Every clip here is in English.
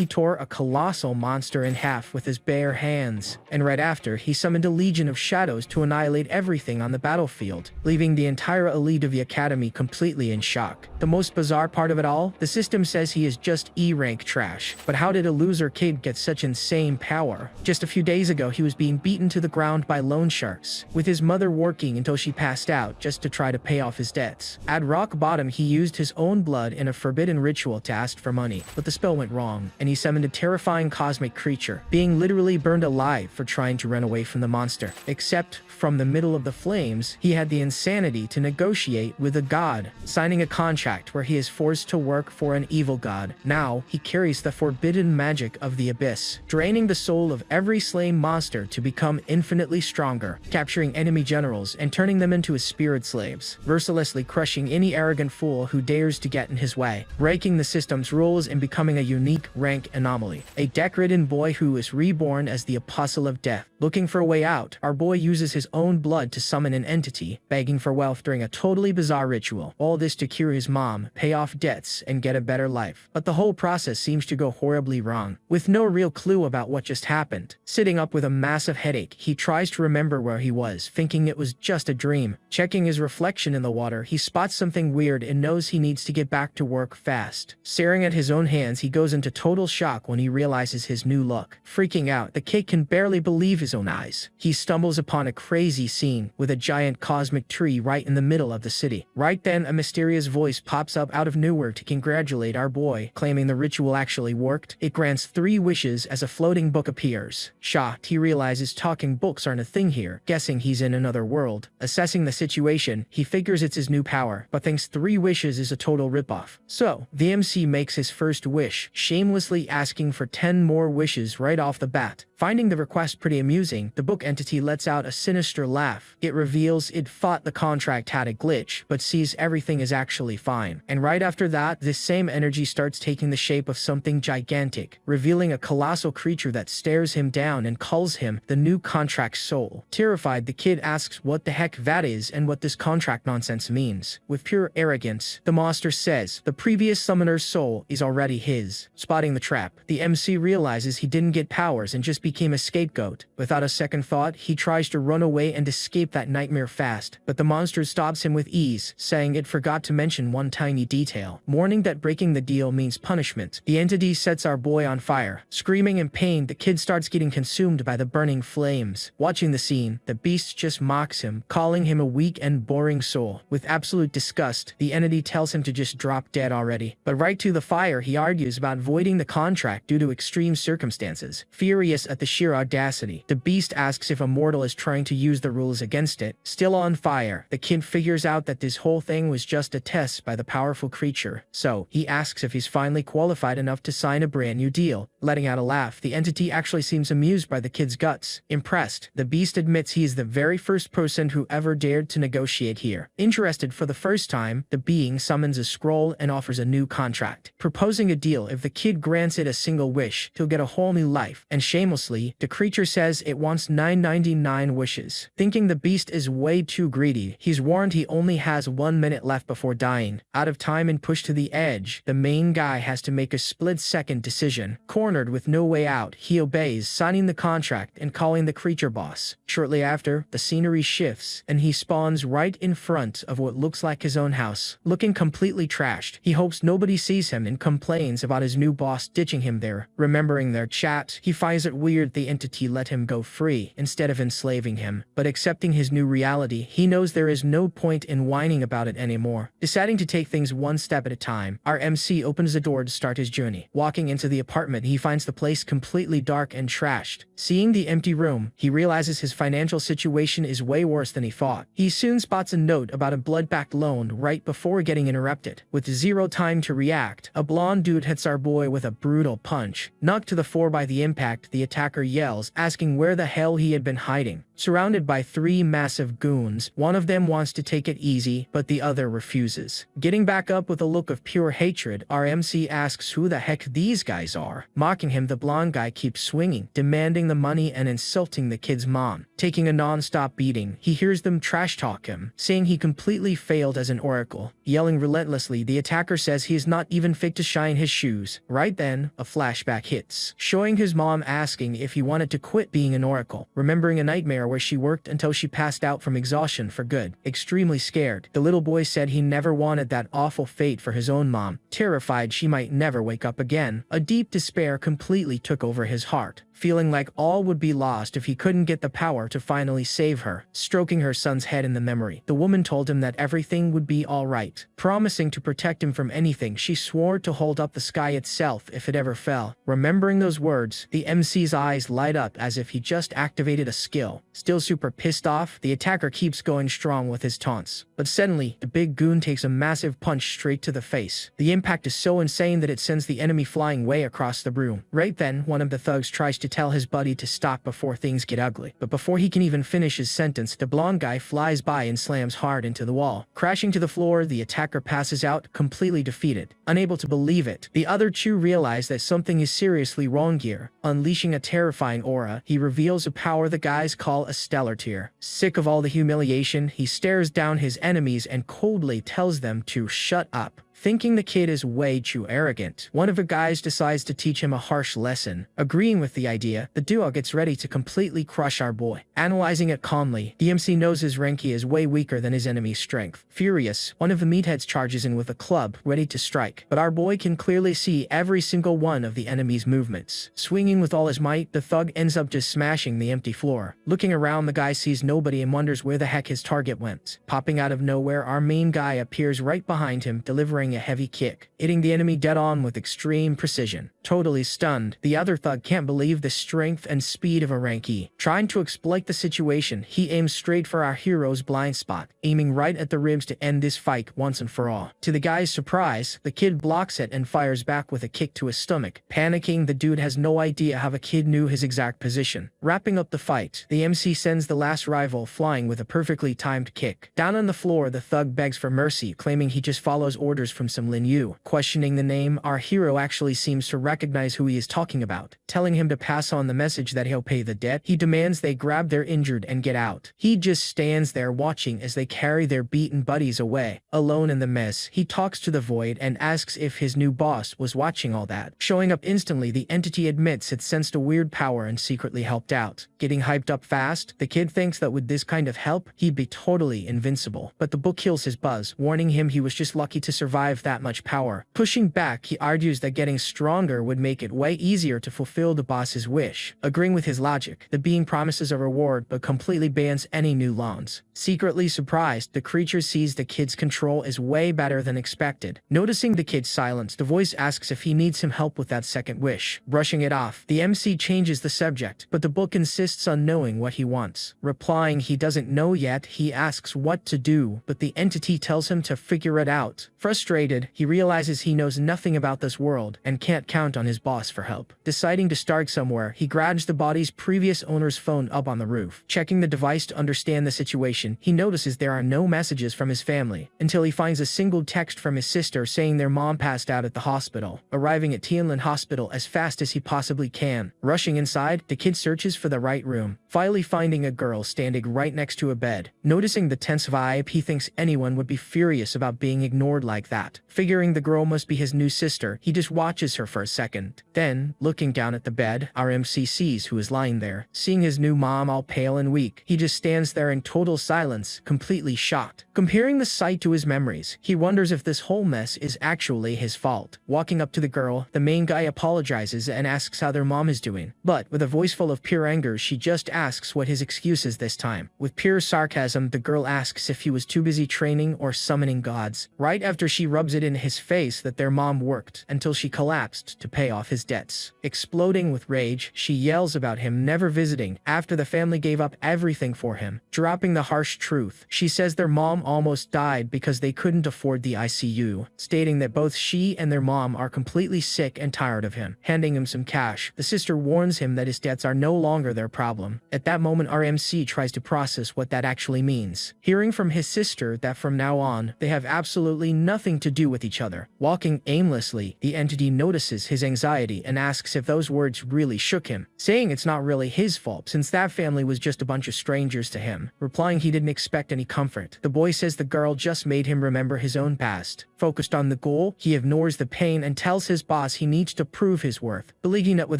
He tore a colossal monster in half with his bare hands, and right after, he summoned a legion of shadows to annihilate everything on the battlefield, leaving the entire elite of the academy completely in shock. The most bizarre part of it all, the system says he is just E-rank trash. But how did a loser kid get such insane power? Just a few days ago, he was being beaten to the ground by loan sharks, with his mother working until she passed out just to try to pay off his debts. At rock bottom, he used his own blood in a forbidden ritual to ask for money, but the spell went wrong, and he summoned a terrifying cosmic creature, being literally burned alive for trying to run away from the monster. Except, from the middle of the flames, he had the insanity to negotiate with a god, signing a contract where he is forced to work for an evil god. Now, he carries the forbidden magic of the abyss, draining the soul of every slain monster to become infinitely stronger, capturing enemy generals and turning them into his spirit slaves, mercilessly crushing any arrogant fool who dares to get in his way, breaking the system's rules and becoming a unique rank anomaly. A deck-ridden boy who is reborn as the Apostle of Death. Looking for a way out, our boy uses his own blood to summon an entity, begging for wealth during a totally bizarre ritual. All this to cure his mom, pay off debts, and get a better life. But the whole process seems to go horribly wrong. With no real clue about what just happened, sitting up with a massive headache, he tries to remember where he was, thinking it was just a dream. Checking his reflection in the water, he spots something weird and knows he needs to get back to work fast. Staring at his own hands, he goes into total shock when he realizes his new look. Freaking out, the kid can barely believe his own eyes. He stumbles upon a crazy scene with a giant cosmic tree right in the middle of the city. Right then, a mysterious voice pops up out of nowhere to congratulate our boy, claiming the ritual actually worked. It grants 3 wishes as a floating book appears. Shocked, he realizes talking books aren't a thing here, guessing he's in another world. Assessing the situation, he figures it's his new power, but thinks 3 wishes is a total ripoff. So, the MC makes his first wish, shamelessly asking for 10 more wishes right off the bat. Finding the request pretty amusing, the book entity lets out a sinister laugh. It reveals it thought the contract had a glitch, but sees everything is actually fine. And right after that, this same energy starts taking the shape of something gigantic, revealing a colossal creature that stares him down and calls him the new contract soul. Terrified, the kid asks what the heck that is and what this contract nonsense means. With pure arrogance, the monster says the previous summoner's soul is already his. Spotting the trap, the MC realizes he didn't get powers and just became a scapegoat. Without a second thought, he tries to run away and escape that nightmare fast, but the monster stops him with ease, saying it forgot to mention one tiny detail. Warning that breaking the deal means punishment, the entity sets our boy on fire. Screaming in pain, the kid starts getting consumed by the burning flames. Watching the scene, the beast just mocks him, calling him a weak and boring soul. With absolute disgust, the entity tells him to just drop dead already. But right to the fire, he argues about voiding the contract due to extreme circumstances. Furious at the sheer audacity, the beast asks if a mortal is trying to use the rules against it. Still on fire, the kid figures out that this whole thing was just a test by the powerful creature. So, he asks if he's finally qualified enough to sign a brand new deal. Letting out a laugh, the entity actually seems amused by the kid's guts. Impressed, the beast admits he is the very first person who ever dared to negotiate here. Interested for the first time, the being summons a scroll and offers a new contract, proposing a deal if the kid grants it a single wish, he'll get a whole new life. And shamelessly, the creature says it wants 999 wishes. Thinking the beast is way too greedy, he's warned he only has 1 minute left before dying. Out of time and pushed to the edge, the main guy has to make a split-second decision. Cornered with no way out, he obeys, signing the contract and calling the creature boss. Shortly after, the scenery shifts, and he spawns right in front of what looks like his own house. Looking completely trashed, he hopes nobody sees him and complains about his new boss ditching him there. Remembering their chat, he finds it weird the entity let him go free instead of enslaving him. But accepting his new reality, he knows there is no point in whining about it anymore. Deciding to take things one step at a time, our MC opens the door to start his journey. Walking into the apartment, he finds the place completely dark and trashed. Seeing the empty room, he realizes his financial situation is way worse than he thought. He soon spots a note about a blood-backed loan right before getting interrupted. With zero time to react, a blonde dude hits our boy with a brutal punch. Knocked to the floor by the impact, the attacker yells, asking where the hell he had been hiding. Surrounded by 3 massive goons, one of them wants to take it easy, but the other refuses. Getting back up with a look of pure hatred, our MC asks who the heck these guys are. Mocking him, the blonde guy keeps swinging, demanding the money and insulting the kid's mom. Taking a non-stop beating, he hears them trash-talk him, saying he completely failed as an oracle. Yelling relentlessly, the attacker says he is not even fit to shine his shoes. Right then, Then, a flashback hits, showing his mom asking if he wanted to quit being an oracle, remembering a nightmare where she worked until she passed out from exhaustion for good. Extremely scared, the little boy said he never wanted that awful fate for his own mom, terrified she might never wake up again. A deep despair completely took over his heart, feeling like all would be lost if he couldn't get the power to finally save her. Stroking her son's head in the memory, the woman told him that everything would be all right, promising to protect him from anything. She swore to hold up the sky itself if it ever fell. Remembering those words, the MC's eyes light up as if he just activated a skill. Still super pissed off, the attacker keeps going strong with his taunts. But suddenly, the big goon takes a massive punch straight to the face. The impact is so insane that it sends the enemy flying way across the room. Right then, one of the thugs tries to tell his buddy to stop before things get ugly. But before he can even finish his sentence, the blonde guy flies by and slams hard into the wall. Crashing to the floor, the attacker passes out, completely defeated. Unable to believe it, the other two realize that something is seriously wrong here. Unleashing a terrifying aura, he reveals a power the guys call a stellar tier. Sick of all the humiliation, he stares down his enemies and coldly tells them to shut up. Thinking the kid is way too arrogant, one of the guys decides to teach him a harsh lesson. Agreeing with the idea, the duo gets ready to completely crush our boy. Analyzing it calmly, the MC knows his Renki is way weaker than his enemy's strength. Furious, one of the meatheads charges in with a club, ready to strike. But our boy can clearly see every single one of the enemy's movements. Swinging with all his might, the thug ends up just smashing the empty floor. Looking around, the guy sees nobody and wonders where the heck his target went. Popping out of nowhere, our main guy appears right behind him, delivering a heavy kick, hitting the enemy dead on with extreme precision. Totally stunned, the other thug can't believe the strength and speed of a Renki. Trying to exploit the situation, he aims straight for our hero's blind spot, aiming right at the ribs to end this fight once and for all. To the guy's surprise, the kid blocks it and fires back with a kick to his stomach. Panicking, the dude has no idea how the kid knew his exact position. Wrapping up the fight, the MC sends the last rival flying with a perfectly timed kick. Down on the floor, the thug begs for mercy, claiming he just follows orders from some Lin Yu. Questioning the name, our hero actually seems to recognize who he is talking about. Telling him to pass on the message that he'll pay the debt, he demands they grab their injured and get out. He just stands there watching as they carry their beaten buddies away. Alone in the mess, he talks to the void and asks if his new boss was watching all that. Showing up instantly, the entity admits it sensed a weird power and secretly helped out. Getting hyped up fast, the kid thinks that with this kind of help, he'd be totally invincible. But the book kills his buzz, warning him he was just lucky to survive that much power. Pushing back, he argues that getting stronger would make it way easier to fulfill the boss's wish. Agreeing with his logic, the being promises a reward but completely bans any new loans. Secretly surprised, the creature sees the kid's control is way better than expected. Noticing the kid's silence, the voice asks if he needs some help with that second wish. Brushing it off, the MC changes the subject, but the book insists on knowing what he wants. Replying he doesn't know yet, he asks what to do, but the entity tells him to figure it out. Frustrated, he realizes he knows nothing about this world and can't count on his boss for help. Deciding to start somewhere, he grabs the body's previous owner's phone up on the roof. Checking the device to understand the situation, he notices there are no messages from his family, until he finds a single text from his sister saying their mom passed out at the hospital. Arriving at Tianlin Hospital as fast as he possibly can. Rushing inside, the kid searches for the right room, finally finding a girl standing right next to a bed. Noticing the tense vibe, he thinks anyone would be furious about being ignored like that. Figuring the girl must be his new sister, he just watches her for a second. Then, looking down at the bed, our MC sees who is lying there. Seeing his new mom all pale and weak, he just stands there in total silence, completely shocked. Comparing the sight to his memories, he wonders if this whole mess is actually his fault. Walking up to the girl, the main guy apologizes and asks how their mom is doing. But, with a voice full of pure anger, she just asks what his excuse is this time. With pure sarcasm, the girl asks if he was too busy training or summoning gods. Right after she rubs it in his face that their mom worked until she collapsed to pay off his debts. Exploding with rage, she yells about him never visiting after the family gave up everything for him. Dropping the harsh truth, she says their mom almost died because they couldn't afford the ICU, stating that both she and their mom are completely sick and tired of him. Handing him some cash, the sister warns him that his debts are no longer their problem, At that moment, our MC tries to process what that actually means, hearing from his sister that from now on, they have absolutely nothing to do with each other. Walking aimlessly, the entity notices his anxiety and asks if those words really shook him, saying it's not really his fault since that family was just a bunch of strangers to him, replying he didn't expect any comfort. The boy says the girl just made him remember his own past. Focused on the goal, he ignores the pain and tells his boss he needs to prove his worth, believing that with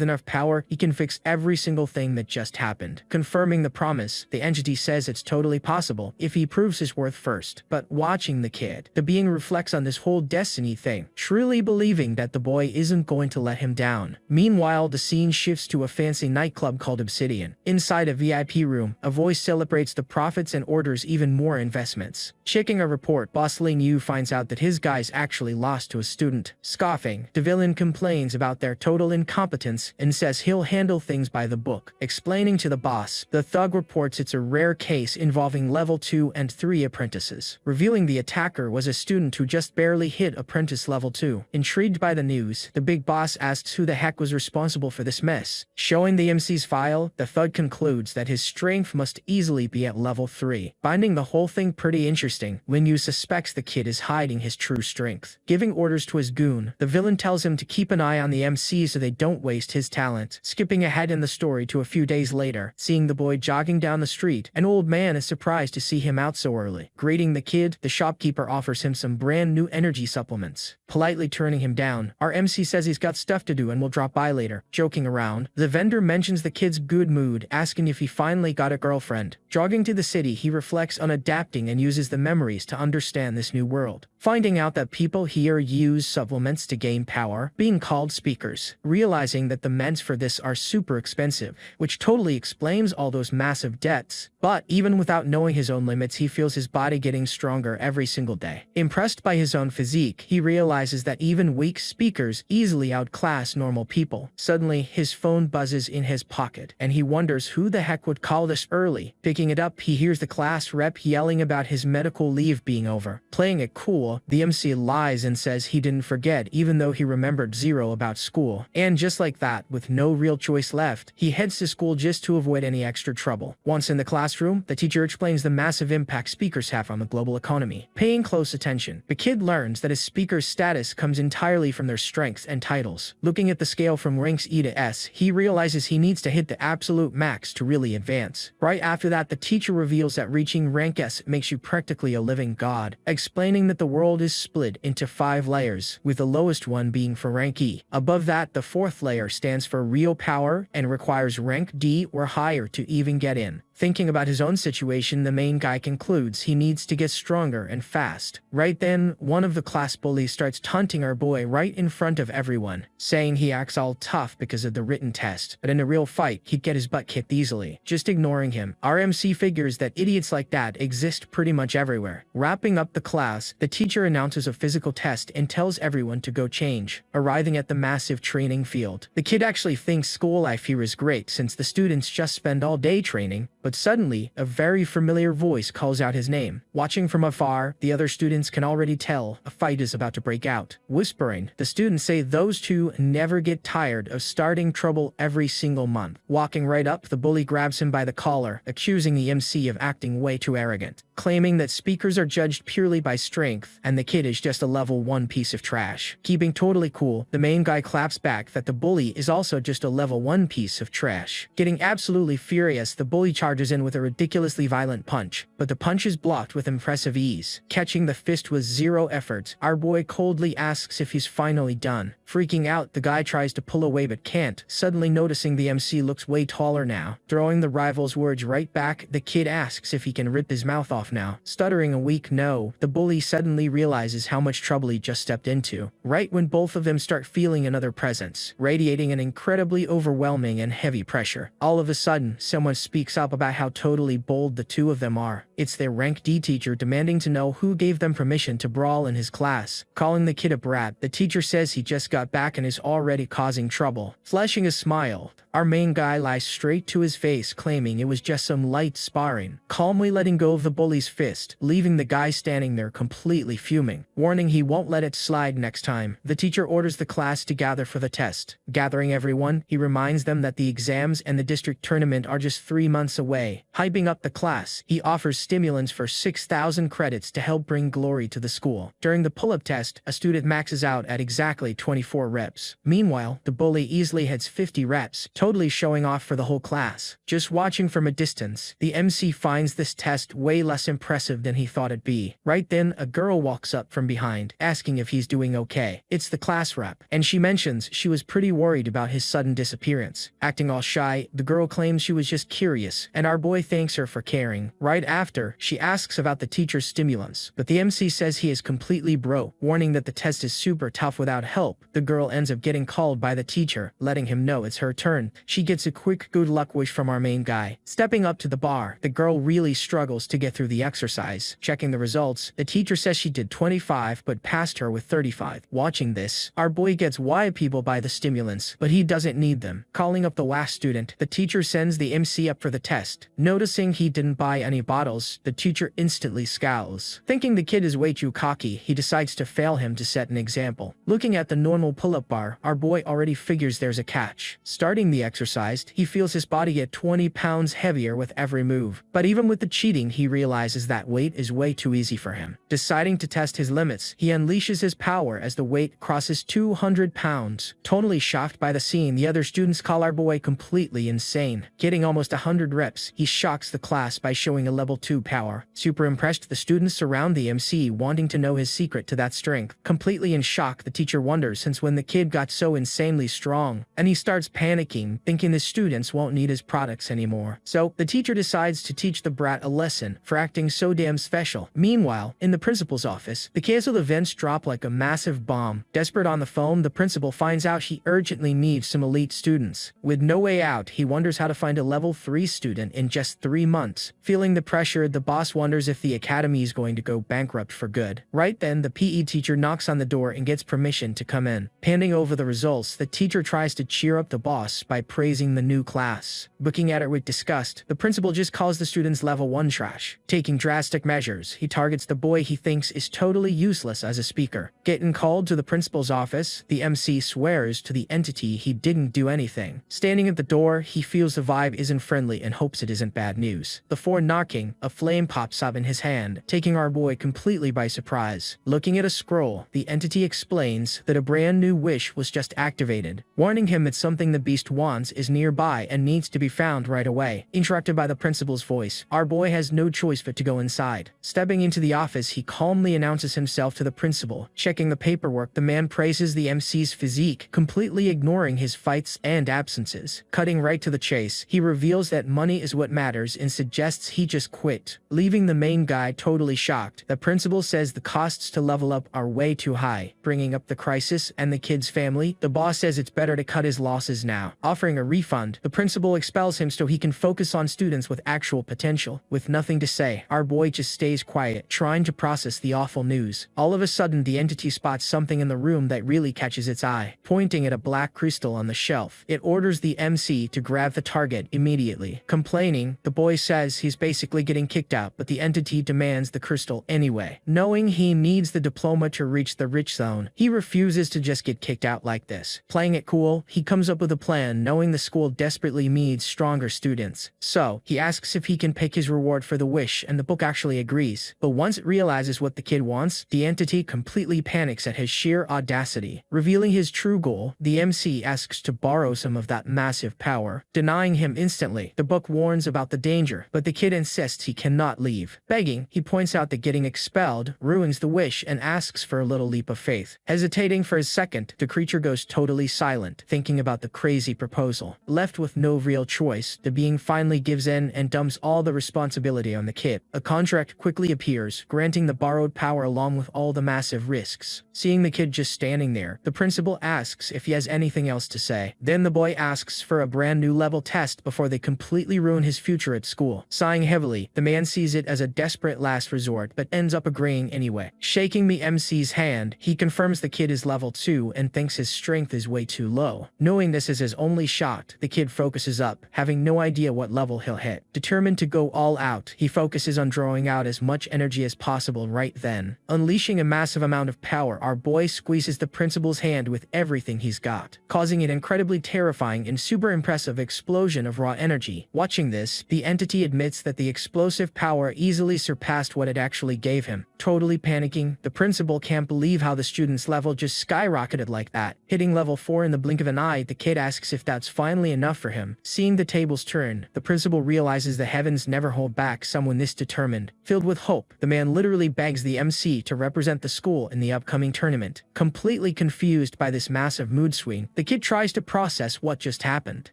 enough power, he can fix every single thing that just happened. Confirming the promise, the entity says it's totally possible if he proves his worth first. But watching the kid, the being reflects on this whole destiny thing, truly believing that the boy isn't going to let him down. Meanwhile, the scene shifts to a fancy nightclub called Obsidian. Inside a VIP room, a voice celebrates the profits and orders even more investments. Checking a report, Boss Ling Yu finds out that his guys actually lost to a student. Scoffing, the villain complains about their total incompetence and says he'll handle things by the book. Explaining to the boss, the thug reports it's a rare case involving level 2 and 3 apprentices, revealing the attacker was a student who just barely hit apprentice level 2. Intrigued by the news, the big boss asks who the heck was responsible for this mess. Showing the MC's file, the thug concludes that his strength must easily be at level 3, finding the whole thing pretty interesting. Ling Yu suspects the kid is hiding his true strength. Giving orders to his goon, the villain tells him to keep an eye on the MC so they don't waste his talent. Skipping ahead in the story to a few days later, seeing the boy jogging down the street, an old man is surprised to see him out so early. Greeting the kid, the shopkeeper offers him some brand new energy supplements. Politely turning him down, our MC says he's got stuff to do and will drop by later. Joking around, the vendor mentions the kid's good mood, asking if he finally got a girlfriend. Jogging to the city, he reflects on adapting and uses the memories to understand this new world. Finding out that people here use supplements to gain power, being called speakers. Realizing that the meds for this are super expensive, which totally explains all those massive debts. But even without knowing his own limits, he feels his body getting stronger every single day. Impressed by his own physique, he realizes that even weak speakers easily outclass normal people. Suddenly, his phone buzzes in his pocket, and he wonders who the heck would call this early. Picking it up, he hears the class rep yelling about his medical leave being over. Playing it cool, the MC lies and says he didn't forget even though he remembered zero about school. And just like that, with no real choice left, he heads to school just to avoid any extra trouble. Once in the classroom, the teacher explains the massive impact speakers have on the global economy. Paying close attention, the kid learns that a speaker's status comes entirely from their strengths and titles. Looking at the scale from ranks E to S, he realizes he needs to hit the absolute max to really advance. Right after that, the teacher reveals that reaching rank S makes you practically a living god, explaining that the world is split into 5 layers, with the lowest one being for rank E. Above that, the 4th layer stands for real power and requires rank D or higher to even get in. Thinking about his own situation, the main guy concludes he needs to get stronger and fast. Right then, one of the class bullies starts taunting our boy right in front of everyone, saying he acts all tough because of the written test, but in a real fight, he'd get his butt kicked easily. Just ignoring him, our MC figures that idiots like that exist pretty much everywhere. Wrapping up the class, the teacher announces a physical test and tells everyone to go change. Arriving at the massive training field, the kid actually thinks school life here is great since the students just spend all day training, but suddenly, a very familiar voice calls out his name. Watching from afar, the other students can already tell a fight is about to break out. Whispering, the students say those two never get tired of starting trouble every single month. Walking right up, the bully grabs him by the collar, accusing the MC of acting way too arrogant, claiming that speakers are judged purely by strength, and the kid is just a level 1 piece of trash. Keeping totally cool, the main guy claps back that the bully is also just a level 1 piece of trash. Getting absolutely furious, the bully charges in with a ridiculously violent punch, but the punch is blocked with impressive ease. Catching the fist with zero effort, our boy coldly asks if he's finally done. Freaking out, the guy tries to pull away but can't, suddenly noticing the MC looks way taller now. Throwing the rival's words right back, the kid asks if he can rip his mouth off now. Stuttering a weak no, the bully suddenly realizes how much trouble he just stepped into. Right when both of them start feeling another presence, radiating an incredibly overwhelming and heavy pressure. All of a sudden, someone speaks up about how totally bold the two of them are. It's their rank D teacher demanding to know who gave them permission to brawl in his class. Calling the kid a brat, the teacher says he just got back and is already causing trouble. Flashing a smile, Our main guy lies straight to his face, claiming it was just some light sparring, calmly letting go of the bully's fist, leaving the guy standing there completely fuming, warning he won't let it slide next time. The teacher orders the class to gather for the test. Gathering everyone, he reminds them that the exams and the district tournament are just 3 months away. Hyping up the class, he offers stimulants for 6,000 credits to help bring glory to the school. During the pull-up test, a student maxes out at exactly 24 reps. Meanwhile, the bully easily hits 50 reps, totally showing off for the whole class. Just watching from a distance, the MC finds this test way less impressive than he thought it'd be. Right then, a girl walks up from behind, asking if he's doing okay. It's the class rep, and she mentions she was pretty worried about his sudden disappearance. Acting all shy, the girl claims she was just curious, and our boy thanks her for caring. Right after, she asks about the teacher's stimulants, but the MC says he is completely broke, warning that the test is super tough without help. The girl ends up getting called by the teacher, letting him know it's her turn. She gets a quick good luck wish from our main guy. Stepping up to the bar, the girl really struggles to get through the exercise. Checking the results, the teacher says she did 25 but passed her with 35. Watching this, our boy gets why people buy the stimulants, but he doesn't need them. Calling up the last student, the teacher sends the MC up for the test. Noticing he didn't buy any bottles, the teacher instantly scowls. Thinking the kid is way too cocky, he decides to fail him to set an example. Looking at the normal pull-up bar, our boy already figures there's a catch. Starting the exercise, he feels his body get 20 pounds heavier with every move. But even with the cheating, he realizes that weight is way too easy for him. Deciding to test his limits, he unleashes his power as the weight crosses 200 pounds. Totally shocked by the scene, the other students call our boy completely insane. Getting almost 100 reps, he shocks the class by showing a level 2 power. Super impressed, the students surround the MC, wanting to know his secret to that strength. Completely in shock, the teacher wonders since when the kid got so insanely strong, and he starts panicking, thinking the students won't need his products anymore. So, the teacher decides to teach the brat a lesson for acting so damn special. Meanwhile, in the principal's office, the canceled events drop like a massive bomb. Desperate on the phone, the principal finds out he urgently needs some elite students. With no way out, he wonders how to find a level 3 student in just 3 months. Feeling the pressure, the boss wonders if the academy is going to go bankrupt for good. Right then, the PE teacher knocks on the door and gets permission to come in. Handing over the results, the teacher tries to cheer up the boss by praising the new class. Looking at it with disgust, the principal just calls the students level 1 trash. Taking drastic measures, he targets the boy he thinks is totally useless as a speaker. Getting called to the principal's office, the MC swears to the entity he didn't do anything. Standing at the door, he feels the vibe isn't friendly and hopes it isn't bad news. Before knocking, a flame pops up in his hand, taking our boy completely by surprise. Looking at a scroll, the entity explains that a brand new wish was just activated, warning him that something the beast wants is nearby and needs to be found right away. Interrupted by the principal's voice, our boy has no choice but to go inside. Stepping into the office, he calmly announces himself to the principal. Checking the paperwork, the man praises the MC's physique, completely ignoring his fights and absences. Cutting right to the chase, he reveals that money is what matters and suggests he just quit, leaving the main guy totally shocked. The principal says the costs to level up are way too high, bringing up the crisis and the kid's family. The boss says it's better to cut his losses now. Offering a refund, the principal expels him so he can focus on students with actual potential. With nothing to say, our boy just stays quiet, trying to process the awful news. All of a sudden, the entity spots something in the room that really catches its eye. Pointing at a black crystal on the shelf, it orders the MC to grab the target immediately. Complaining, the boy says he's basically getting kicked out, but the entity demands the crystal anyway. Knowing he needs the diploma to reach the rich zone, he refuses to just get kicked out like this. Playing it cool, he comes up with a plan, knowing the school desperately needs stronger students. So, he asks if he can pick his reward for the wish, and the book actually agrees. But once it realizes what the kid wants, the entity completely panics at his sheer audacity. Revealing his true goal, the MC asks to borrow some of that massive power. Denying him instantly, the book warns about the danger, but the kid insists he cannot leave. Begging, he points out that getting expelled ruins the wish and asks for a little leap of faith. Hesitating for a second, the creature goes totally silent, thinking about the crazy proposal. Left with no real choice, the being finally gives in and dumps all the responsibility on the kid. A contract quickly appears, granting the borrowed power along with all the massive risks. Seeing the kid just standing there, the principal asks if he has anything else to say. Then the boy asks for a brand new level test before they completely ruin his future at school. Sighing heavily, the man sees it as a desperate last resort but ends up agreeing anyway. Shaking the MC's hand, he confirms the kid is level 2 and thinks his strength is way too low. Knowing this is his only Extremely shocked, the kid focuses up, having no idea what level he'll hit. Determined to go all out, he focuses on drawing out as much energy as possible right then. Unleashing a massive amount of power, our boy squeezes the principal's hand with everything he's got, causing an incredibly terrifying and super impressive explosion of raw energy. Watching this, the entity admits that the explosive power easily surpassed what it actually gave him. Totally panicking, the principal can't believe how the student's level just skyrocketed like that. Hitting level 4 in the blink of an eye, the kid asks if that's finally enough for him. Seeing the tables turn, the principal realizes the heavens never hold back someone this determined. Filled with hope, the man literally begs the MC to represent the school in the upcoming tournament. Completely confused by this massive mood swing, the kid tries to process what just happened,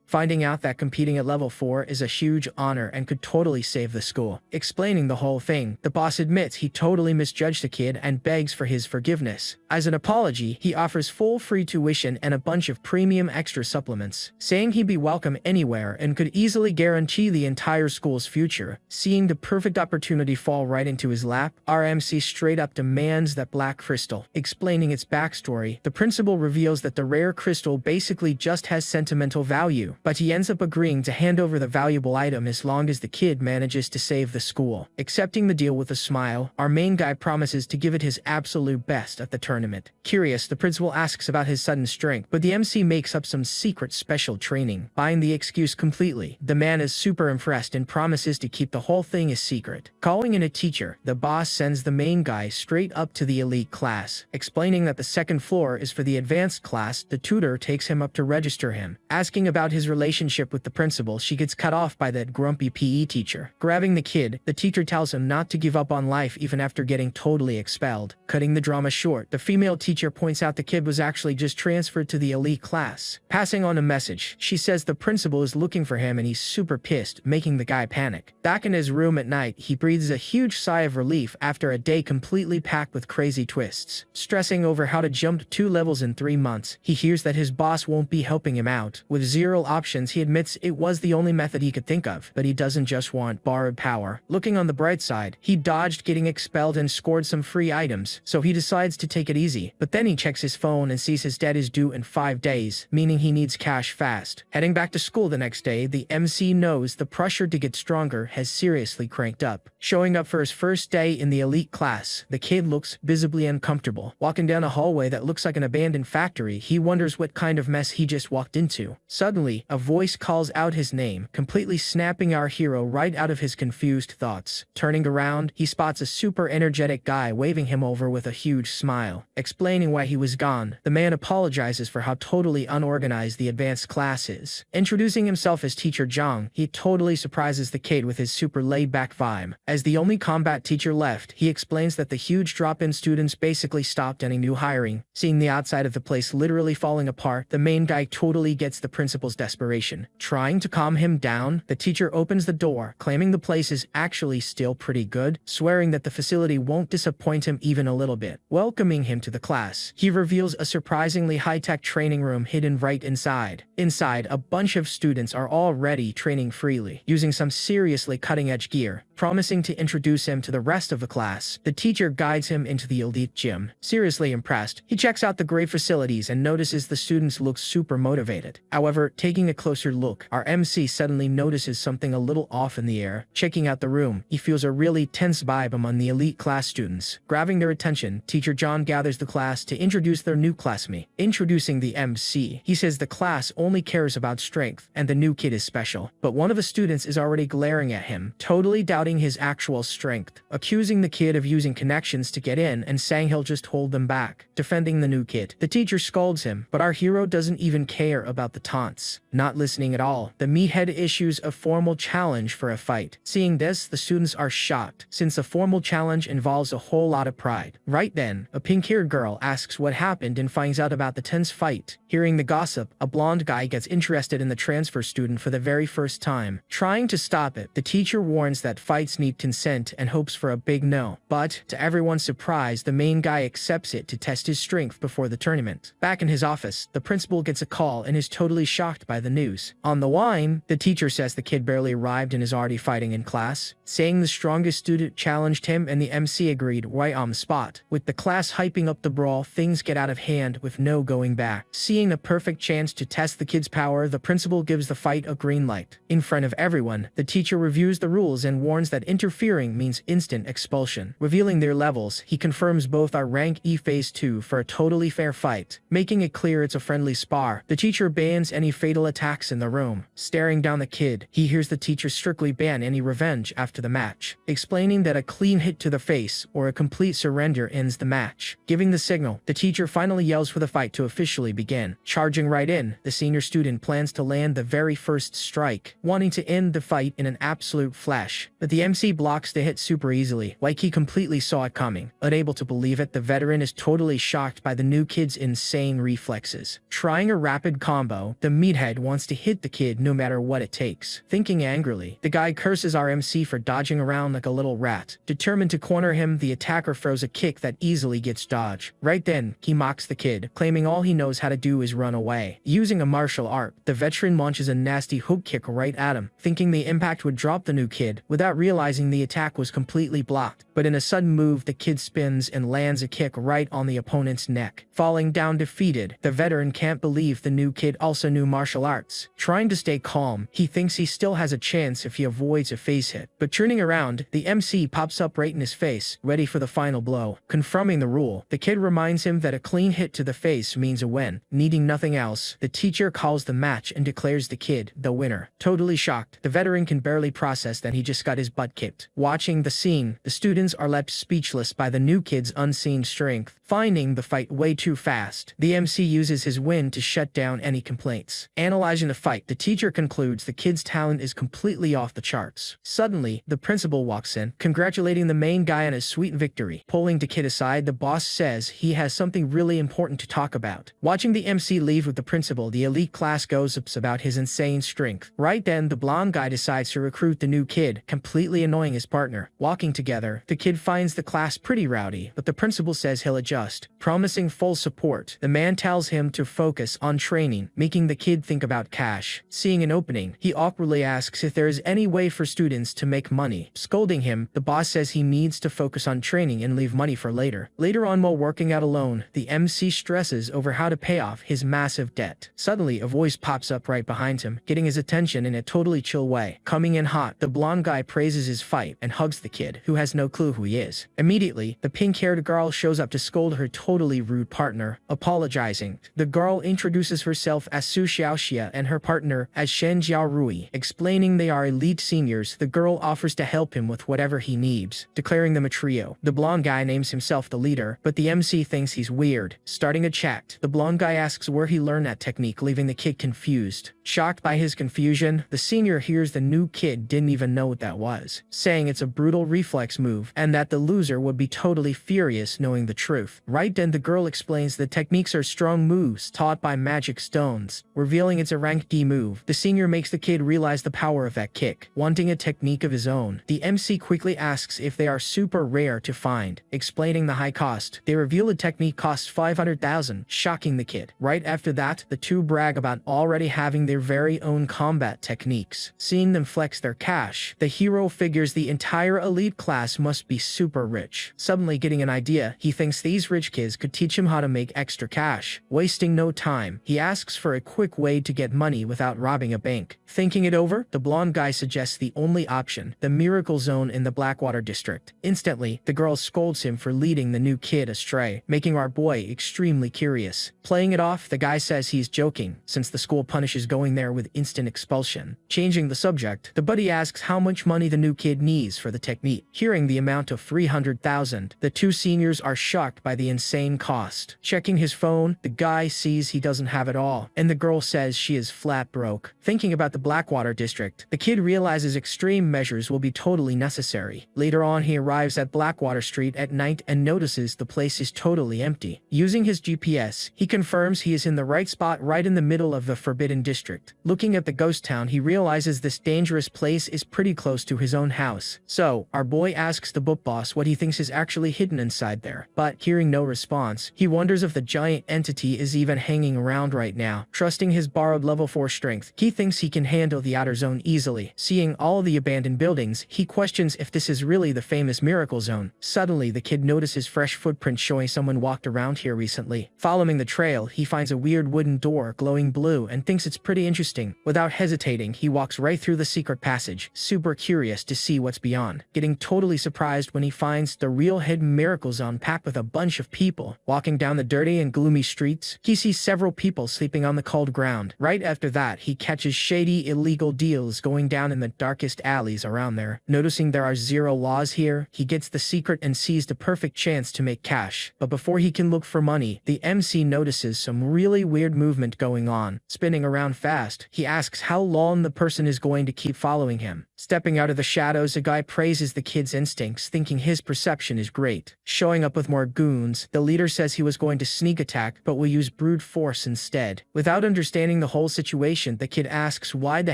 finding out that competing at level 4 is a huge honor and could totally save the school. Explaining the whole thing, the boss admits he totally misjudged the kid and begs for his forgiveness. As an apology, he offers full free tuition and a bunch of premium extra supplements, saying he'd be welcome anywhere and could easily guarantee the entire school's future. Seeing the perfect opportunity fall right into his lap, our MC straight up demands that black crystal. Explaining its backstory, the principal reveals that the rare crystal basically just has sentimental value, but he ends up agreeing to hand over the valuable item as long as the kid manages to save the school. Accepting the deal with a smile, our main guy promises to give it his absolute best at the tournament. Curious, the principal asks about his sudden strength, but the MC makes up some secret special training, buying the excuse completely. The man is super impressed and promises to keep the whole thing a secret. Calling in a teacher, the boss sends the main guy straight up to the elite class. Explaining that the second floor is for the advanced class, the tutor takes him up to register him. Asking about his relationship with the principal, she gets cut off by that grumpy PE teacher. Grabbing the kid, the teacher tells him not to give up on life even after getting totally expelled. Cutting the drama short, the female teacher points out the kid was actually just transferred to the elite class. Passing on a message, she says the principal is looking for him and he's super pissed, making the guy panic. Back in his room at night, he breathes a huge sigh of relief after a day completely packed with crazy twists. Stressing over how to jump 2 levels in 3 months, he hears that his boss won't be helping him out. With 0 options, he admits it was the only method he could think of, but he doesn't just want borrowed power. Looking on the bright side, he dodged getting expelled and scored some free items, so he decides to take it easy. But then he checks his phone and sees his debt is due in 5 days, meaning he needs cash fast. Heading back to school the next day, the MC knows the pressure to get stronger has seriously cranked up. Showing up for his first day in the elite class, the kid looks visibly uncomfortable. Walking down a hallway that looks like an abandoned factory, he wonders what kind of mess he just walked into. Suddenly, a voice calls out his name, completely snapping our hero right out of his confused thoughts. Turning around, he spots a super energetic guy waving him over with a huge smile. Explaining why he was gone, the man apologizes for how totally unorganized the advanced class is. Introducing himself as Teacher Zhang, he totally surprises the kid with his super laid-back vibe. As the only combat teacher left, he explains that the huge drop in students basically stopped any new hiring. Seeing the outside of the place literally falling apart, the main guy totally gets the principal's desperation. Trying to calm him down, the teacher opens the door, claiming the place is actually still pretty good, swearing that the facility won't disappoint him even a little bit. Welcoming him to the class, he reveals a surprisingly high-tech training room hidden right inside. Inside, a bunch of students are already training freely, using some seriously cutting-edge gear. Promising to introduce him to the rest of the class, the teacher guides him into the elite gym. Seriously impressed, he checks out the great facilities and notices the students look super motivated. However, taking a closer look, our MC suddenly notices something a little off in the air. Checking out the room, he feels a really tense vibe among the elite class students. Grabbing their attention, Teacher John gathers the class to introduce their new classmate. Introducing the MC, he says the class only cares about strength, and the new kid is special. But one of the students is already glaring at him, totally doubting his actual strength, accusing the kid of using connections to get in and saying he'll just hold them back. Defending the new kid, the teacher scolds him, but our hero doesn't even care about the taunts. Not listening at all, the meathead issues a formal challenge for a fight. Seeing this, the students are shocked, since a formal challenge involves a whole lot of pride. Right then, a pink-haired girl asks what happened and finds out about the tense fight. Hearing the gossip, a blonde guy gets interested in the transfer student for the very first time. Trying to stop it, the teacher warns that fighting fights need consent and hopes for a big no. But, to everyone's surprise, the main guy accepts it to test his strength before the tournament. Back in his office, the principal gets a call and is totally shocked by the news. On the line, the teacher says the kid barely arrived and is already fighting in class, saying the strongest student challenged him and the MC agreed right on the spot. With the class hyping up the brawl, things get out of hand with no going back. Seeing a perfect chance to test the kid's power, the principal gives the fight a green light. In front of everyone, the teacher reviews the rules and warns that interfering means instant expulsion. Revealing their levels, he confirms both are rank E phase 2 for a totally fair fight, making it clear it's a friendly spar. The teacher bans any fatal attacks in the room. Staring down the kid, he hears the teacher strictly ban any revenge after the match, explaining that a clean hit to the face or a complete surrender ends the match. Giving the signal, the teacher finally yells for the fight to officially begin. Charging right in, the senior student plans to land the very first strike, wanting to end the fight in an absolute flash. But the MC blocks the hit super easily, like he completely saw it coming. Unable to believe it, the veteran is totally shocked by the new kid's insane reflexes. Trying a rapid combo, the meathead wants to hit the kid no matter what it takes. Thinking angrily, the guy curses our MC for dodging around like a little rat. Determined to corner him, the attacker throws a kick that easily gets dodged. Right then, he mocks the kid, claiming all he knows how to do is run away. Using a martial art, the veteran launches a nasty hook kick right at him, thinking the impact would drop the new kid, without realizing the attack was completely blocked. But in a sudden move, the kid spins and lands a kick right on the opponent's neck. Falling down defeated, the veteran can't believe the new kid also knew martial arts. Trying to stay calm, he thinks he still has a chance if he avoids a face hit. But turning around, the MC pops up right in his face, ready for the final blow. Confirming the rule, the kid reminds him that a clean hit to the face means a win. Needing nothing else, the teacher calls the match and declares the kid the winner. Totally shocked, the veteran can barely process that he just got his butt kicked. Watching the scene, the students are left speechless by the new kid's unseen strength. Finding the fight way too fast, the MC uses his win to shut down any complaints. Analyzing the fight, the teacher concludes the kid's talent is completely off the charts. Suddenly, the principal walks in, congratulating the main guy on his sweet victory. Pulling the kid aside, the boss says he has something really important to talk about. Watching the MC leave with the principal, the elite class gossips about his insane strength. Right then, the blonde guy decides to recruit the new kid, completely annoying his partner. Walking together, the kid finds the class pretty rowdy, but the principal says he'll adjust, promising full support. The man tells him to focus on training, making the kid think about cash. Seeing an opening, he awkwardly asks if there is any way for students to make money. Scolding him, the boss says he needs to focus on training and leave money for later. Later on, while working out alone, the MC stresses over how to pay off his massive debt. Suddenly, a voice pops up right behind him, getting his attention in a totally chill way. Coming in hot, the blonde guy praises his fight and hugs the kid, who has no clue who he is. Immediately, the pink-haired girl shows up to scold her totally rude partner. Apologizing, the girl introduces herself as Su Xiaoxia and her partner as Shen Jiaorui. Explaining they are elite seniors, the girl offers to help him with whatever he needs, declaring them a trio. The blonde guy names himself the leader, but the MC thinks he's weird. Starting a chat, the blonde guy asks where he learned that technique, leaving the kid confused. Shocked by his confusion, the senior hears the new kid didn't even know what that was, saying it's a brutal reflex move and that the loser would be totally furious knowing the truth. Right then, the girl explains the techniques are strong moves taught by magic stones, revealing it's a rank D move. The senior makes the kid realize the power of that kick, wanting a technique of his own. The MC quickly asks if they are super rare to find, explaining the high cost. They reveal the technique costs 500,000, shocking the kid. Right after that, the two brag about already having their very own combat techniques. Seeing them flex their cash, the hero figures the entire elite class must be super rich. Suddenly getting an idea, he thinks these rich kids could teach him how to make extra cash. Wasting no time, he asks for a quick way to get money without robbing a bank. Thinking it over, the blonde guy suggests the only option, the miracle zone in the Blackwater district. Instantly, the girl scolds him for leading the new kid astray, making our boy extremely curious. Playing it off, the guy says he's joking, since the school punishes going there with instant expulsion. Changing the subject, the buddy asks how much money the new kid needs for the technique. Hearing the amount of 300,000, the two seniors are shocked by by the insane cost. Checking his phone, the guy sees he doesn't have it all, and the girl says she is flat broke. Thinking about the Blackwater district, the kid realizes extreme measures will be totally necessary. Later on, he arrives at Blackwater Street at night and notices the place is totally empty. Using his GPS, he confirms he is in the right spot right in the middle of the Forbidden District. Looking at the ghost town, he realizes this dangerous place is pretty close to his own house. So, our boy asks the book boss what he thinks is actually hidden inside there. But hearing no response, he wonders if the giant entity is even hanging around right now. Trusting his borrowed level 4 strength, he thinks he can handle the outer zone easily. Seeing all the abandoned buildings, he questions if this is really the famous Miracle Zone. Suddenly, the kid notices fresh footprints showing someone walked around here recently. Following the trail, he finds a weird wooden door glowing blue and thinks it's pretty interesting. Without hesitating, he walks right through the secret passage, super curious to see what's beyond. Getting totally surprised when he finds the real hidden Miracle Zone packed with a bunch of people. Walking down the dirty and gloomy streets, he sees several people sleeping on the cold ground. Right after that, he catches shady illegal deals going down in the darkest alleys around there. Noticing there are zero laws here, he gets the secret and sees the perfect chance to make cash. But before he can look for money, the MC notices some really weird movement going on. Spinning around fast, he asks how long the person is going to keep following him. Stepping out of the shadows, a guy praises the kid's instincts, thinking his perception is great. Showing up with more goons, the leader says he was going to sneak attack but will use brute force instead. Without understanding the whole situation, the kid asks why the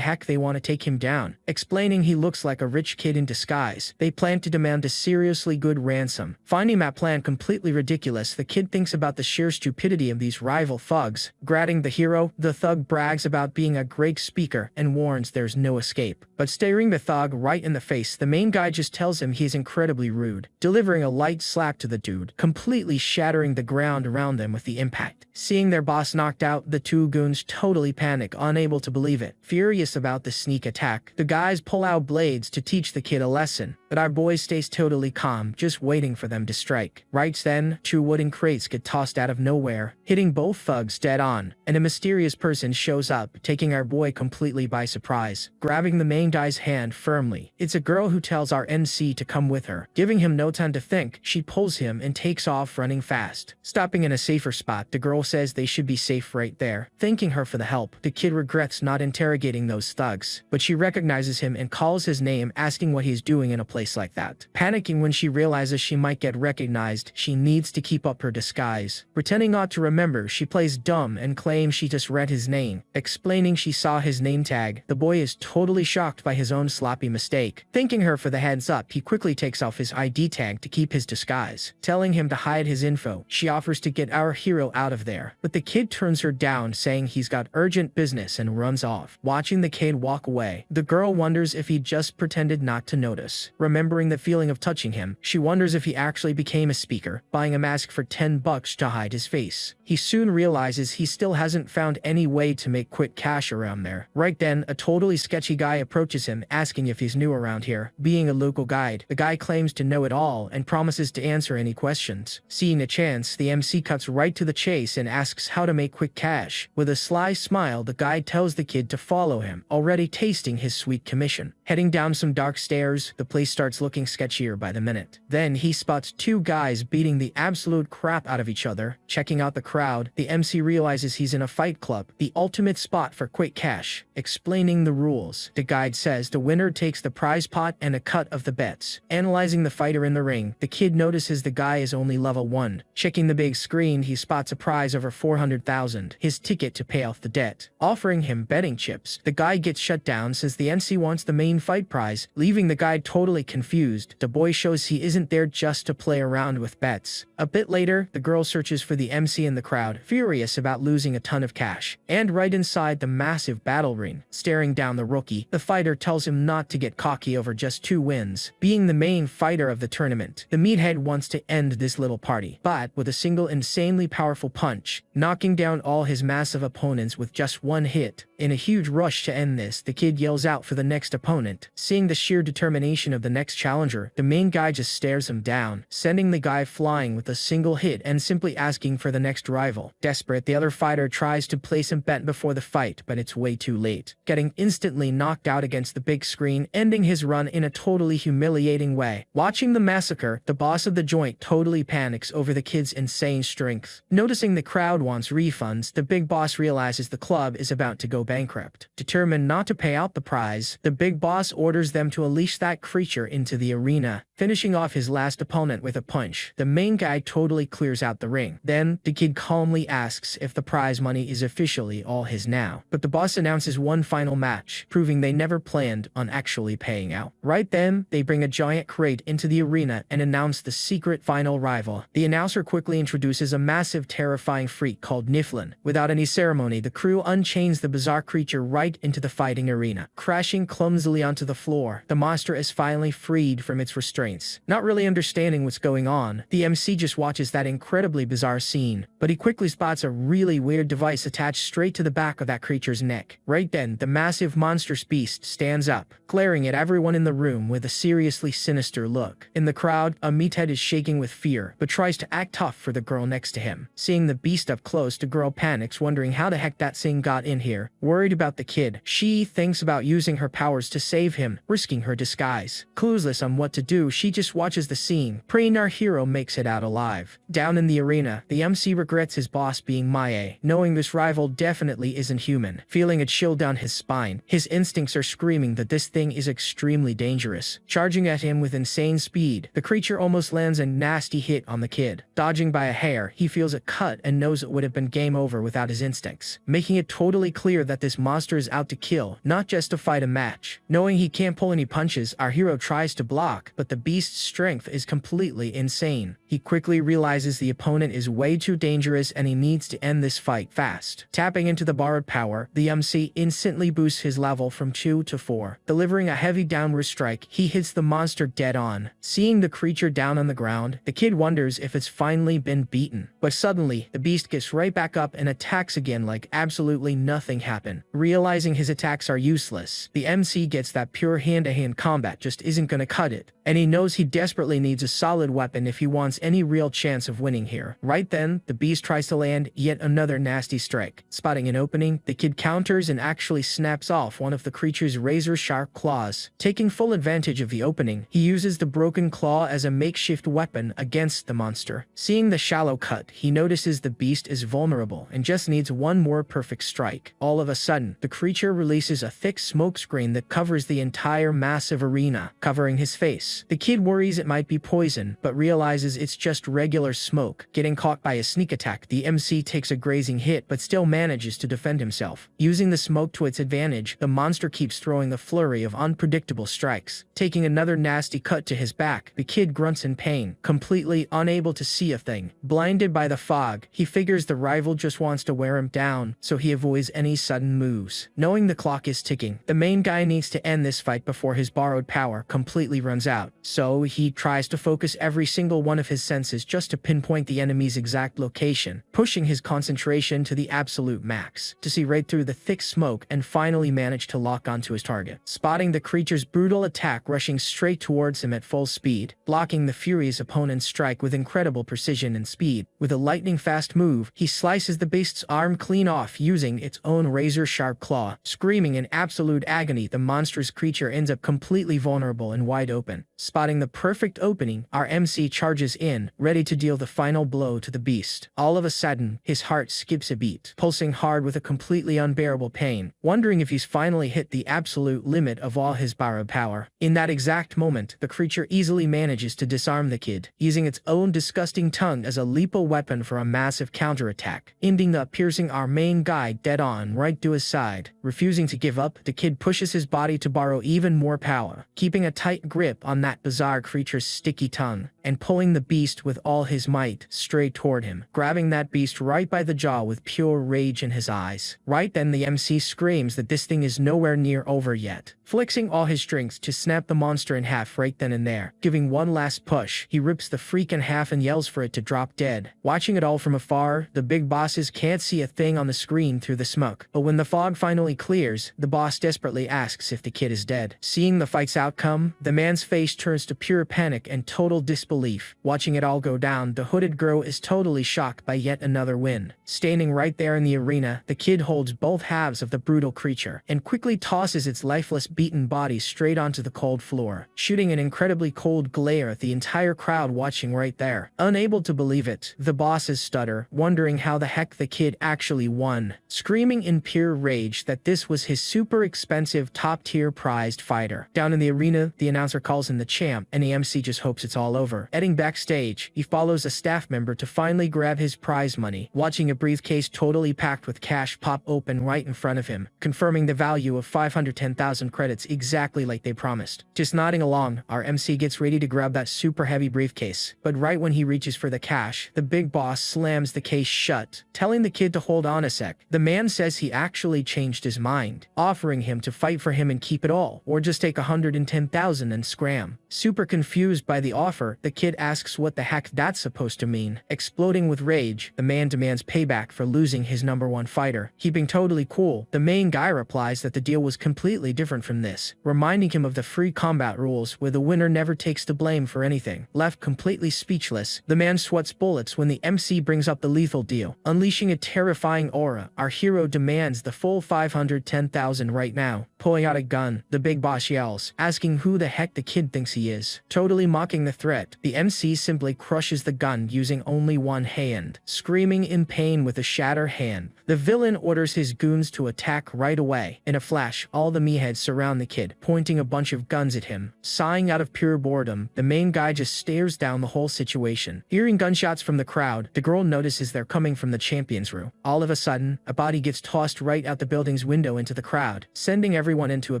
heck they want to take him down. Explaining he looks like a rich kid in disguise, they plan to demand a seriously good ransom. Finding that plan completely ridiculous, the kid thinks about the sheer stupidity of these rival thugs. Gratting the hero, the thug brags about being a great speaker and warns there's no escape. But staring the thug right in the face, the main guy just tells him he's incredibly rude, delivering a light slap to the dude, completely shattering the ground around them with the impact. Seeing their boss knocked out, the two goons totally panic, unable to believe it. Furious about the sneak attack, the guys pull out blades to teach the kid a lesson, but our boy stays totally calm, just waiting for them to strike. Right then, two wooden crates get tossed out of nowhere, hitting both thugs dead on, and a mysterious person shows up, taking our boy completely by surprise. Grabbing the main guy's hand firmly, it's a girl who tells our MC to come with her. Giving him no time to think, she pulls him and takes off running fast. Stopping in a safer spot, the girl says they should be safe right there. Thanking her for the help, the kid regrets not interrogating those thugs, but she recognizes him and calls his name, asking what he's doing in a place like that. Panicking when she realizes she might get recognized, she needs to keep up her disguise. Pretending not to remember, she plays dumb and claims she just read his name. Explaining she saw his name tag, the boy is totally shocked by his own sloppy mistake. Thanking her for the heads up, he quickly takes off his ID tag to keep his disguise. Telling him to hide his info, she offers to get our hero out of there, but the kid turns her down, saying he's got urgent business and runs off. Watching the kid walk away, the girl wonders if he just pretended not to notice. Remembering the feeling of touching him, she wonders if he actually became a speaker, buying a mask for $10 to hide his face. He soon realizes he still hasn't found any way to make quick cash around there. Right then, a totally sketchy guy approaches him, asking if he's new around here. Being a local guide, the guy claims to know it all and promises to answer any questions. Seeing a chance, the MC cuts right to the chase and asks how to make quick cash. With a sly smile, the guide tells the kid to follow him, already tasting his sweet commission. Heading down some dark stairs, the place starts looking sketchier by the minute. Then he spots two guys beating the absolute crap out of each other. Checking out the crowd, the MC realizes he's in a fight club, the ultimate spot for quick cash. Explaining the rules, the guide says the winner takes the prize pot and a cut of the bets. Analyzing the fighter in the ring, the kid notices the guy is only level 1. Checking the big screen, he spots a prize over 400,000, his ticket to pay off the debt. Offering him betting chips, the guy gets shut down since the MC wants the main fight prize, leaving the guy totally confused. The boy shows he isn't there just to play around with bets. A bit later, the girl searches for the MC in the crowd, furious about losing a ton of cash. And right inside the massive battle ring, staring down the rookie, the fighter tells him not to get cocky over just 2 wins. Being the main fighter of the tournament, the meathead wants to end this little party, but with a single insanely powerful punch, knocking down all his massive opponents with just 1 hit. In a huge rush to end this, the kid yells out for the next opponent. Seeing the sheer determination of the next challenger, the main guy just stares him down, sending the guy flying with a single hit and simply asking for the next rival. Desperate, the other fighter tries to place a bet before the fight, but it's way too late, getting instantly knocked out against the big screen, ending his run in a totally humiliating way. Watching the massacre, the boss of the joint totally panics, panics over the kid's insane strength. Noticing the crowd wants refunds, the big boss realizes the club is about to go bankrupt. Determined not to pay out the prize, the big boss orders them to unleash that creature into the arena, finishing off his last opponent with a punch. The main guy totally clears out the ring. Then, the kid calmly asks if the prize money is officially all his now. But the boss announces one final match, proving they never planned on actually paying out. Right then, they bring a giant crate into the arena and announce the secret final rival. The announcer quickly introduces a massive terrifying freak called Niflin. Without any ceremony, the crew unchains the bizarre creature right into the fighting arena. Crashing clumsily onto the floor, the monster is finally freed from its restraints. Not really understanding what's going on, the MC just watches that incredibly bizarre scene, but he quickly spots a really weird device attached straight to the back of that creature's neck. Right then, the massive monstrous beast stands up, glaring at everyone in the room with a seriously sinister look. In the crowd, a meathead is shaking with fear, but tries to act tough for the girl next to him. Seeing the beast up close, the girl panics, wondering how the heck that thing got in here. Worried about the kid, she thinks about using her powers to save him, risking her disguise. Clueless on what to do, she just watches the scene, praying our hero makes it out alive. Down in the arena, the MC regrets his boss being Mae, knowing this rival definitely isn't human. Feeling a chill down his spine, his instincts are screaming that this thing is extremely dangerous. Charging at him with insane speed, the creature almost lands a nasty hit on the kid. Dodging by a hair, he feels a cut and knows it would have been game over without his instincts, making it totally clear that this monster is out to kill, not just to fight a match. Knowing he can't pull any punches, our hero tries to block, but the beast's strength is completely insane. He quickly realizes the opponent is way too dangerous and he needs to end this fight fast. Tapping into the borrowed power, the MC instantly boosts his level from 2 to 4. Delivering a heavy downward strike, he hits the monster dead on. Seeing the creature down on the ground, the kid wonders if it's finally been beaten. But suddenly, the beast gets right back up and attacks again like absolutely nothing happened. Realizing his attacks are useless, the MC gets that pure hand-to-hand combat just isn't gonna cut it, and he knows he desperately needs a solid weapon if he wants any real chance of winning here. Right then, the beast tries to land yet another nasty strike. Spotting an opening, the kid counters and actually snaps off one of the creature's razor-sharp claws. Taking full advantage of the opening, he uses the broken claw as a makeshift weapon against the monster. Seeing the shallow cut, he notices the beast is vulnerable and just needs one more perfect strike. All of a sudden, the creature releases a thick smoke screen that covers the entire massive arena, covering his face. The kid worries it might be poison, but realizes it's just regular smoke. Getting caught by a sneak attack, the MC takes a grazing hit but still manages to defend himself. Using the smoke to its advantage, the monster keeps throwing a flurry of unpredictable strikes. Taking another nasty cut to his back, the kid grunts in pain, completely unable to see a thing. Blinded by the fog, he figures the rival just wants to wear him down, so he avoids any sudden moves. Knowing the clock is ticking, the main guy needs to end this fight before his borrowed power completely runs out. So he tries to focus every single one of his senses just to pinpoint the enemy's exact location, pushing his concentration to the absolute max, to see right through the thick smoke and finally manage to lock onto his target. Spotting the creature's brutal attack rushing straight towards him at full speed, blocking the furious opponent's strike with incredible precision and speed. With a lightning-fast move, he slices the beast's arm clean off using its own razor-sharp claw. Screaming in absolute agony, the monstrous creature ends up completely vulnerable and wide open. Spotting the perfect opening, our MC charges in, ready to deal the final blow to the beast. All of a sudden, his heart skips a beat, pulsing hard with a completely unbearable pain, wondering if he's finally hit the absolute limit of all his borrowed power. In that exact moment, the creature easily manages to disarm the kid, using its own disgusting tongue as a lethal weapon for a massive counterattack, ending up piercing our main guy dead on right to his side. Refusing to give up, the kid pushes his body to borrow even more power, keeping a tight grip on that bizarre creature's sticky tongue, and pulling the beast with all his might straight toward him, grabbing that beast right by the jaw with pure rage in his eyes. Right then, the MC screams that this thing is nowhere near over yet, flexing all his strength to snap the monster in half right then and there. Giving one last push, he rips the freak in half and yells for it to drop dead. Watching it all from afar, the big bosses can't see a thing on the screen through the smoke, but when the fog finally clears, the boss desperately asks if the kid is dead. Seeing the fight's outcome, the man's face face turns to pure panic and total disbelief. Watching it all go down, the hooded girl is totally shocked by yet another win. Standing right there in the arena, the kid holds both halves of the brutal creature and quickly tosses its lifeless, beaten body straight onto the cold floor, shooting an incredibly cold glare at the entire crowd watching right there. Unable to believe it, the bosses stutter, wondering how the heck the kid actually won, screaming in pure rage that this was his super expensive top-tier prized fighter. Down in the arena, the announcer calls in the champ, and the MC just hopes it's all over. Heading backstage, he follows a staff member to finally grab his prize money, watching a briefcase totally packed with cash pop open right in front of him, confirming the value of 510,000 credits exactly like they promised. Just nodding along, our MC gets ready to grab that super heavy briefcase, but right when he reaches for the cash, the big boss slams the case shut, telling the kid to hold on a sec. The man says he actually changed his mind, offering him to fight for him and keep it all, or just take 110,000 and scram. Super confused by the offer, the kid asks what the heck that's supposed to mean. Exploding with rage, the man demands payback for losing his #1 fighter. Keeping totally cool, the main guy replies that the deal was completely different from this, reminding him of the free combat rules where the winner never takes the blame for anything. Left completely speechless, the man sweats bullets when the MC brings up the lethal deal. Unleashing a terrifying aura, our hero demands the full 510,000 right now. Pulling out a gun, the big boss yells, asking who the heck the kid thinks he is. Totally mocking the threat, the MC simply crushes the gun using only one hand, screaming in pain with a shattered hand. The villain orders his goons to attack right away. In a flash, all the meatheads surround the kid, pointing a bunch of guns at him. Sighing out of pure boredom, the main guy just stares down the whole situation. Hearing gunshots from the crowd, the girl notices they're coming from the champion's room. All of a sudden, a body gets tossed right out the building's window into the crowd, sending everyone into a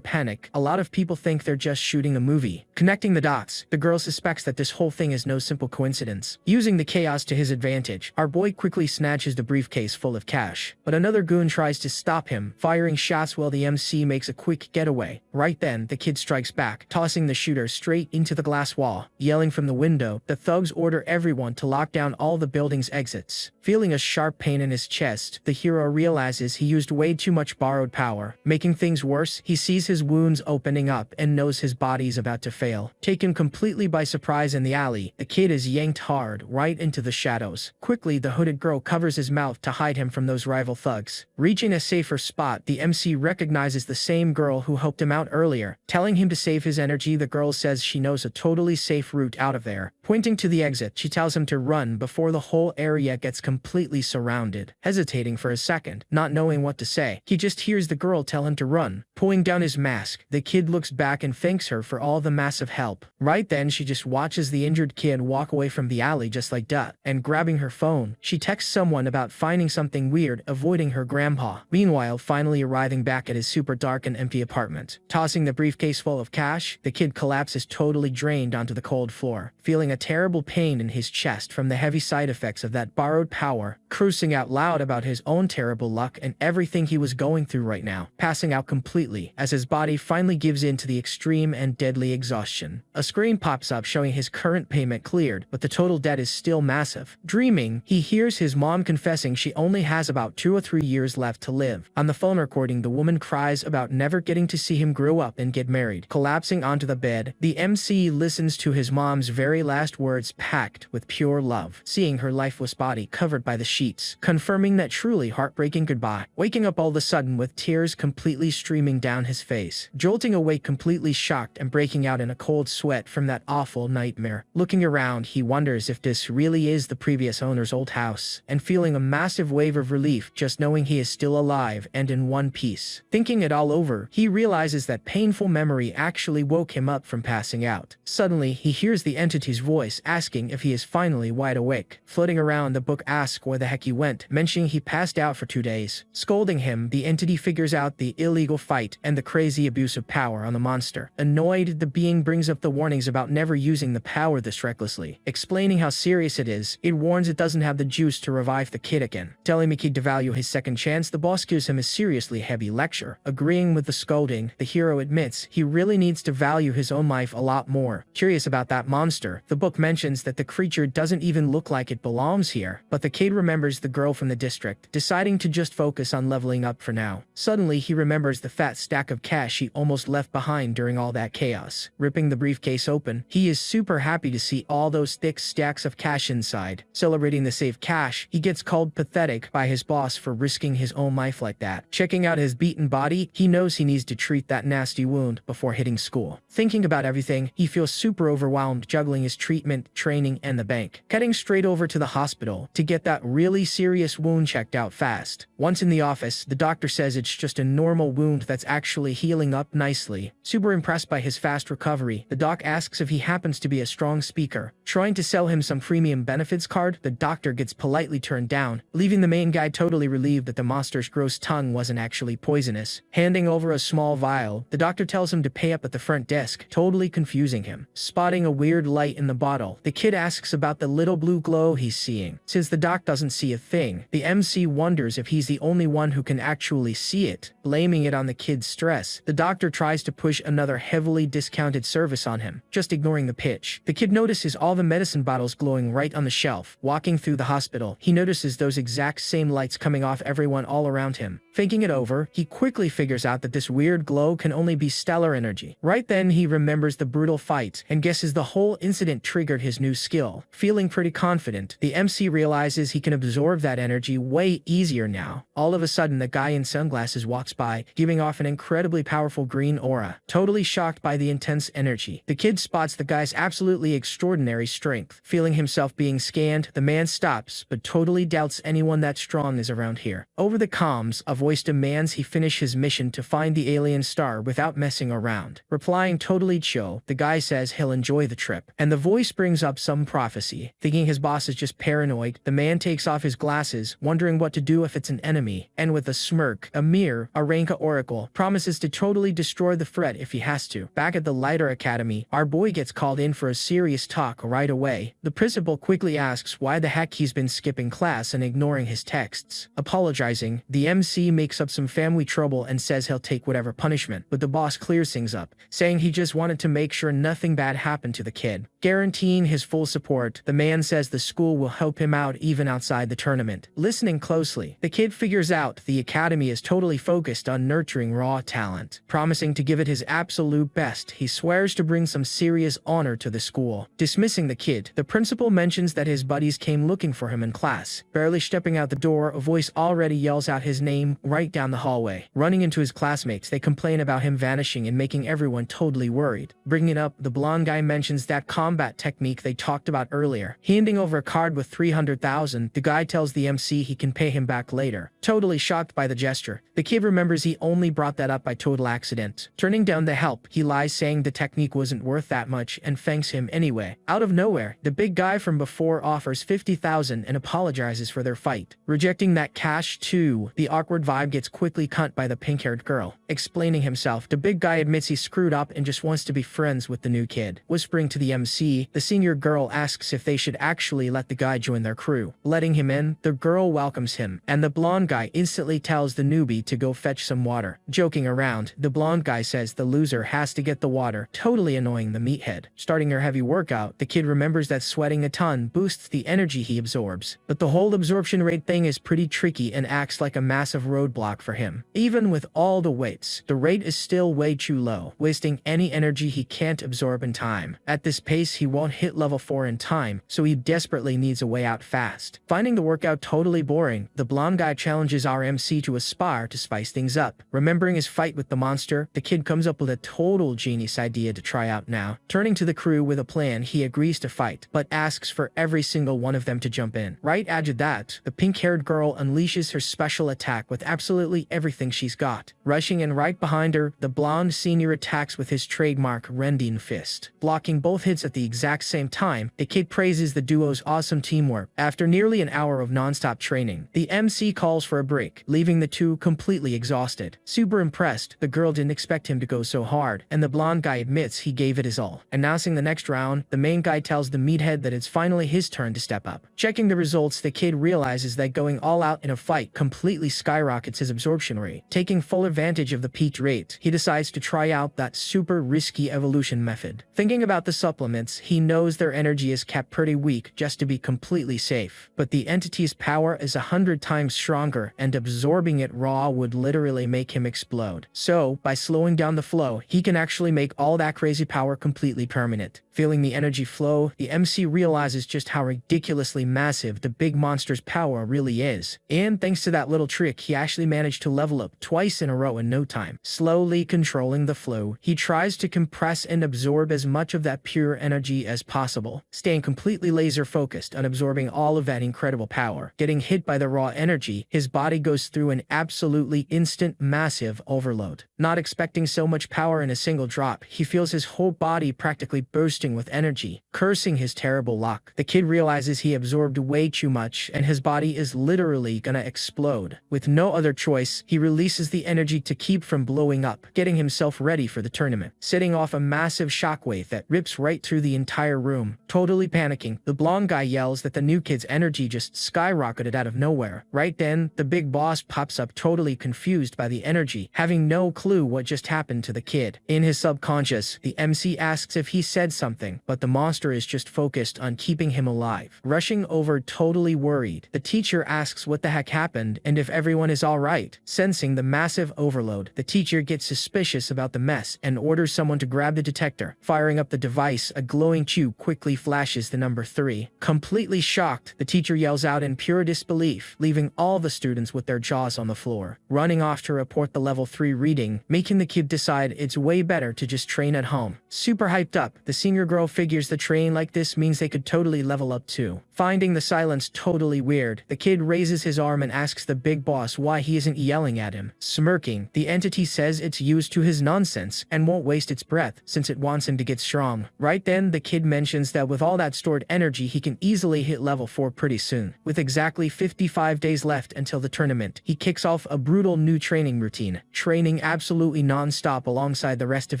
panic. A lot of people think they're just shooting a movie. Connecting the dots, the girl suspects that this whole thing is no simple coincidence. Using the chaos to his advantage, our boy quickly snatches the briefcase full of cash, but another goon tries to stop him, firing shots while the MC makes a quick getaway. Right then, the kid strikes back, tossing the shooter straight into the glass wall. Yelling from the window, the thugs order everyone to lock down all the building's exits. Feeling a sharp pain in his chest, the hero realizes he used way too much borrowed power. Making things worse, he sees his wounds opening up and knows his body's about to fail. Taken completely by surprise in the alley, the kid is yanked hard right into the shadows. Quickly, the hooded girl covers his mouth to hide him from those rival thugs. Reaching a safer spot, the MC recognizes the same girl who helped him out earlier. Telling him to save his energy, the girl says she knows a totally safe route out of there. Pointing to the exit, she tells him to run before the whole area gets completely surrounded. Hesitating for a second, not knowing what to say, he just hears the girl tell him to run. Pulling down his mask, the kid looks back and thanks her for all the massive help. Right then, she just watches the injured kid walk away from the alley just like that, and grabbing her phone, she texts someone about finding something weird, avoiding her grandpa. Meanwhile, finally arriving back at his super dark and empty apartment. Tossing the briefcase full of cash, the kid collapses totally drained onto the cold floor, feeling a terrible pain in his chest from the heavy side effects of that borrowed power, cursing out loud about his own terrible luck and everything he was going through right now, passing out completely as his body finally gives in to the extreme and deadly exhaustion. A screen pops up showing his current payment cleared, but the total debt is still massive. Dreaming, he hears his mom confessing she only has about 2 or 3 years left to live. On the phone recording, the woman cries about never getting to see him grow up and get married. Collapsing onto the bed, the MC listens to his mom's very last words, "Pact with pure love," seeing her lifeless body covered by the sheets, confirming that truly heartbreaking goodbye. Waking up all of a sudden with tears completely streaming down his face. Jolting awake completely shocked and breaking out in a cold sweat from that awful nightmare. Looking around, he wonders if this really is the previous owner's old house, and feeling a massive wave of relief just knowing he is still alive and in one piece. Thinking it all over, he realizes that painful memory actually woke him up from passing out. Suddenly, he hears the entity's voice asking if he is finally wide awake. Floating around, the book asks where the heck he went, mentioning he passed out for 2 days. Scolding him, the entity figures out the illegal fight and the crazy abuse of power on the monster. Annoyed, the being brings up the warnings about never using the power this recklessly. Explaining how serious it is, it warns it doesn't have the juice to revive the kid again. Telling Mickey to value his second chance, the boss gives him a seriously heavy lecture. Agreeing with the scolding, the hero admits he really needs to value his own life a lot more. Curious about that monster, the book mentions that the creature doesn't even look like it belongs here, but the kid remembers the girl from the district, deciding to just focus on leveling up for now. Suddenly, he remembers the fat stack of cash he almost left behind during all that chaos. Ripping Busting the briefcase open, he is super happy to see all those thick stacks of cash inside. Celebrating the saved cash, he gets called pathetic by his boss for risking his own life like that. Checking out his beaten body, he knows he needs to treat that nasty wound before hitting school. Thinking about everything, he feels super overwhelmed juggling his treatment, training, and the bank. Heading straight over to the hospital to get that really serious wound checked out fast. Once in the office, the doctor says it's just a normal wound that's actually healing up nicely. Super impressed by his fast recovery, the doc asks if he happens to be a strong speaker. Trying to sell him some premium benefits card, the doctor gets politely turned down, leaving the main guy totally relieved that the monster's gross tongue wasn't actually poisonous. Handing over a small vial, the doctor tells him to pay up at the front desk, totally confusing him. Spotting a weird light in the bottle, the kid asks about the little blue glow he's seeing. Since the doc doesn't see a thing, the MC wonders if he's the only one who can actually see it. Blaming it on the kid's stress, the doctor tries to push another heavily discounted service on him, just ignoring the pitch. The kid notices all the medicine bottles glowing right on the shelf. Walking through the hospital, he notices those exact same lights coming off everyone all around him. Thinking it over, he quickly figures out that this weird glow can only be stellar energy. Right then, he remembers the brutal fight and guesses the whole incident triggered his new skill. Feeling pretty confident, the MC realizes he can absorb that energy way easier now. All of a sudden, the guy in sunglasses walks by, giving off an incredibly powerful green aura. Totally shocked by the intense energy, the kid spots the guy's absolutely extraordinary strength. Feeling himself being scanned, the man stops, but totally doubts anyone that strong is around here. Over the comms, a voice demands he finish his mission to find the alien star without messing around. Replying totally chill, the guy says he'll enjoy the trip, and the voice brings up some prophecy. Thinking his boss is just paranoid, the man takes off his glasses, wondering what to do if it's an enemy, and with a smirk, Amir, a Ranka Oracle, promises to totally destroy the threat if he has to. Back at the Lighter Academy, our boy gets called in for a serious talk right away. The principal quickly asks why the heck he's been skipping class and ignoring his texts. Apologizing, the MC makes up some family trouble and says he'll take whatever punishment, but the boss clears things up, saying he just wanted to make sure nothing bad happened to the kid. Guaranteeing his full support, the man says the school will help him out even outside the tournament. Listening closely, the kid figures out the academy is totally focused on nurturing raw talent. Promising to give it his absolute best, he swears to bring some serious honor to the school. Dismissing the kid, the principal mentions that his buddies came looking for him in class. Barely stepping out the door, a voice already yells out his name right down the hallway. Running into his classmates, they complain about him vanishing and making everyone totally worried. Bringing it up, the blonde guy mentions that combat technique they talked about earlier. Handing over a card with 300,000, the guy tells the MC he can pay him back later. Totally shocked by the gesture, the kid remembers he only brought that up by total accident. Turning down the help, he lies saying the technique wasn't worth that much and thanks him anyway. Out of nowhere, the big guy from before offers 50,000 and apologizes for their fight. Rejecting that cash too, the awkward vibe gets quickly cut by the pink-haired girl. Explaining himself, the big guy admits he screwed up and just wants to be friends with the new kid. Whispering to the MC, the senior girl asks if they should actually let the guy join their crew. Letting him in, the girl welcomes him, and the blonde guy instantly tells the newbie to go fetch some water. Joking around, the blonde guy says the loser has to get the water, totally annoying the meathead. Starting her heavy workout, the kid remembers that sweating a ton boosts the energy he absorbs, but the whole absorption rate thing is pretty tricky and acts like a massive roadblock for him. Even with all the weights, the rate is still way too low, wasting any energy he can't absorb in time. At this pace, he won't hit level 4 in time, so he desperately needs a way out fast. Finding the workout totally boring, the blonde guy challenges our MC to aspire to spice things up. Remembering his fight with the monster, the kid comes up with a total genius idea to try out now. Turning to the crew with a plan, he agrees to fight, but asks for every single one of them to jump in. Right after that, the pink-haired girl unleashes her special attack with absolutely everything she's got. Rushing in right behind her, the blonde senior attacks with his trademark rending fist. Blocking both hits at the exact same time, the kid praises the duo's awesome teamwork. After nearly an hour of non-stop training, the MC calls for a break, leaving the two completely exhausted. Super impressed, the girl didn't expect him to go so hard, and the blonde guy admits he gave it his all. Announcing the next round, the main guy tells the meathead that it's finally his turn to step up. Checking the results, the kid realizes that going all out in a fight completely skyrockets his absorption rate. Taking full advantage of the peaked rate, he decides to try out that super risky evolution method. Thinking about the supplement, glance, he knows their energy is kept pretty weak just to be completely safe. But the entity's power is 100 times stronger, and absorbing it raw would literally make him explode. So, by slowing down the flow, he can actually make all that crazy power completely permanent. Feeling the energy flow, the MC realizes just how ridiculously massive the big monster's power really is. And thanks to that little trick, he actually managed to level up twice in a row in no time. Slowly controlling the flow, he tries to compress and absorb as much of that pure energy as possible, staying completely laser focused on absorbing all of that incredible power. Getting hit by the raw energy, his body goes through an absolutely instant massive overload. Not expecting so much power in a single drop, he feels his whole body practically bursting with energy. Cursing his terrible luck, the kid realizes he absorbed way too much and his body is literally gonna explode. With no other choice, he releases the energy to keep from blowing up, getting himself ready for the tournament, setting off a massive shockwave that rips right through the entire room. Totally panicking, the blonde guy yells that the new kid's energy just skyrocketed out of nowhere. Right then, the big boss pops up totally confused by the energy, having no clue what just happened to the kid. In his subconscious, the MC asks if he said something, but the monster is just focused on keeping him alive. Rushing over totally worried, the teacher asks what the heck happened and if everyone is alright. Sensing the massive overload, the teacher gets suspicious about the mess and orders someone to grab the detector. Firing up the device, a glowing tube quickly flashes the number 3. Completely shocked, the teacher yells out in pure disbelief, leaving all the students with their jaws on the floor. Running off to report the level 3 reading, making the kid decide it's way better to just train at home. Super hyped up, the senior girl figures the train like this means they could totally level up too. Finding the silence totally weird, the kid raises his arm and asks the big boss why he isn't yelling at him. Smirking, the entity says it's used to his nonsense and won't waste its breath since it wants him to get strong. Right then, the kid mentions that with all that stored energy, he can easily hit level 4 pretty soon. With exactly 55 days left until the tournament, he kicks off a brutal new training routine, training absolutely non-stop alongside the rest of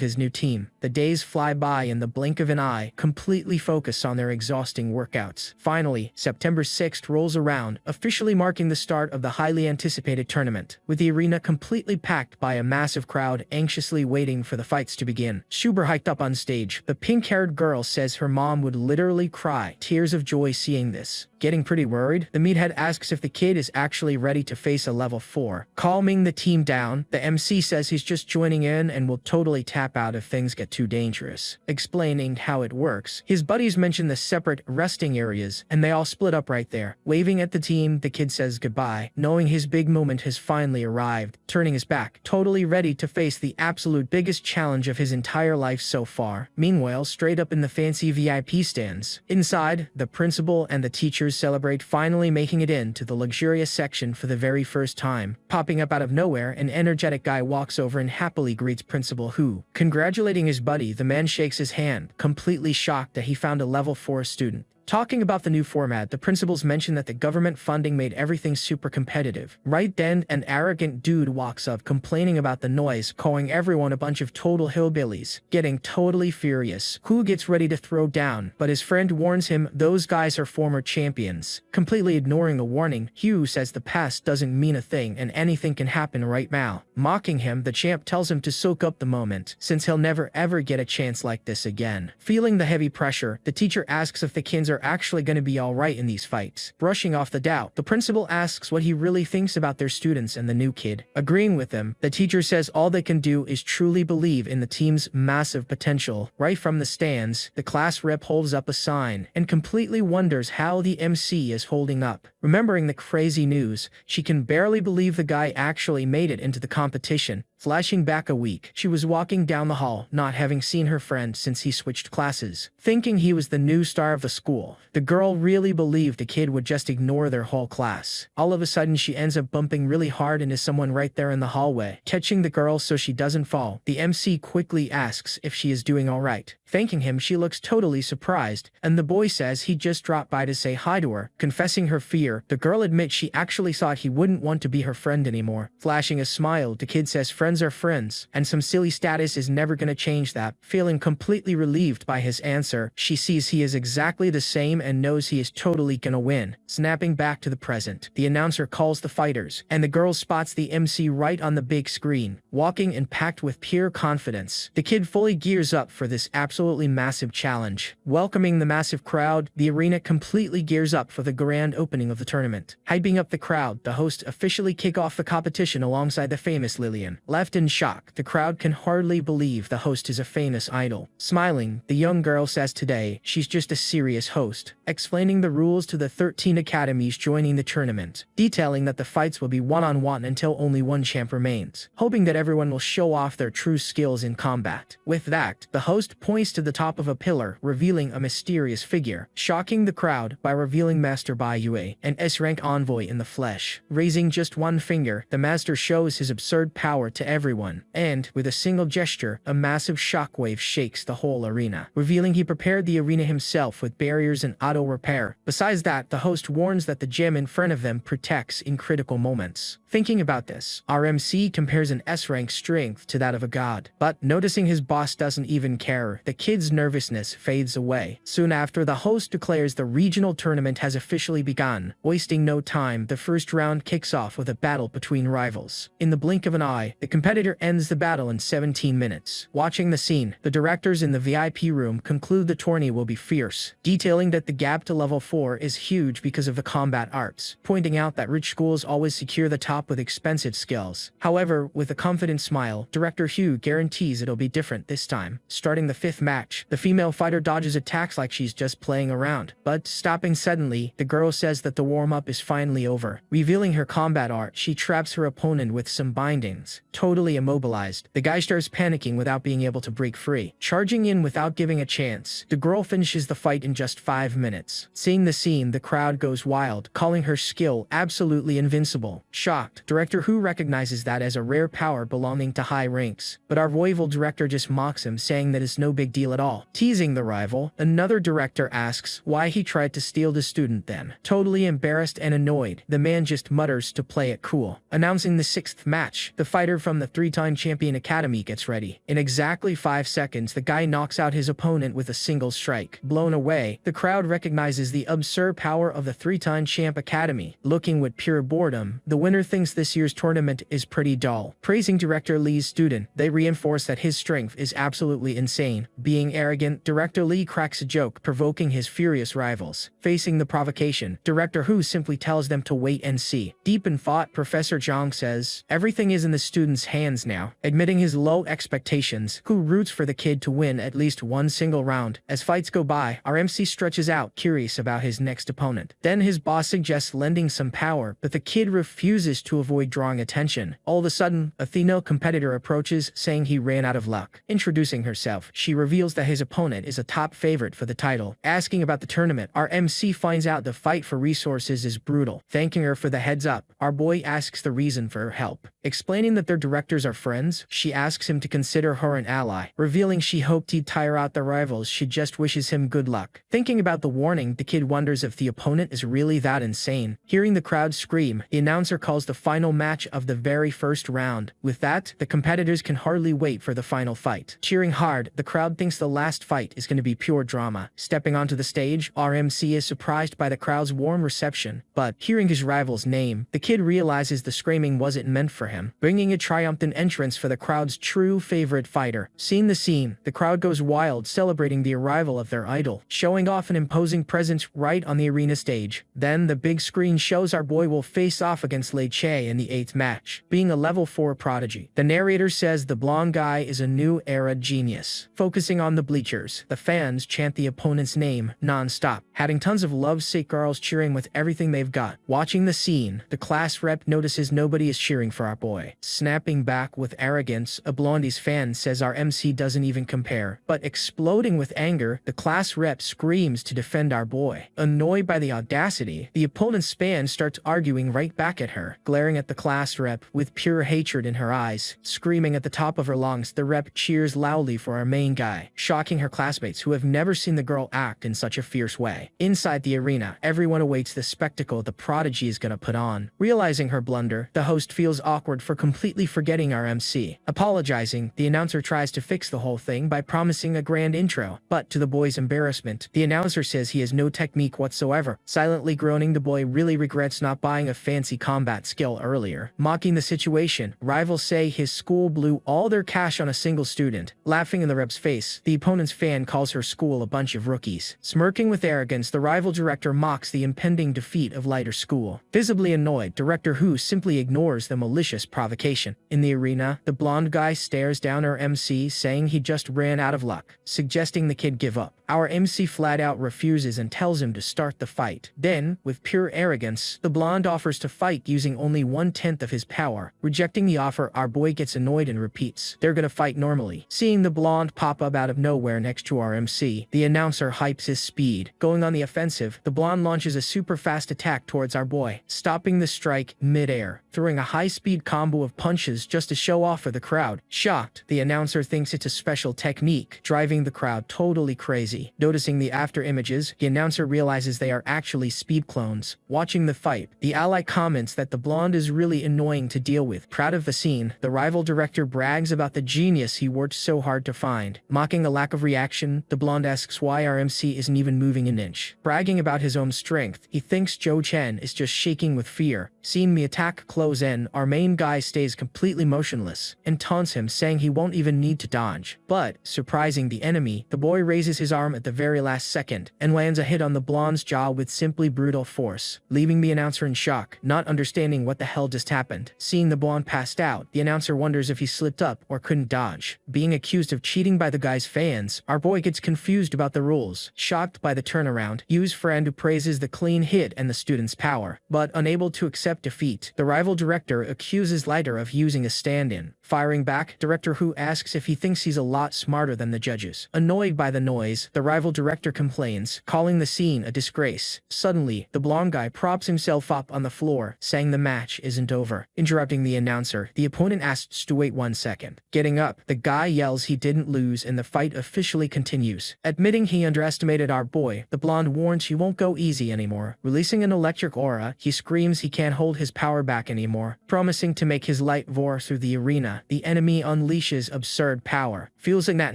his new team. The days fly by in the blink of an eye, completely focused on their exhausting workouts. Finally, September 6th rolls around, officially marking the start of the highly anticipated tournament, with the arena completely packed by a massive crowd anxiously waiting for the fights to begin. Super hyped up on stage, the pink-haired girl says her mom would literally cry tears of joy seeing this. Getting pretty worried, the meathead asks if the kid is actually ready to face a level 4. Calming the team down, the MC says he's just joining in and will totally tap out if things get too dangerous. Explaining how it works, his buddies mention the separate resting areas, and they all split up right there. Waving at the team, the kid says goodbye, knowing his big moment has finally arrived, turning his back, totally ready to face the absolute biggest challenge of his entire life so far. Meanwhile, straight up in the fancy VIP stands, inside, the principal and the teachers celebrate finally making it into the luxurious section for the very first time. Popping up out of nowhere, an energetic guy walks over and happily greets Principal Hu. Congratulating his buddy, the man shakes his hand, completely shocked that he found a level 4 student. Talking about the new format, the principals mention that the government funding made everything super competitive. Right then, an arrogant dude walks up complaining about the noise, calling everyone a bunch of total hillbillies. Getting totally furious, Hu gets ready to throw down, but his friend warns him those guys are former champions. Completely ignoring the warning, Hu says the past doesn't mean a thing and anything can happen right now. Mocking him, the champ tells him to soak up the moment, since he'll never ever get a chance like this again. Feeling the heavy pressure, the teacher asks if the kids are actually going to be alright in these fights. Brushing off the doubt, the principal asks what he really thinks about their students and the new kid. Agreeing with them, the teacher says all they can do is truly believe in the team's massive potential. Right from the stands, the class rep holds up a sign and completely wonders how the MC is holding up. Remembering the crazy news, she can barely believe the guy actually made it into the competition. Flashing back a week, she was walking down the hall, not having seen her friend since he switched classes. Thinking he was the new star of the school, the girl really believed the kid would just ignore their whole class. All of a sudden, she ends up bumping really hard into someone right there in the hallway. Catching the girl so she doesn't fall, the MC quickly asks if she is doing alright. Thanking him, she looks totally surprised, and the boy says he just dropped by to say hi to her. Confessing her fear, the girl admits she actually thought he wouldn't want to be her friend anymore. Flashing a smile, the kid says friends are friends, and some silly status is never gonna change that. Feeling completely relieved by his answer, she sees he is exactly the same and knows he is totally gonna win. Snapping back to the present, the announcer calls the fighters, and the girl spots the MC right on the big screen, walking and packed with pure confidence. The kid fully gears up for this absolutely massive challenge. Welcoming the massive crowd, the arena completely gears up for the grand opening of the tournament. Hyping up the crowd, the host officially kick off the competition alongside the famous Lillian. Left in shock, the crowd can hardly believe the host is a famous idol. Smiling, the young girl says today she's just a serious host, explaining the rules to the 13 academies joining the tournament, detailing that the fights will be one-on-one until only one champ remains, hoping that everyone will show off their true skills in combat. With that, the host points to the top of a pillar, revealing a mysterious figure, shocking the crowd by revealing Master Baiyue, an S-rank envoy in the flesh. Raising just one finger, the master shows his absurd power to everyone, and, with a single gesture, a massive shockwave shakes the whole arena, revealing he prepared the arena himself with barriers and auto repair. Besides that, the host warns that the gem in front of them protects in critical moments. Thinking about this, our MC compares an S-rank strength to that of a god, but noticing his boss doesn't even care, the kid's nervousness fades away. Soon after, the host declares the regional tournament has officially begun. Wasting no time, the first round kicks off with a battle between rivals. In the blink of an eye, the competitor ends the battle in 17 minutes. Watching the scene, the directors in the VIP room conclude the tourney will be fierce, detailing that the gap to level 4 is huge because of the combat arts, pointing out that rich schools always secure the top with expensive skills. However, with a confident smile, Director Hugh guarantees it'll be different this time. Starting the 5th match, the female fighter dodges attacks like she's just playing around, but stopping suddenly, the girl says that the warm-up is finally over. Revealing her combat art, she traps her opponent with some bindings. Totally immobilized, the guy starts panicking without being able to break free. Charging in without giving a chance, the girl finishes the fight in just 5 minutes. Seeing the scene, the crowd goes wild, calling her skill absolutely invincible. Shocked, Director Who recognizes that as a rare power belonging to high ranks, but our rival director just mocks him, saying that it's no big deal at all. Teasing the rival, another director asks why he tried to steal the student then. Totally embarrassed and annoyed, the man just mutters to play it cool. Announcing the 6th match, the fighter from the 3-time champion academy gets ready. In exactly 5 seconds, the guy knocks out his opponent with a single strike. Blown away, the crowd recognizes the absurd power of the 3-time champ academy. Looking with pure boredom, the winner thinks this year's tournament is pretty dull. Praising Director Lee's student, they reinforce that his strength is absolutely insane. Being arrogant, Director Lee cracks a joke, provoking his furious rivals. Facing the provocation, Director Who simply tells them to wait and see. Deep in thought, Professor Zhang says, everything is in the student's hands now. Admitting his low expectations, Who roots for the kid to win at least one single round. As fights go by, our MC stretches out, curious about his next opponent. Then his boss suggests lending some power, but the kid refuses to avoid drawing attention. All of a sudden, a female competitor approaches, saying he ran out of luck. Introducing herself, she reveals that his opponent is a top favorite for the title. Asking about the tournament, our MC finds out the fight for resources is brutal. Thanking her for the heads up, our boy asks the reason for her help. Explaining that their directors are friends, she asks him to consider her an ally. Revealing she hoped he'd tire out the rivals, she just wishes him good luck. Thinking about the warning, the kid wonders if the opponent is really that insane. Hearing the crowd scream, the announcer calls the final match of the very first round. With that, the competitors can hardly wait for the final fight. Cheering hard, the crowd thinks the last fight is going to be pure drama. Stepping onto the stage, our MC is surprised by the crowd's warm reception, but hearing his rival's name, the kid realizes the screaming wasn't meant for him, bringing a triumphant entrance for the crowd's true favorite fighter. Seeing the scene, the crowd goes wild, celebrating the arrival of their idol, showing off an imposing presence right on the arena stage. Then the big screen shows our boy will face off against Lei Che in the 8th match. Being a level 4 prodigy, the narrator says the blonde guy is a new era genius. Focusing on the bleachers, the fans chant the opponent's name non-stop, having tons of lovesick girls cheering with everything they've got. Watching the scene, the class rep notices nobody is cheering for our boy. Snapping back with arrogance, a Blondie's fan says our MC doesn't even compare. But exploding with anger, the class rep screams to defend our boy. Annoyed by the audacity, the opponent's fan starts arguing right back at her, glaring at the class rep with pure hatred in her eyes. Screaming at the top of her lungs, the rep cheers loudly for our main guy, shocking her classmates who have never seen the girl act in such a fierce way. Inside the arena, everyone awaits the spectacle the prodigy is gonna put on. Realizing her blunder, the host feels awkward for completely forgetting our MC. Apologizing, the announcer tries to fix the whole thing by promising a grand intro, but to the boy's embarrassment, the announcer says he has no technique whatsoever. Silently groaning, the boy really regrets not buying a fancy combat skill earlier. Mocking the situation, rivals say his school blew all their cash on a single student. Laughing in the rep's face, the opponent's fan calls her school a bunch of rookies. Smirking with arrogance, the rival director mocks the impending defeat of lighter school. Visibly annoyed, Director Who simply ignores the malicious provocation. In the arena, the blonde guy stares down our MC, saying he just ran out of luck, suggesting the kid give up. Our MC flat out refuses and tells him to start the fight. Then, with pure arrogance, the blonde offers to fight using only 1/10 of his power. Rejecting the offer, our boy gets annoyed and repeats, "They're gonna fight normally." Seeing the blonde pop up out of nowhere next to our MC, the announcer hypes his speed. Going on the offensive, the blonde launches a super fast attack towards our boy, stopping the strike mid-air, throwing a high-speed combo of punches just to show off for the crowd. Shocked, the announcer thinks it's a special technique, driving the crowd totally crazy. Noticing the after images, the announcer realizes they are actually speed clones. Watching the fight, the ally comments that the blonde is really annoying to deal with. Proud of the scene, the rival director brags about the genius he worked so hard to find. Mocking the lack of reaction, the blonde asks why our MC isn't even moving an inch. Bragging about his own strength, he thinks Joe Chen is just shaking with fear. Seeing the attack close in, our main guy stays completely motionless and taunts him, saying he won't even need to dodge. But, surprising the enemy, the boy raises his arm at the very last second and lands a hit on the blonde's jaw with simply brutal force, leaving the announcer in shock, not understanding what the hell just happened. Seeing the blonde passed out, the announcer wonders if he slipped up or couldn't dodge. Being accused of cheating by the guy's fans, our boy gets confused about the rules. Shocked by the turnaround, Yu's friend who praises the clean hit and the student's power, but unable to accept defeat, the rival director accuses Lighter of using a stand-in. Firing back, Director Who asks if he thinks he's a lot smarter than the judges. Annoyed by the noise, the rival director complains, calling the scene a disgrace. Suddenly, the blonde guy props himself up on the floor, saying the match isn't over. Interrupting the announcer, the opponent asks to wait 1 second. Getting up, the guy yells he didn't lose and the fight officially continues. Admitting he underestimated our boy, the blonde warns he won't go easy anymore. Releasing an electric aura, he screams he can't hold his power back anymore, promising to make his light roar through the arena. The enemy unleashes absurd power. Feeling that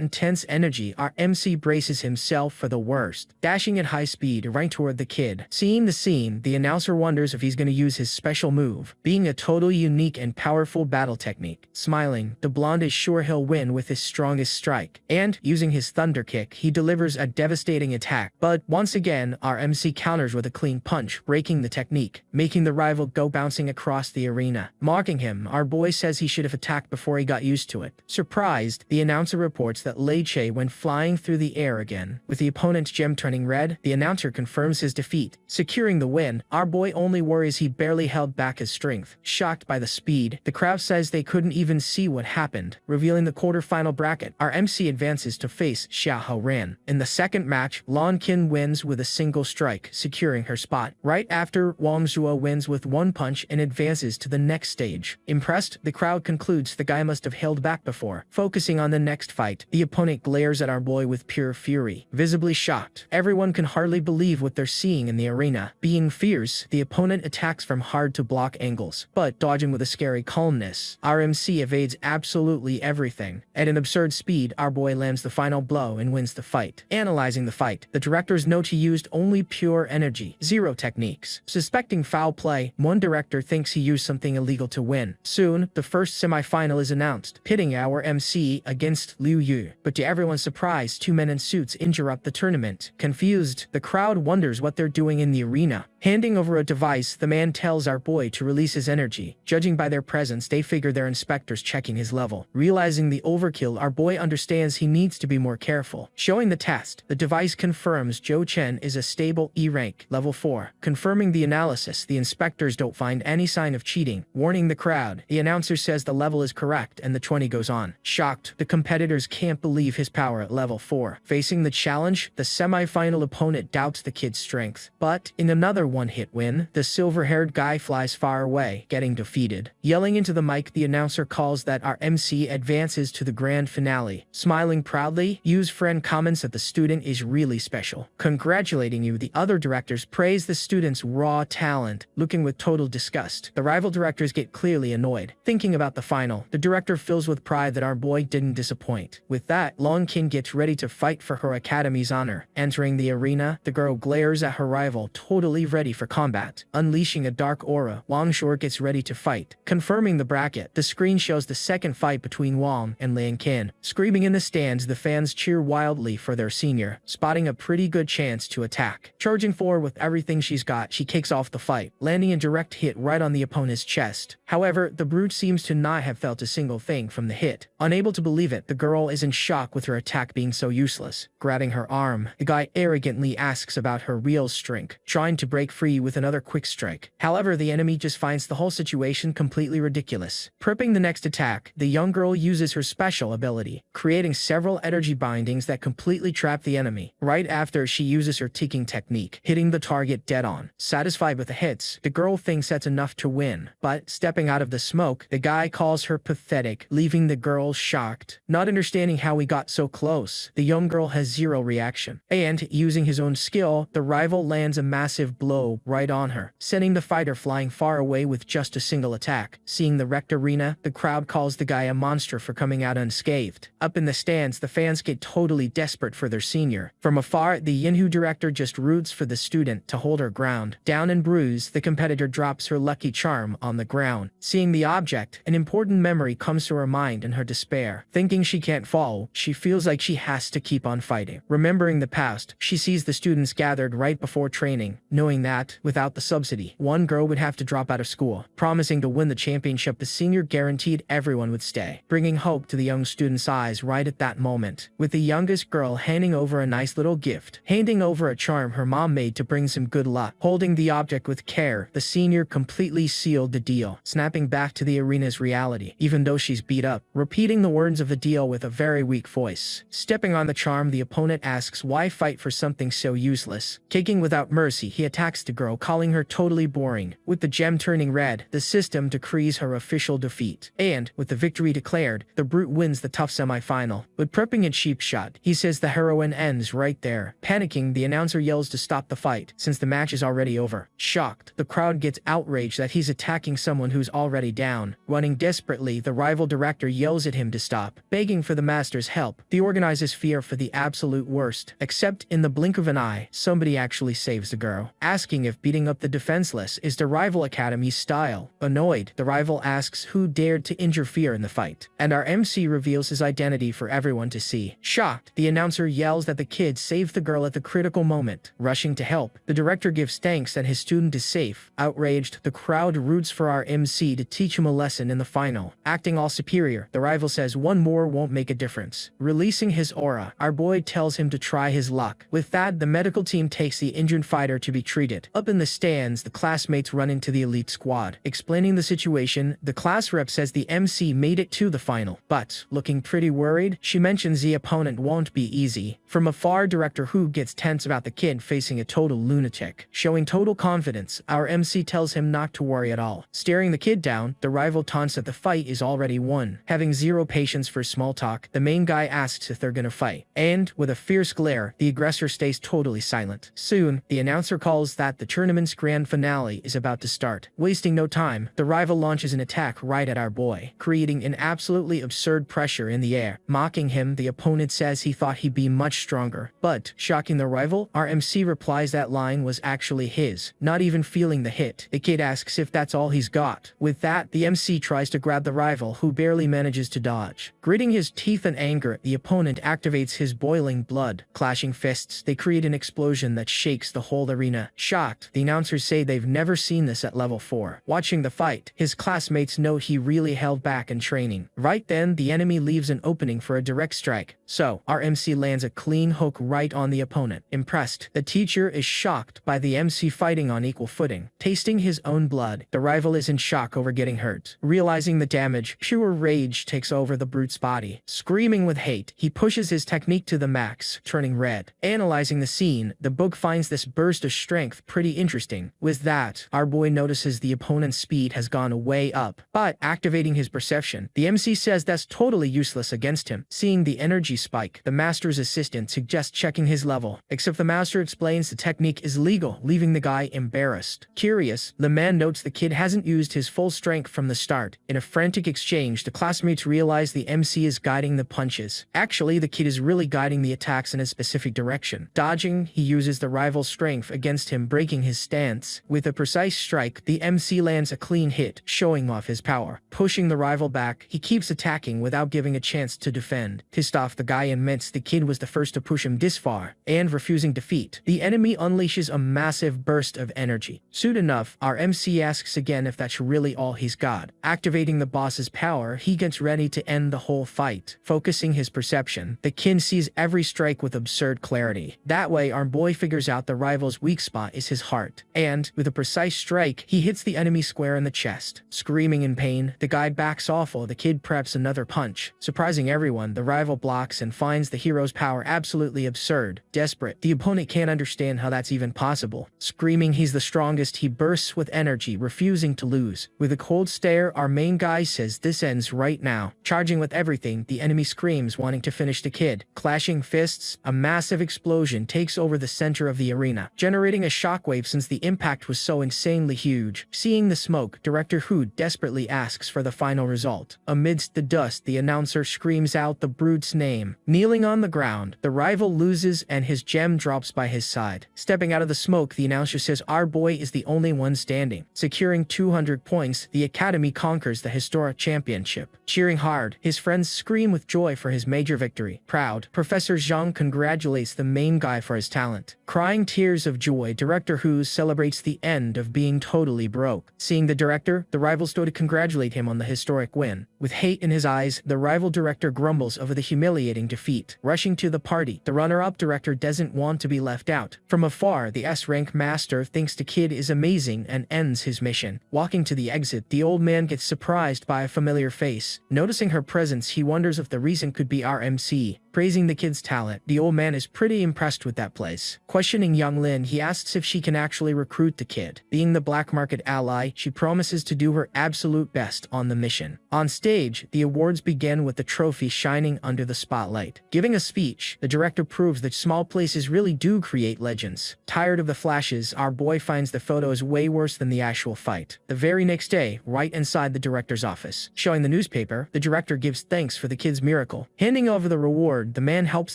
intense energy, our MC braces himself for the worst, dashing at high speed right toward the kid. Seeing the scene, the announcer wonders if he's going to use his special move, being a totally unique and powerful battle technique. Smiling, the blonde is sure he'll win with his strongest strike, and, using his thunder kick, he delivers a devastating attack. But, once again, our MC counters with a clean punch, breaking the technique, making the rival go bouncing across the arena. Mocking him, our boy says he should have attacked before he got used to it. Surprised, the announcer reports that Lei Che went flying through the air again. With the opponent's gem turning red, the announcer confirms his defeat. Securing the win, our boy only worries he barely held back his strength. Shocked by the speed, the crowd says they couldn't even see what happened. Revealing the quarterfinal bracket, our MC advances to face Xiao Ran. In the second match, Lan Qin wins with a single strike, securing her spot. Right after, Wang Zhuo wins with one punch and advances to the next stage. Impressed, the crowd concludes the guy must have held back before. Focusing on the next fight, the opponent glares at our boy with pure fury. Visibly shocked, everyone can hardly believe what they're seeing in the arena. Being fierce, the opponent attacks from hard-to-block angles, but dodging with a scary calmness. Our MC evades absolutely everything. At an absurd speed, our boy lands the final blow and wins the fight. Analyzing the fight, the directors note he used only pure energy, zero techniques. Suspecting foul play, one director thinks he used something illegal to win. Soon, the first semi-final is announced, pitting our MC against Liu Yu. But to everyone's surprise, two men in suits interrupt the tournament. Confused, the crowd wonders what they're doing in the arena. Handing over a device, the man tells our boy to release his energy. Judging by their presence, they figure they're inspectors checking his level. Realizing the overkill, our boy understands he needs to be more careful. Showing the test, the device confirms Zhou Chen is a stable E rank, level 4. Confirming the analysis, the inspectors don't find any sign of cheating. Warning the crowd, the announcer says the level is correct and the 20 goes on. Shocked, the competitors can't believe his power at level 4. Facing the challenge, the semi-final opponent doubts the kid's strength. But, in another one-hit win, the silver-haired guy flies far away, getting defeated. Yelling into the mic, the announcer calls that our MC advances to the grand finale. Smiling proudly, Yu's friend comments that the student is really special. Congratulating you, the other directors praise the student's raw talent, looking with total disgust. The rival directors get clearly annoyed, thinking thinking about the final, the director fills with pride that our boy didn't disappoint. With that, Longkin gets ready to fight for her academy's honor. Entering the arena, the girl glares at her rival, totally ready for combat. Unleashing a dark aura, Longshore gets ready to fight. Confirming the bracket, the screen shows the second fight between Wong and Longkin. Screaming in the stands, the fans cheer wildly for their senior, spotting a pretty good chance to attack. Charging forward with everything she's got, she kicks off the fight, landing a direct hit right on the opponent's chest. However, the brute seems to not have felt a single thing from the hit. Unable to believe it, the girl is in shock with her attack being so useless. Grabbing her arm, the guy arrogantly asks about her real strength, trying to break free with another quick strike. However, the enemy just finds the whole situation completely ridiculous. Prepping the next attack, the young girl uses her special ability, creating several energy bindings that completely trap the enemy. Right after, she uses her ticking technique, hitting the target dead on. Satisfied with the hits, the girl thinks that's enough to win, but stepping out of the smoke, the guy calls her pathetic, leaving the girl shocked. Not understanding how we got so close, the young girl has zero reaction. And, using his own skill, the rival lands a massive blow right on her, sending the fighter flying far away with just a single attack. Seeing the wrecked arena, the crowd calls the guy a monster for coming out unscathed. Up in the stands, the fans get totally desperate for their senior. From afar, the Yinhu director just roots for the student to hold her ground. Down and bruised, the competitor drops her lucky charm on the ground. Seeing the object, an important memory comes to her mind in her despair. Thinking she can't fall, she feels like she has to keep on fighting. Remembering the past, she sees the students gathered right before training, knowing that, without the subsidy, one girl would have to drop out of school. Promising to win the championship, the senior guaranteed everyone would stay, bringing hope to the young student's eyes right at that moment. With the youngest girl handing over a nice little gift, handing over a charm her mom made to bring some good luck. Holding the object with care, the senior completely sealed the deal, snapping back to the arena's reality, even though she's beat up, repeating the words of the deal with a very weak voice. Stepping on the charm, the opponent asks why fight for something so useless. Kicking without mercy, he attacks the girl, calling her totally boring. With the gem turning red, the system decrees her official defeat. And, with the victory declared, the brute wins the tough semi-final. With prepping a cheap shot, he says the heroine ends right there. Panicking, the announcer yells to stop the fight, since the match is already over. Shocked, the crowd gets outraged that he's attacking someone who's already down. Running desperately, the rival director yells at him to stop, begging for the master's help. The organizers fear for the absolute worst, except in the blink of an eye, somebody actually saves the girl. Asking if beating up the defenseless is the rival academy's style. Annoyed, the rival asks who dared to interfere in the fight, and our MC reveals his identity for everyone to see. Shocked, the announcer yells that the kid saved the girl at the critical moment. Rushing to help, the director gives thanks that his student is safe. Outraged, the crowd roots for our MC to teach him a lesson in the final. Acting all superior, the rival says one more won't make a difference. Releasing his aura, our boy tells him to try his luck. With that, the medical team takes the injured fighter to be treated. Up in the stands, the classmates run into the elite squad. Explaining the situation, the class rep says the MC made it to the final, but, looking pretty worried, she mentions the opponent won't be easy. From afar, Director Hu gets tense about the kid facing a total lunatic. Showing total confidence, our MC tells him not to worry at all. Staring the kid down, the rival taunts that the fight is already won. Having zero patience for small talk, the main guy asks if they're gonna fight. And, with a fierce glare, the aggressor stays totally silent. Soon, the announcer calls that the tournament's grand finale is about to start. Wasting no time, the rival launches an attack right at our boy, creating an absolutely absurd pressure in the air. Mocking him, the opponent says he thought he'd be much stronger. But, shocking the rival, our MC replies that line was actually his, not even feeling the hit. The kid asks if that's all he's got. With that, the MC tries to grab the rival, who barely manages to dodge. Gritting his teeth in anger, the opponent activates his boiling blood. Clashing fists, they create an explosion that shakes the whole arena. Shocked, the announcers say they've never seen this at level 4. Watching the fight, his classmates note he really held back in training. Right then, the enemy leaves an opening for a direct strike. So, our MC lands a clean hook right on the opponent. Impressed, the teacher is shocked by the MC fighting on equal footing. Tasting his own blood, the rival is in shock over getting hurt. Realizing the damage, pure rage takes over the brute's body. Screaming with hate, he pushes his technique to the max, turning red. Analyzing the scene, the book finds this burst of strength pretty interesting. With that, our boy notices the opponent's speed has gone way up. But, activating his perception, the MC says that's totally useless against him. Seeing the energy spike. The master's assistant suggests checking his level, except the master explains the technique is legal, leaving the guy embarrassed. Curious, the man notes the kid hasn't used his full strength from the start. In a frantic exchange, the classmates realize the MC is guiding the punches. Actually, the kid is really guiding the attacks in a specific direction. Dodging, he uses the rival's strength against him, breaking his stance. With a precise strike, the MC lands a clean hit, showing off his power. Pushing the rival back, he keeps attacking without giving a chance to defend. Pissed off, the guy admits the kid was the first to push him this far, and refusing defeat, the enemy unleashes a massive burst of energy. Soon enough, our MC asks again if that's really all he's got. Activating the boss's power, he gets ready to end the whole fight. Focusing his perception, the kid sees every strike with absurd clarity. That way, our boy figures out the rival's weak spot is his heart, and with a precise strike, he hits the enemy square in the chest. Screaming in pain, the guy backs off while the kid preps another punch. Surprising everyone, the rival blocks and finds the hero's power absolutely absurd. Desperate, the opponent can't understand how that's even possible. Screaming he's the strongest, he bursts with energy, refusing to lose. With a cold stare, our main guy says this ends right now. Charging with everything, the enemy screams, wanting to finish the kid. Clashing fists, a massive explosion takes over the center of the arena, generating a shockwave since the impact was so insanely huge. Seeing the smoke, Director Hu desperately asks for the final result. Amidst the dust, the announcer screams out the brute's name. Kneeling on the ground, the rival loses and his gem drops by his side. Stepping out of the smoke, the announcer says our boy is the only one standing. Securing 200 points, the academy conquers the historic championship. Cheering hard, his friends scream with joy for his major victory. Proud, Professor Zhang congratulates the main guy for his talent. Crying tears of joy, Director Hu celebrates the end of being totally broke. Seeing the director, the rival stood to congratulate him on the historic win. With hate in his eyes, the rival director grumbles over the humiliating defeat. Rushing to the party, the runner-up director doesn't want to be left out. From afar, the S-rank master thinks the kid is amazing and ends his mission. Walking to the exit, the old man gets surprised by a familiar face. Noticing her presence, he wonders if the reason could be our MC. Praising the kid's talent, the old man is pretty impressed with that place. Questioning young Lin, he asks if she can actually recruit the kid. Being the black market ally, she promises to do her absolute best on the mission. On stage, the awards begin with the trophy shining under the spotlight. Giving a speech, the director proves that small places really do create legends. Tired of the flashes, our boy finds the photos way worse than the actual fight. The very next day, right inside the director's office, showing the newspaper, the director gives thanks for the kid's miracle. Handing over the reward, the man helps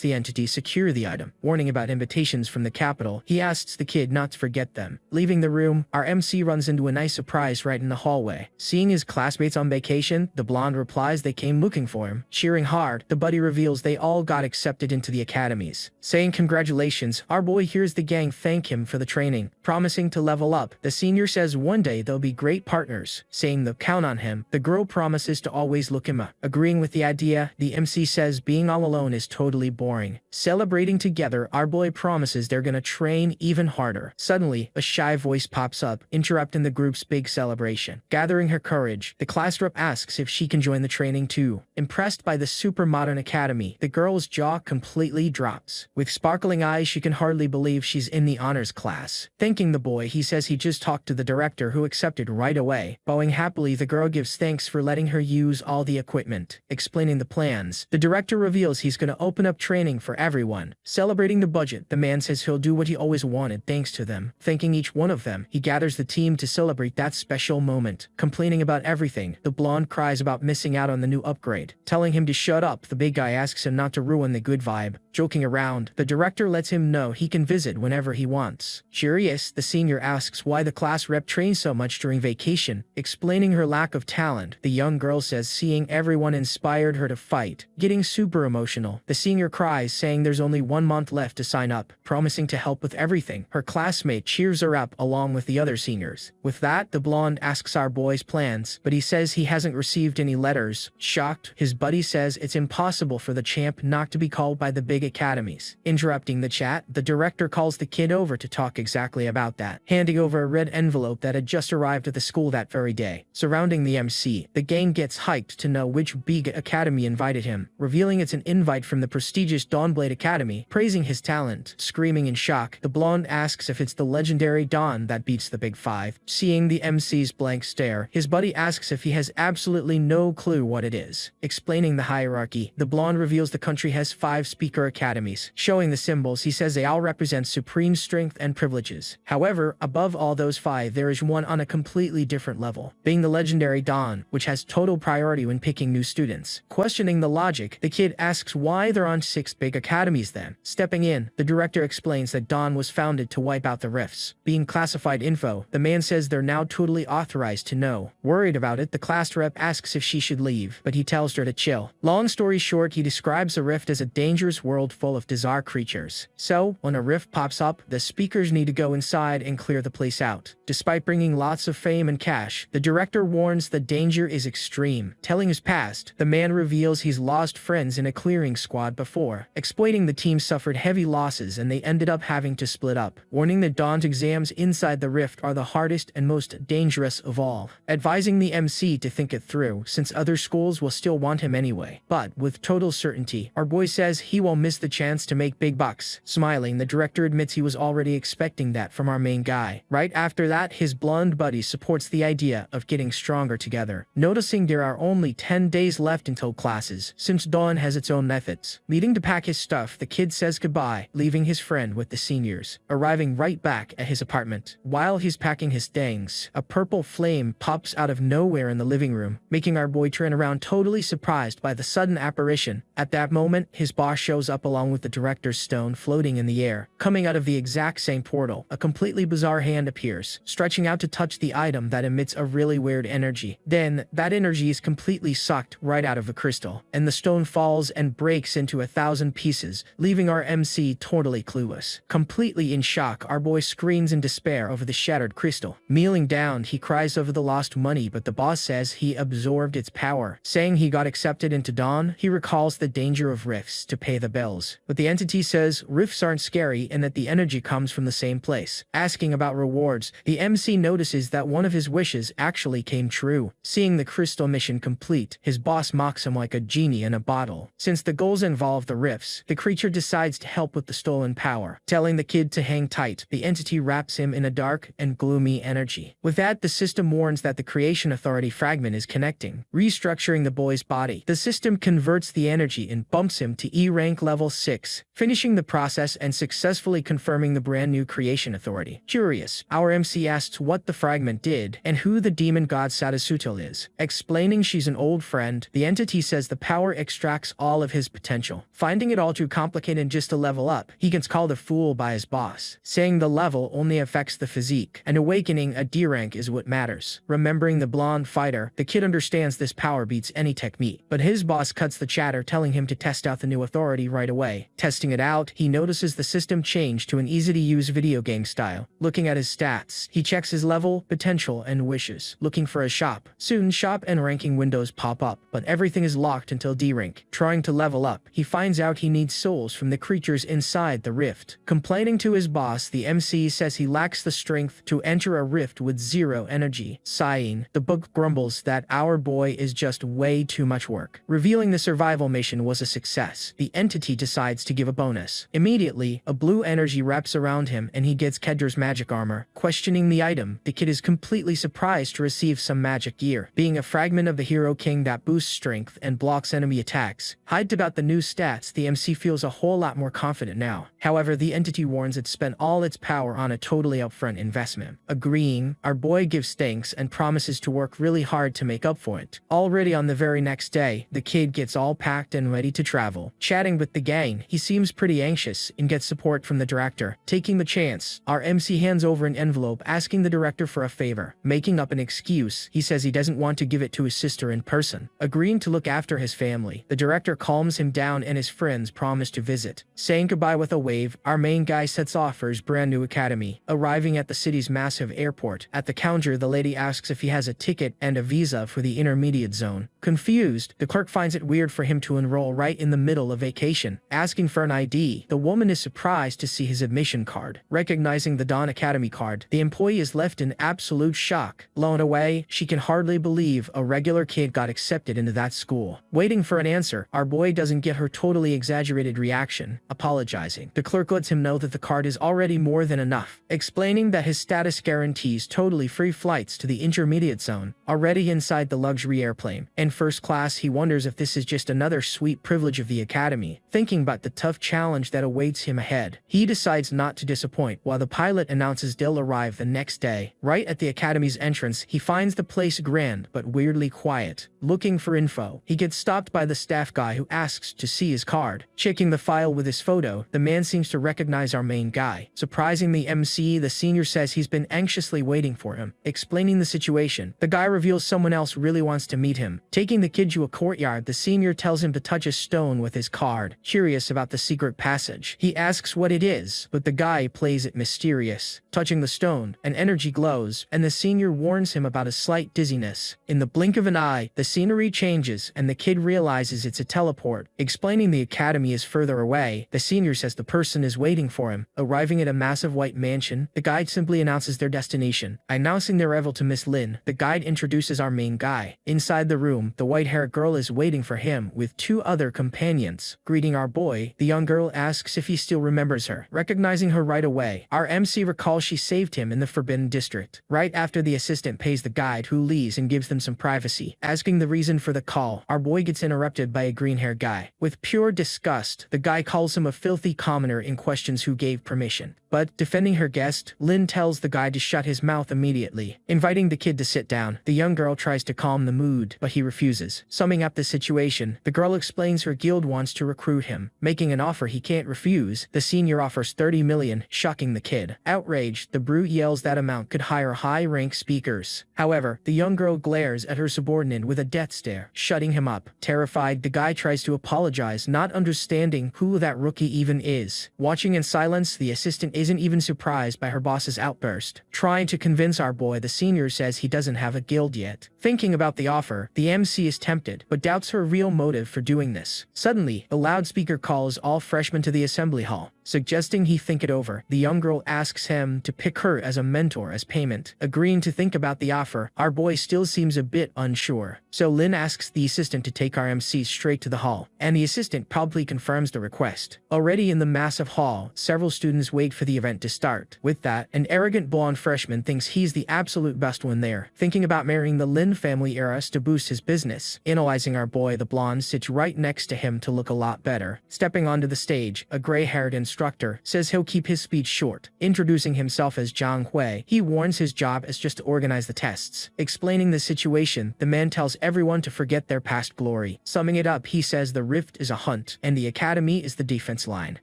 the entity secure the item. Warning about invitations from the capital, he asks the kid not to forget them. Leaving the room, our MC runs into a nice surprise right in the hallway. Seeing his classmates on vacation, the blonde replies they came looking for him. Cheering hard, the buddy reveals they all got accepted into the academies. Saying congratulations, our boy hears the gang thank him for the training. Promising to level up, the senior says one day they'll be great partners. Saying they'll count on him, the girl promises to always look him up. Agreeing with the idea, the MC says being all alone is totally boring. Celebrating together, our boy promises they're gonna train even harder. Suddenly, a shy voice pops up, interrupting the group's big celebration. Gathering her courage, the class rep asks if she can join the training too. Impressed by the super modern academy, the girl's jaw completely drops. With sparkling eyes, she can hardly believe she's in the honors class. Thanking the boy, he says he just talked to the director who accepted right away. Bowing happily, the girl gives thanks for letting her use all the equipment. Explaining the plans, the director reveals he's gonna open up training for everyone. Celebrating the budget, the man says he'll do what he always wanted thanks to them. Thanking each one of them, he gathers the team to celebrate that special moment. Complaining about everything, the blonde cries about missing out on the new upgrade. Telling him to shut up, the big guy asks him not to ruin the good vibe. Joking around, the director lets him know he can visit whenever he wants. Curious, the senior asks why the class rep trains so much during vacation. Explaining her lack of talent, the young girl says seeing everyone inspired her to fight. Getting super emotional, the senior cries, saying there's only 1 month left to sign up, promising to help with everything. Her classmate cheers her up along with the other seniors. With that, the blonde asks our boy's plans, but he says he hasn't received any letters. Shocked, his buddy says it's impossible for the champ not to be called by the big academies. Interrupting the chat, the director calls the kid over to talk exactly about that, handing over a red envelope that had just arrived at the school that very day. Surrounding the MC, the gang gets hyped to know which big academy invited him, revealing it's an invite from the prestigious Dawnblade Academy, praising his talent. Screaming in shock, the blonde asks if it's the legendary Dawn that beats the Big Five. Seeing the MC's blank stare, his buddy asks if he has absolutely no clue what it is. Explaining the hierarchy, the blonde reveals the country has 5 speaker academies. Showing the symbols, he says they all represent supreme strength and privileges. However, above all those 5, there is one on a completely different level, being the legendary Dawn, which has total priority when picking new students. Questioning the logic, the kid asks why there aren't 6 big academies then. Stepping in, the director explains that Dawn was founded to wipe out the rifts. Being classified info, the man says they're now totally authorized to know. Worried about it, the class rep asks if she should leave, but he tells her to chill. Long story short, he describes a rift as a dangerous world full of bizarre creatures. So, when a rift pops up, the speakers need to go inside and clear the place out. Despite bringing lots of fame and cash, the director warns the danger is extreme. Telling his past, the man reveals he's lost friends in a clearing squad before, explaining the team suffered heavy losses and they ended up having to split up, warning that Dawn's exams inside the rift are the hardest and most dangerous of all, advising the MC to think it through since other schools will still want him anyway. But with total certainty, our boy says he won't miss the chance to make big bucks. Smiling, the director admits he was already expecting that from our main guy. Right after that, his blonde buddy supports the idea of getting stronger together. Noticing there are only 10 days left until classes, since Dawn has its own methods. Needing to pack his stuff, the kid says goodbye, leaving his friend with the seniors, arriving right back at his apartment. While he's packing his things, a purple flame pops out of nowhere in the living room, making our boy turn around totally surprised by the sudden apparition. At that moment, his boss shows up along with the director's stone floating in the air. Coming out of the exact same portal, a completely bizarre hand appears, stretching out to touch the item that emits a really weird energy. Then, that energy is completely sucked right out of the crystal, and the stone falls and breaks into 1,000 pieces, leaving our MC totally clueless. Completely in shock, our boy screams in despair over the shattered crystal. Kneeling down, he cries over the lost money, but the boss says he absorbed its power. Saying he got accepted into Dawn, he recalls the danger of rifts to pay the bills. But the entity says rifts aren't scary and that the energy comes from the same place. Asking about rewards, the MC notices that one of his wishes actually came true. Seeing the crystal mission complete, his boss mocks him like a genie in a bottle. Since the goals involve the rifts, the creature decides to help with the stolen power. Telling the kid to hang tight, the entity wraps him in a dark and gloomy energy. With that, the system warns that the Creation Authority fragment is connecting, restructuring the boy's body. The system converts the energy and bumps him to E rank level 6, finishing the process and successfully confirming the brand new Creation Authority. Curious, our MC asks what the fragment did and who the demon god Sadasutil is. Explaining she's an old friend, the entity says the power extracts all of his potential. Finding it all too complicated just to level up, he gets called a fool by his boss, saying the level only affects the physique, and awakening a D rank is what matters. Remembering the blonde fighter, the kid understands this power beats any technique, but his boss cuts the chatter, telling him to test out the new authority right away. Testing it out, he notices the system changed to an easy-to-use video game style. Looking at his stats, he checks his level, potential, and wishes, looking for a shop. Soon, shop and ranking windows pop up, but everything is locked until D rank. Trying to level up, he finds out he needs souls from the creatures inside the rift. Complaining to his boss, the MC says he lacks the strength to enter a rift with 0 energy. Sighing, the book grumbles that our boy is just way too much work. Revealing the survival mission was a success, the entity decides to give a bonus. Immediately, a blue energy wraps around him and he gets Kedra's magic armor. Questioning the item, the kid is completely surprised to receive some magic gear, being a fragment of the Hero King that boosts strength and blocks enemy attacks. Hyped about the new stats, the MC feels a whole lot more confident now. However, the entity warns it spent all its power on a totally upfront investment. Agreeing, our boy gives thanks and promises to work really hard to make up for it. Already on the very next day, the kid gets all packed and ready to travel. Chatting with the gang, he seems pretty anxious and gets support from the director. Taking the chance, our MC hands over an envelope asking the director for a favor. Making up an excuse, he says he doesn't want to give it to his sister in person. Agreeing to look after his family, the director calms him down and his friends promise to visit. Saying goodbye with a wave, our main guy sets off for his brand new academy. Arriving at the city's massive airport, at the counter the lady asks if he has a ticket and a visa for the intermediate zone. Confused, the clerk finds it weird for him to enroll right in the middle of vacation. Asking for an ID, the woman is surprised to see his admission card. Recognizing the Dawn Academy card, the employee is left in absolute shock. Blown away, she can hardly believe a regular kid got accepted into that school. Waiting for an answer, our boy doesn't get her totally exaggerated reaction. Apologizing, The clerk lets him know that the card is already more than enough, explaining that his status guarantees totally free flights to the intermediate zone, already inside the luxury airplane. In first class, he wonders if this is just another sweet privilege of the academy. Thinking about the tough challenge that awaits him ahead, he decides not to disappoint while the pilot announces they'll arrive the next day. Right at the academy's entrance, he finds the place grand but weirdly quiet. Looking for info, he gets stopped by the staff guy who asks to see his card. Checking the file with his photo, the man seems to recognize our main guy. Surprising the MC, the senior says he's been anxiously waiting for him. Explaining the situation, the guy reveals someone else really wants to meet him. Taking the kid to a courtyard, the senior tells him to touch a stone with his card. Curious about the secret passage, he asks what it is, but the guy plays it mysterious. Touching the stone, an energy glows, and the senior warns him about a slight dizziness. In the blink of an eye, the scenery changes, and the kid realizes it's a teleport. Explaining the academy is further away, the senior says the person is waiting for him. Arriving at a massive white mansion, the guide simply announces their destination. Announcing their arrival to Miss Lin, the guide introduces our main guy. Inside the room, the white-haired girl is waiting for him with 2 other companions. Greeting our boy, the young girl asks if he still remembers her. Recognizing her right away, our MC recalls she saved him in the Forbidden District. Right after, the assistant pays the guide, who leaves and gives them some privacy. Asking the reason for the call, our boy gets interrupted by a green-haired guy. With pure disgust, the guy calls him a filthy commoner and questions who gave permission. But, defending her guest, Lin tells the guy to shut his mouth immediately. Inviting the kid to sit down, the young girl tries to calm the mood, but he refuses. Summing up the situation, the girl explains her guild wants to recruit him. Making an offer he can't refuse, the senior offers 30 million, shocking the kid. Outraged, the brute yells that amount could hire high-rank speakers. However, the young girl glares at her subordinate with a death stare, shutting him up. Terrified, the guy tries to apologize, not understanding who that rookie even is. Watching in silence, the assistant isn't even surprised by her boss's outburst. Trying to convince our boy, the senior says he doesn't have a guild yet. Thinking about the offer, the MC is tempted, but doubts her real motive for doing this. Suddenly, a loudspeaker calls all freshmen to the assembly hall. Suggesting he think it over, the young girl asks him to pick her as a mentor as payment. Agreeing to think about the offer, our boy still seems a bit unsure. So Lin asks the assistant to take our MC straight to the hall, and the assistant promptly confirms the request. Already in the massive hall, several students wait for the event to start. With that, an arrogant blonde freshman thinks he's the absolute best one there, thinking about marrying the Lin family heiress to boost his business. Analyzing our boy, the blonde sits right next to him to look a lot better. Stepping onto the stage, a gray-haired instructor says he'll keep his speech short. Introducing himself as Zhang Hui, he warns his job is just to organize the tests. Explaining the situation, the man tells everyone to forget their past glory. Summing it up, he says the rift is a hunt, and the academy is the defense line.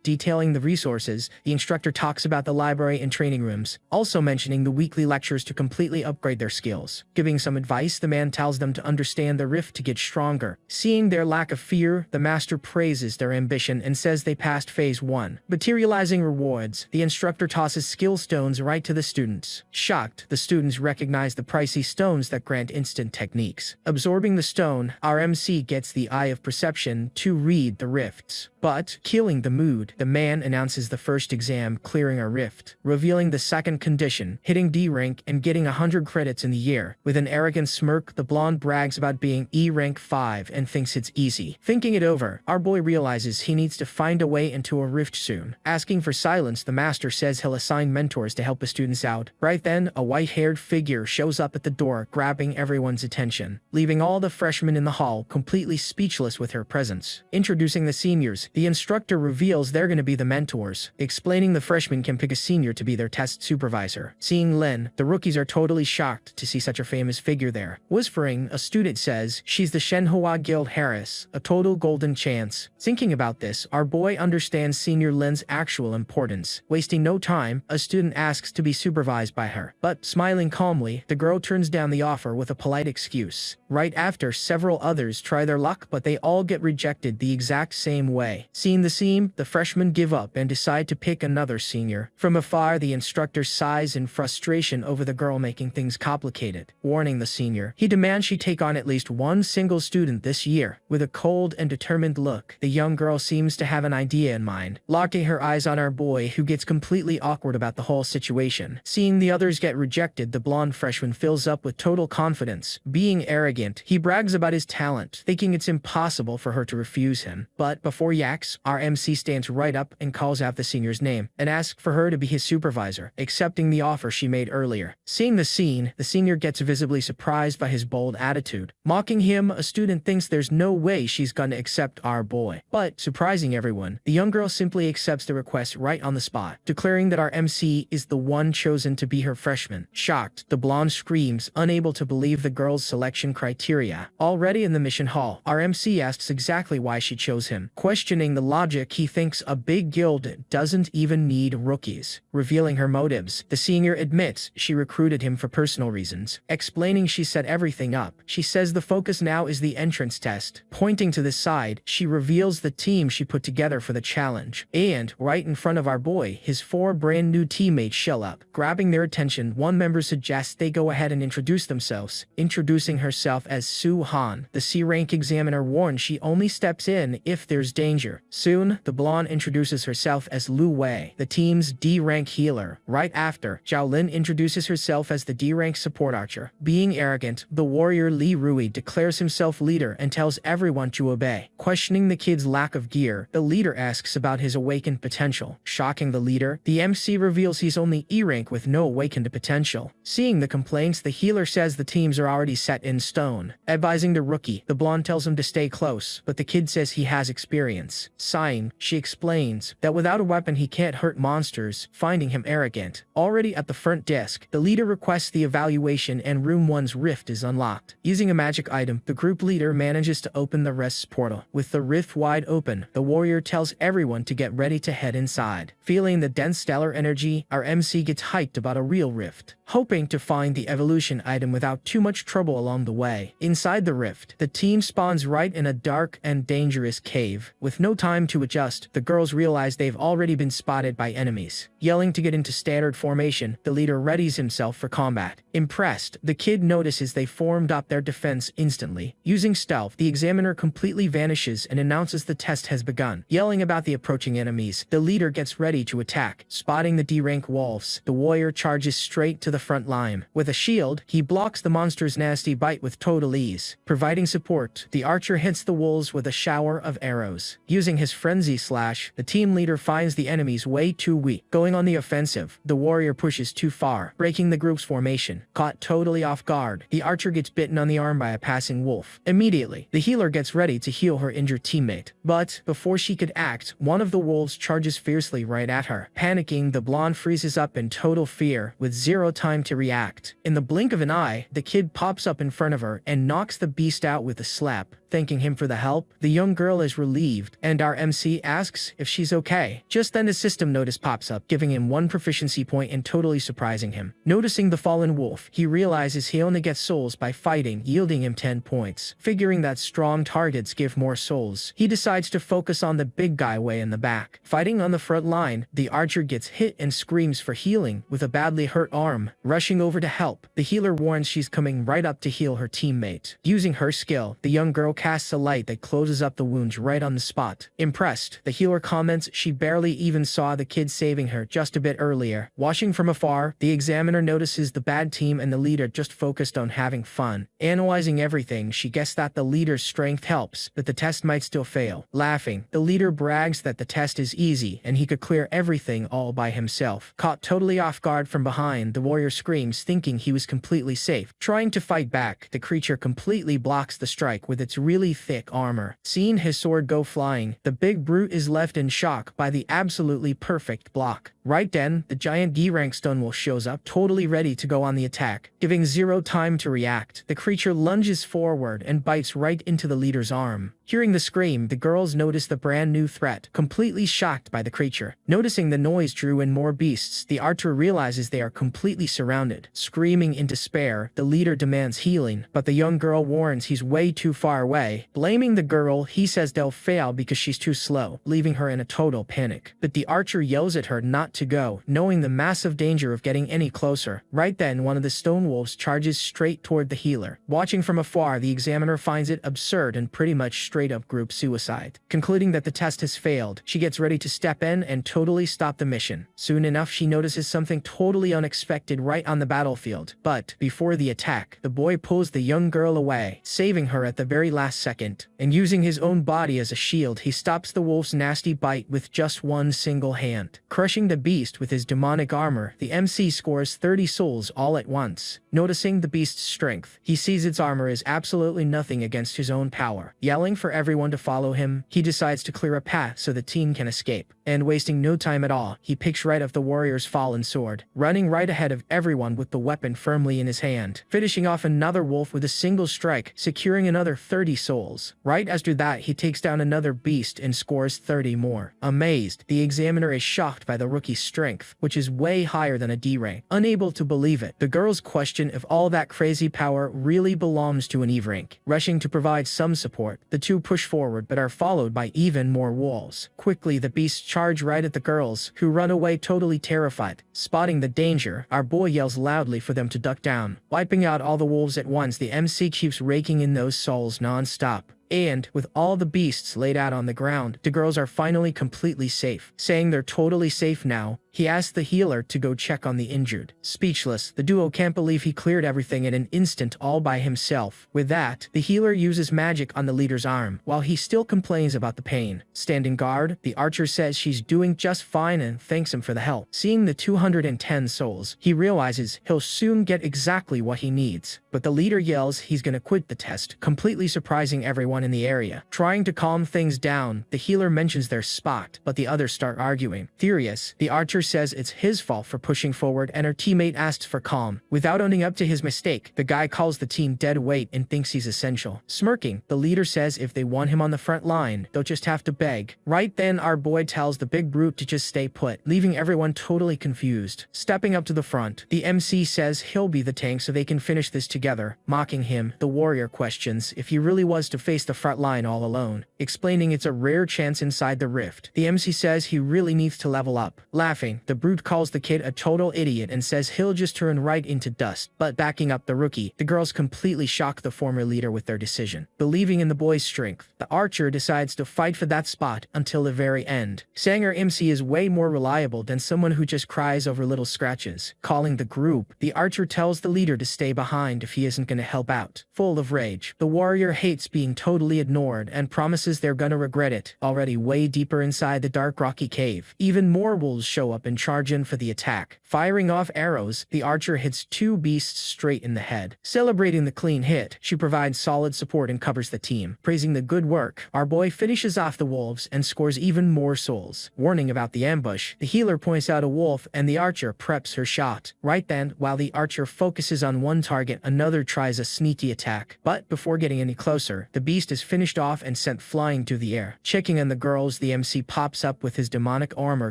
Detailing the resources, the instructor talks about the library and training rooms, also mentioning the weekly lectures to completely upgrade their skills. Giving some advice, the man tells them to understand the rift to get stronger. Seeing their lack of fear, the master praises their ambition and says they passed phase 1. Materializing rewards, the instructor tosses skill stones right to the students. Shocked, the students recognize the pricey stones that grant instant techniques. Absorbing the stone, our MC gets the eye of perception to read the rifts. But, killing the mood, the man announces the first exam, clearing a rift. Revealing the second condition, hitting D rank and getting 100 credits in the year. With an arrogant smirk, the blonde brags about being E rank 5 and thinks it's easy. Thinking it over, our boy realizes he needs to find a way into a rift soon. Asking for silence, the master says he'll assign mentors to help the students out. Right then, a white-haired figure shows up at the door, grabbing everyone's attention, leaving all the freshmen in the hall completely speechless with her presence. Introducing the seniors, the instructor reveals they're going to be the mentors, explaining the freshmen can pick a senior to be their test supervisor. Seeing Lin, the rookies are totally shocked to see such a famous figure there. Whispering, a student says she's the Shenhua Guild Harris, a total golden chance. Thinking about this, our boy understands senior Lin's actual importance. Wasting no time, a student asks to be supervised by her, but smiling calmly, the girl turns down the offer with a polite excuse. Right after, several others try their luck, but they all get rejected the exact same way. Seeing the scene, the freshmen give up and decide to pick another senior. From afar, the instructor sighs in frustration over the girl making things complicated. Warning the senior, he demands she take on at least one single student this year. With a cold and determined look, the young girl seems to have an idea in mind. Locking her eyes on our boy, who gets completely awkward about the whole situation. Seeing the others get rejected, the blonde freshman fills up with total confidence. Being arrogant, he brags about his talent, thinking it's impossible for her to refuse him. But before he Aniclimax, our MC stands right up and calls out the senior's name and asks for her to be his supervisor, accepting the offer she made earlier. Seeing the scene, the senior gets visibly surprised by his bold attitude. Mocking him, a student thinks there's no way she's gonna accept our boy. But, surprising everyone, the young girl simply accepts the request right on the spot, declaring that our MC is the one chosen to be her freshman. Shocked, the blonde screams, unable to believe the girl's selection criteria. Already in the mission hall, our MC asks exactly why she chose him, questioning the logic. He thinks a big guild doesn't even need rookies. Revealing her motives, the senior admits she recruited him for personal reasons, explaining she set everything up. She says the focus now is the entrance test. Pointing to the side, she reveals the team she put together for the challenge. And, right in front of our boy, his 4 brand new teammates show up. Grabbing their attention, one member suggests they go ahead and introduce themselves, introducing herself as Su Han. The C-rank examiner warns she only steps in if there's danger. Soon, the blonde introduces herself as Lu Wei, the team's D-rank healer. Right after, Zhao Lin introduces herself as the D-rank support archer. Being arrogant, the warrior Li Rui declares himself leader and tells everyone to obey. Questioning the kid's lack of gear, the leader asks about his awakened potential. Shocking the leader, the MC reveals he's only E-rank with no awakened potential. Seeing the complaints, the healer says the teams are already set in stone. Advising the rookie, the blonde tells him to stay close, but the kid says he has experience. Sighing, she explains that without a weapon he can't hurt monsters, finding him arrogant. Already at the front desk, the leader requests the evaluation and Room 1's rift is unlocked. Using a magic item, the group leader manages to open the rest's portal. With the rift wide open, the warrior tells everyone to get ready to head inside. Feeling the dense stellar energy, our MC gets hyped about a real rift, hoping to find the evolution item without too much trouble along the way. Inside the rift, the team spawns right in a dark and dangerous cave. With no time to adjust, the girls realize they've already been spotted by enemies. Yelling to get into standard formation, the leader readies himself for combat. Impressed, the kid notices they formed up their defense instantly. Using stealth, the examiner completely vanishes and announces the test has begun. Yelling about the approaching enemies, the leader gets ready to attack. Spotting the D-rank wolves, the warrior charges straight to the front line. With a shield, he blocks the monster's nasty bite with total ease. Providing support, the archer hits the wolves with a shower of arrows. Using his frenzy slash, the team leader finds the enemies way too weak. Going on the offensive, the warrior pushes too far, breaking the group's formation. Caught totally off guard, the archer gets bitten on the arm by a passing wolf. Immediately, the healer gets ready to heal her injured teammate. But, before she could act, one of the wolves charges fiercely right at her. Panicking, the blonde freezes up in total fear, with zero time to react. In the blink of an eye, the kid pops up in front of her and knocks the beast out with a slap. Thanking him for the help, the young girl is relieved, and our MC asks if she's okay. Just then a system notice pops up, giving him 1 proficiency point and totally surprising him. Noticing the fallen wolf, he realizes he only gets souls by fighting, yielding him 10 points. Figuring that strong targets give more souls, he decides to focus on the big guy way in the back. Fighting on the front line, the archer gets hit and screams for healing with a badly hurt arm. Rushing over to help, the healer warns she's coming right up to heal her teammate. Using her skill, the young girl casts a light that closes up the wounds right on the spot. Impressed, the healer comments she barely even saw the kid saving her just a bit earlier. Watching from afar, the examiner notices the bad team and the leader just focused on having fun. Analyzing everything, she guessed that the leader's strength helps, but the test might still fail. Laughing, the leader brags that the test is easy and he could clear everything all by himself. Caught totally off guard from behind, the warrior screams, thinking he was completely safe. Trying to fight back, the creature completely blocks the strike with its really thick armor. Seeing his sword go flying, the big brute is left in shock by the absolutely perfect block. Right then, the giant D-rank Stonewolf shows up, totally ready to go on the attack. Giving zero time to react, the creature lunges forward and bites right into the leader's arm. Hearing the scream, the girls notice the brand new threat, completely shocked by the creature. Noticing the noise drew in more beasts, the archer realizes they are completely surrounded. Screaming in despair, the leader demands healing, but the young girl warns he's way too far away. Blaming the girl, he says they'll fail because she's too slow, leaving her in a total panic. But the archer yells at her not to go, knowing the massive danger of getting any closer. Right then, one of the stone wolves charges straight toward the healer. Watching from afar, the examiner finds it absurd and pretty much straight-up group suicide. Concluding that the test has failed, she gets ready to step in and totally stop the mission. Soon enough, she notices something totally unexpected right on the battlefield. But before the attack, the boy pulls the young girl away, saving her at the very last second. And using his own body as a shield, he stops the wolf's nasty bite with just one single hand. Crushing the beast with his demonic armor, the MC scores 30 souls all at once. Noticing the beast's strength, he sees its armor is absolutely nothing against his own power. Yelling for everyone to follow him, he decides to clear a path so the team can escape. And wasting no time at all, he picks right up the warrior's fallen sword, running right ahead of everyone with the weapon firmly in his hand, finishing off another wolf with a single strike, securing another 30 souls. Right after that, he takes down another beast and scores 30 more. Amazed, the examiner is shocked by the rookie's strength, which is way higher than a D rank. Unable to believe it, the girls question if all that crazy power really belongs to an E rank. Rushing to provide some support, the two push forward but are followed by even more wolves. Quickly, the beasts charge right at the girls, who run away totally terrified. Spotting the danger, our boy yells loudly for them to duck down. Wiping out all the wolves at once, the MC keeps raking in those souls non-stop. And, with all the beasts laid out on the ground, the girls are finally completely safe. Saying they're totally safe now, he asks the healer to go check on the injured. Speechless, the duo can't believe he cleared everything in an instant all by himself. With that, the healer uses magic on the leader's arm, while he still complains about the pain. Standing guard, the archer says she's doing just fine and thanks him for the help. Seeing the 210 souls, he realizes he'll soon get exactly what he needs. But the leader yells he's gonna quit the test, completely surprising everyone in the area. Trying to calm things down, the healer mentions their spot, but the others start arguing. Furious, the archer says it's his fault for pushing forward and her teammate asks for calm. Without owning up to his mistake, the guy calls the team dead weight and thinks he's essential. Smirking, the leader says if they want him on the front line, they'll just have to beg. Right then, our boy tells the big brute to just stay put, leaving everyone totally confused. Stepping up to the front, the MC says he'll be the tank so they can finish this together. Mocking him, the warrior questions if he really was to face the front line all alone, explaining it's a rare chance inside the rift. The MC says he really needs to level up. Laughing, the brute calls the kid a total idiot and says he'll just turn right into dust. But backing up the rookie, the girls completely shock the former leader with their decision. Believing in the boy's strength, the archer decides to fight for that spot until the very end. Saying her MC is way more reliable than someone who just cries over little scratches. Calling the group, the archer tells the leader to stay behind if he isn't gonna help out. Full of rage, the warrior hates being totally ignored and promises they're gonna regret it. Already way deeper inside the dark rocky cave, even more wolves show up and charge in for the attack. Firing off arrows, the archer hits two beasts straight in the head. Celebrating the clean hit, she provides solid support and covers the team. Praising the good work, our boy finishes off the wolves and scores even more souls. Warning about the ambush, the healer points out a wolf and the archer preps her shot. Right then, while the archer focuses on one target, another tries a sneaky attack. But before getting any closer, the beast is finished off and sent flying through the air. Checking on the girls, the MC pops up with his demonic armor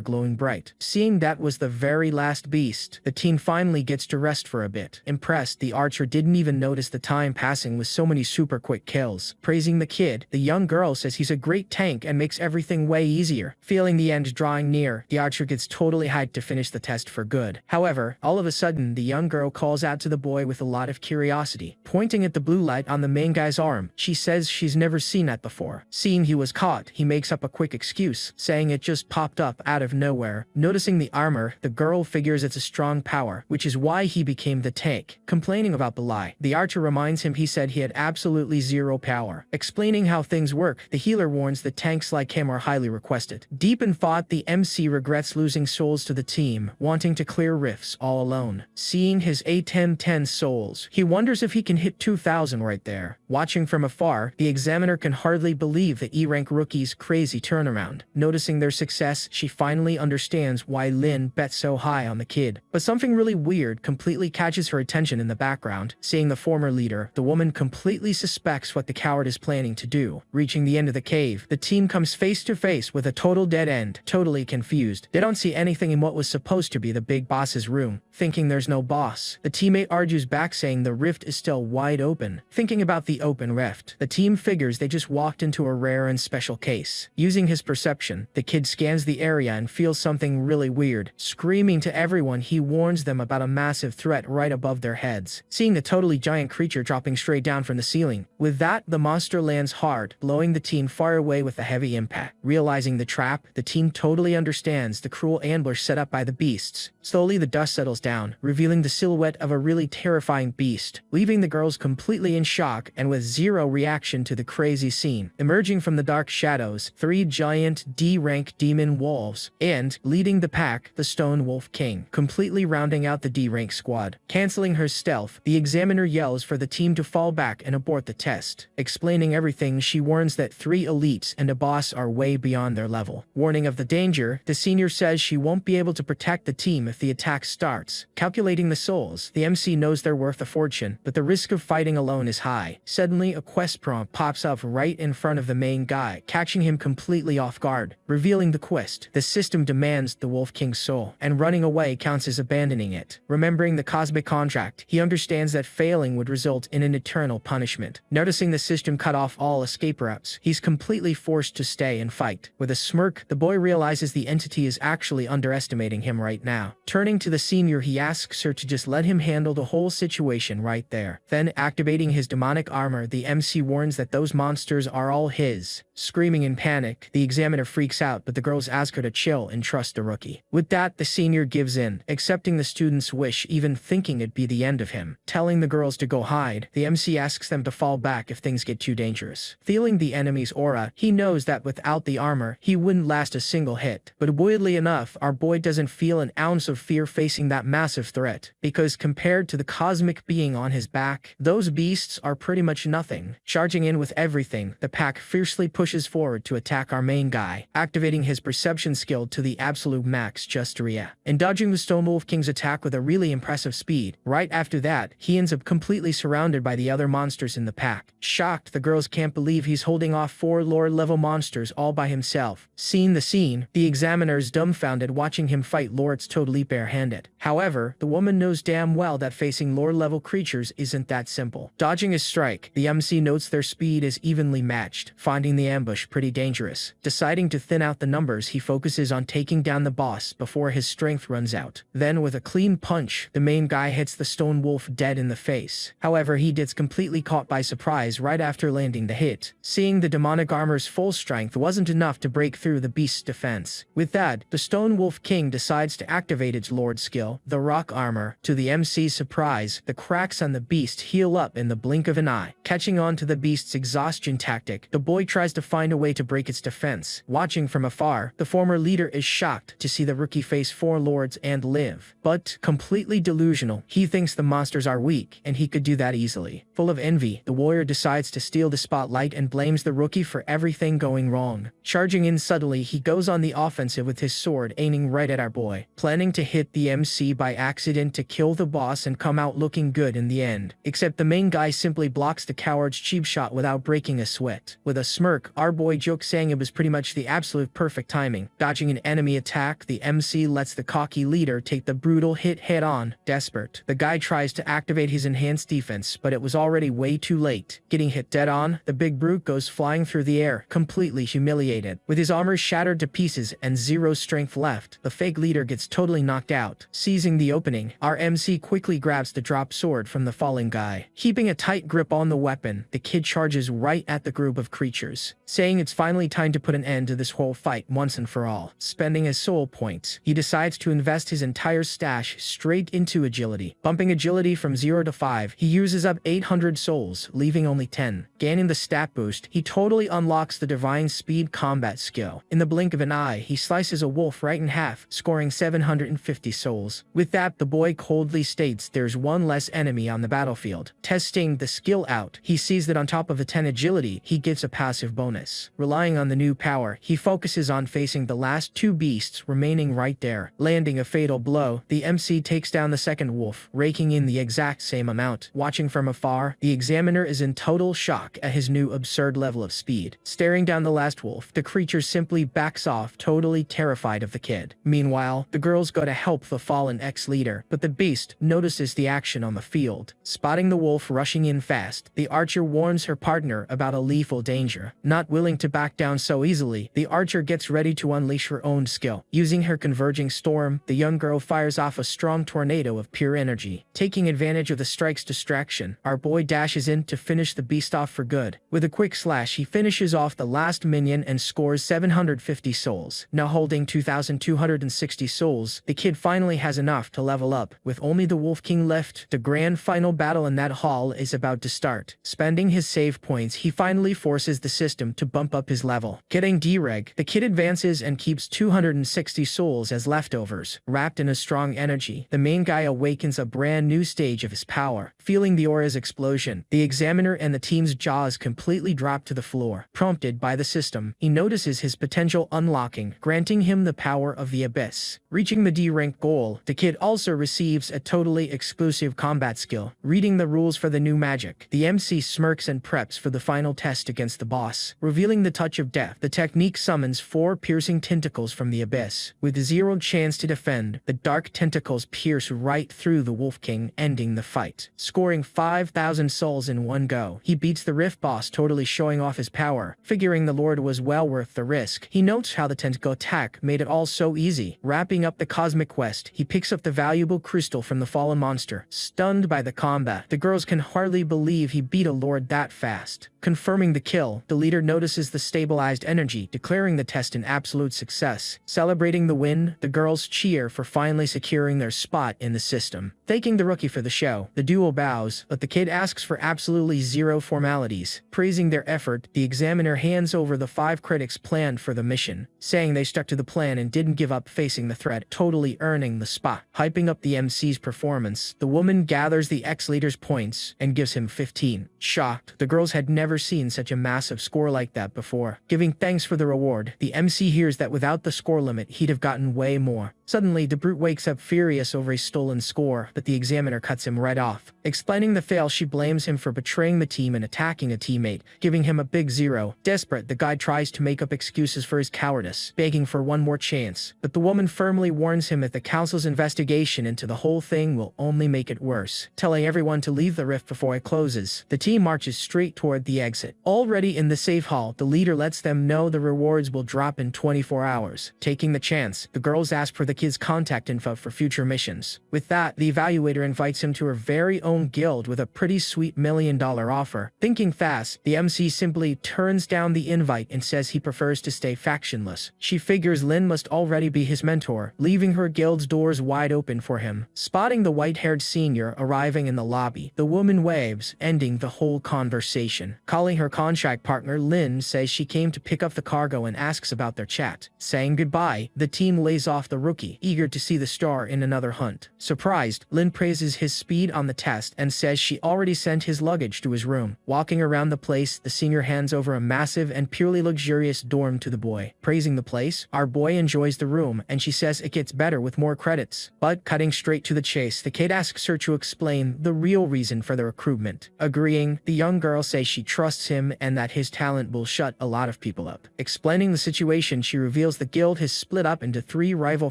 glowing bright. Seeing that was the very last beast, the team finally gets to rest for a bit. Impressed, the archer didn't even notice the time passing with so many super quick kills. Praising the kid, the young girl says he's a great tank and makes everything way easier. Feeling the end drawing near, the archer gets totally hyped to finish the test for good. However, all of a sudden, the young girl calls out to the boy with a lot of curiosity. Pointing at the blue light on the main guy's arm, she says she's never seen that before. Seeing he was caught, he makes up a quick excuse, saying it just popped up out of nowhere. Noticing the armor, the girl figures it's a strong power, which is why he became the tank. Complaining about the lie, the archer reminds him he said he had absolutely zero power. Explaining how things work, the healer warns that tanks like him are highly requested. Deep in thought, the MC regrets losing souls to the team, wanting to clear rifts all alone. Seeing his A1010 souls, he wonders if he can hit 2,000 right there. Watching from afar, the examiner can hardly believe the E-rank rookie's crazy turnaround. Noticing their success, she finally understands why Lin bet so high on the kid. But something really weird completely catches her attention in the background. Seeing the former leader, the woman completely suspects what the coward is planning to do. Reaching the end of the cave, the team comes face to face with a total dead end. Totally confused, they don't see anything in what was supposed to be the big boss's room. Thinking there's no boss, the teammate argues back saying the rift is still wide open. Thinking about the open rift, the team figures they just walked into a rare and special case. Using his perception, the kid scans the area and feels something really really weird. Screaming to everyone, he warns them about a massive threat right above their heads, seeing the totally giant creature dropping straight down from the ceiling. With that, the monster lands hard, blowing the teen far away with a heavy impact. Realizing the trap, the teen totally understands the cruel ambush set up by the beasts. Slowly the dust settles down, revealing the silhouette of a really terrifying beast, leaving the girls completely in shock and with zero reaction to the crazy scene. Emerging from the dark shadows, 3 giant D-rank demon wolves, and, leading the pack, the Stone Wolf King, completely rounding out the D-rank squad. Canceling her stealth, the examiner yells for the team to fall back and abort the test. Explaining everything, she warns that 3 elites and a boss are way beyond their level. Warning of the danger, the senior says she won't be able to protect the team if the attack starts. Calculating the souls, the MC knows they're worth a fortune, but the risk of fighting alone is high. Suddenly, a quest prompt pops up right in front of the main guy, catching him completely off guard. Revealing the quest, the system demands the Wolf King's soul, and running away counts as abandoning it. Remembering the cosmic contract, he understands that failing would result in an eternal punishment. Noticing the system cut off all escape routes, he's completely forced to stay and fight. With a smirk, the boy realizes the entity is actually underestimating him right now. Turning to the senior, he asks her to just let him handle the whole situation right there. Then, activating his demonic armor, the MC warns that those monsters are all his. Screaming in panic, the examiner freaks out, but the girls ask her to chill and trust the rookie. With that, the senior gives in, accepting the student's wish, even thinking it'd be the end of him. Telling the girls to go hide, the MC asks them to fall back if things get too dangerous. Feeling the enemy's aura, he knows that without the armor, he wouldn't last a single hit. But weirdly enough, our boy doesn't feel an ounce of fear facing that massive threat, because compared to the cosmic being on his back, those beasts are pretty much nothing. Charging in with everything, the pack fiercely pushes forward to attack our main guy, activating his perception skill to the absolute max just to react, and dodging the Stone Wolf King's attack with a really impressive speed. Right after that, he ends up completely surrounded by the other monsters in the pack. Shocked, the girls can't believe he's holding off 4 Lord-level monsters all by himself. Seeing the scene, the examiner is dumbfounded watching him fight Lords totally barehanded. However, the woman knows damn well that facing Lord-level creatures isn't that simple. Dodging his strike, the MC notes their speed is evenly matched, finding the ambush pretty dangerous. Deciding to thin out the numbers, he focuses on taking down the boss before his strength runs out. Then, with a clean punch, the main guy hits the Stone Wolf dead in the face. However, he gets completely caught by surprise right after landing the hit. Seeing the demonic armor's full strength wasn't enough to break through the beast's defense. With that, the Stone Wolf King decides to activate its Lord skill, the Rock Armor. To the MC's surprise, the cracks on the beast heal up in the blink of an eye. Catching on to the beast's exhaustion tactic, the boy tries to find a way to break its defense. Watching from afar, the former leader is shocked to see the rookie face 4 lords and live. But, completely delusional, he thinks the monsters are weak, and he could do that easily. Full of envy, the warrior decides to steal the spotlight and blames the rookie for everything going wrong. Charging in subtly, he goes on the offensive with his sword aiming right at our boy, planning to hit the MC by accident to kill the boss and come out looking good in the end. Except the main guy simply blocks the coward's cheap shot without breaking a sweat. With a smirk, our boy jokes saying it was pretty much the absolute perfect timing. Dodging an enemy attack, the MC lets the cocky leader take the brutal hit head on. Desperate, the guy tries to activate his enhanced defense, but it was already way too late. Getting hit dead on, the big brute goes flying through the air, completely humiliated. With his armor shattered to pieces and 0 strength left, the fake leader gets totally knocked out. Seizing the opening, our MC quickly grabs the drop sword from the falling guy. Keeping a tight grip on the weapon, the kid charges right at the group of creatures, saying it's finally time to put an end to this whole fight once and for all. Spending his soul points, he decides to invest his entire stash straight into agility. Bumping agility from 0 to 5, he uses up 800 souls, leaving only 10. Gaining the stat boost, he totally unlocks the divine speed combat skill. In the blink of an eye, he slices a wolf right in half, scoring 750 souls. With that, the boy coldly states there's 1 less enemy on the battlefield. Testing the skill out, he sees that on top of a 10 agility, he gets a passive bonus. Relying on the new power, he focuses on facing the last 2 beasts remaining right there. Landing a fatal blow, the MC takes down the second wolf, raking in the exact same amount. Watching from afar, the examiner is in total shock at his new absurd level of speed. Staring down the last wolf, the creature simply backs off, totally terrified of the kid. Meanwhile, the girls go to help the fallen ex-leader, but the beast notices the action on the field. Spotting the wolf rushing in fast, the archer warns her partner about a lethal danger. Not willing to back down so easily, the archer gets ready to unleash her own skill. Using Using her converging storm, the young girl fires off a strong tornado of pure energy. Taking advantage of the strike's distraction, our boy dashes in to finish the beast off for good. With a quick slash, he finishes off the last minion and scores 750 souls. Now holding 2,260 souls, the kid finally has enough to level up. With only the Wolf King left, the grand final battle in that hall is about to start. Spending his save points, he finally forces the system to bump up his level. Getting dereg, the kid advances and keeps 260 souls as leftovers. Wrapped in a strong energy, the main guy awakens a brand new stage of his power. Feeling the aura's explosion, the examiner and the team's jaws completely drop to the floor. Prompted by the system, he notices his potential unlocking, granting him the power of the abyss. Reaching the D-rank goal, the kid also receives a totally exclusive combat skill, reading the rules for the new magic. The MC smirks and preps for the final test against the boss. Revealing the touch of death, the technique summons 4 piercing tentacles from the abyss. With zero chance to defend, the dark tentacles pierce right through the Wolf King, ending the fight. Scoring 5,000 souls in one go, he beats the Rift boss, totally showing off his power. Figuring the Lord was well worth the risk, he notes how the tentacle attack made it all so easy. Wrapping up the cosmic quest, he picks up the valuable crystal from the fallen monster. Stunned by the combat, the girls can hardly believe he beat a lord that fast. Confirming the kill, the leader notices the stabilized energy, declaring the test an absolute success. Celebrating the win, the girls cheer for finally securing their spot in the system. Thanking the rookie for the show, the duo bows, but the kid asks for absolutely zero formalities. Praising their effort, the examiner hands over the 5 credits planned for the mission, saying they stuck to the plan and didn't give up facing the threat, totally earning the spot. Hyping up the MC's performance, the woman gathers the ex-leader's points and gives him 15. Shocked, the girls had never seen such a massive score like that before. Giving thanks for the reward, the MC hears that without the score limit, he'd have gotten way more. Suddenly, the brute wakes up furious over a stolen score, but the examiner cuts him right off. Explaining the fail, she blames him for betraying the team and attacking a teammate, giving him a big 0. Desperate, the guy tries to make up excuses for his cowardice, begging for one more chance, but the woman firmly warns him that the council's investigation into the whole thing will only make it worse. Telling everyone to leave the rift before it closes, the team marches straight toward the exit. Already in the safe hall, the leader lets them know the rewards will drop in 24 hours. Taking the chance, the girls ask for the kid's contact info for future missions. With that, the evaluator invites him to her very own guild with a pretty sweet $1 million offer. Thinking fast, the MC simply turns down the invite and says he prefers to stay factionless. She figures Lin must already be his mentor, leaving her guild's doors wide open for him. Spotting the white-haired senior arriving in the lobby, the woman waves, ending the whole conversation. Calling her contract partner, Lin says she came to pick up the cargo and asks about their chat. Saying goodbye, the team lays off the rookie, eager to see the star in another hunt. Surprised, Lin praises his speed on the test and says she already sent his luggage to his room. Walking around the place, the senior hands over a massive and purely luxurious dorm to the boy. Praising the place, our boy enjoys the room and she says it gets better with more credits. But cutting straight to the chase, the kid asks her to explain the real reason for the recruitment. Agreeing, the young girl says she trusts him and that his talent will shut a lot of people up. Explaining the situation, she reveals the guild has split up into 3 rival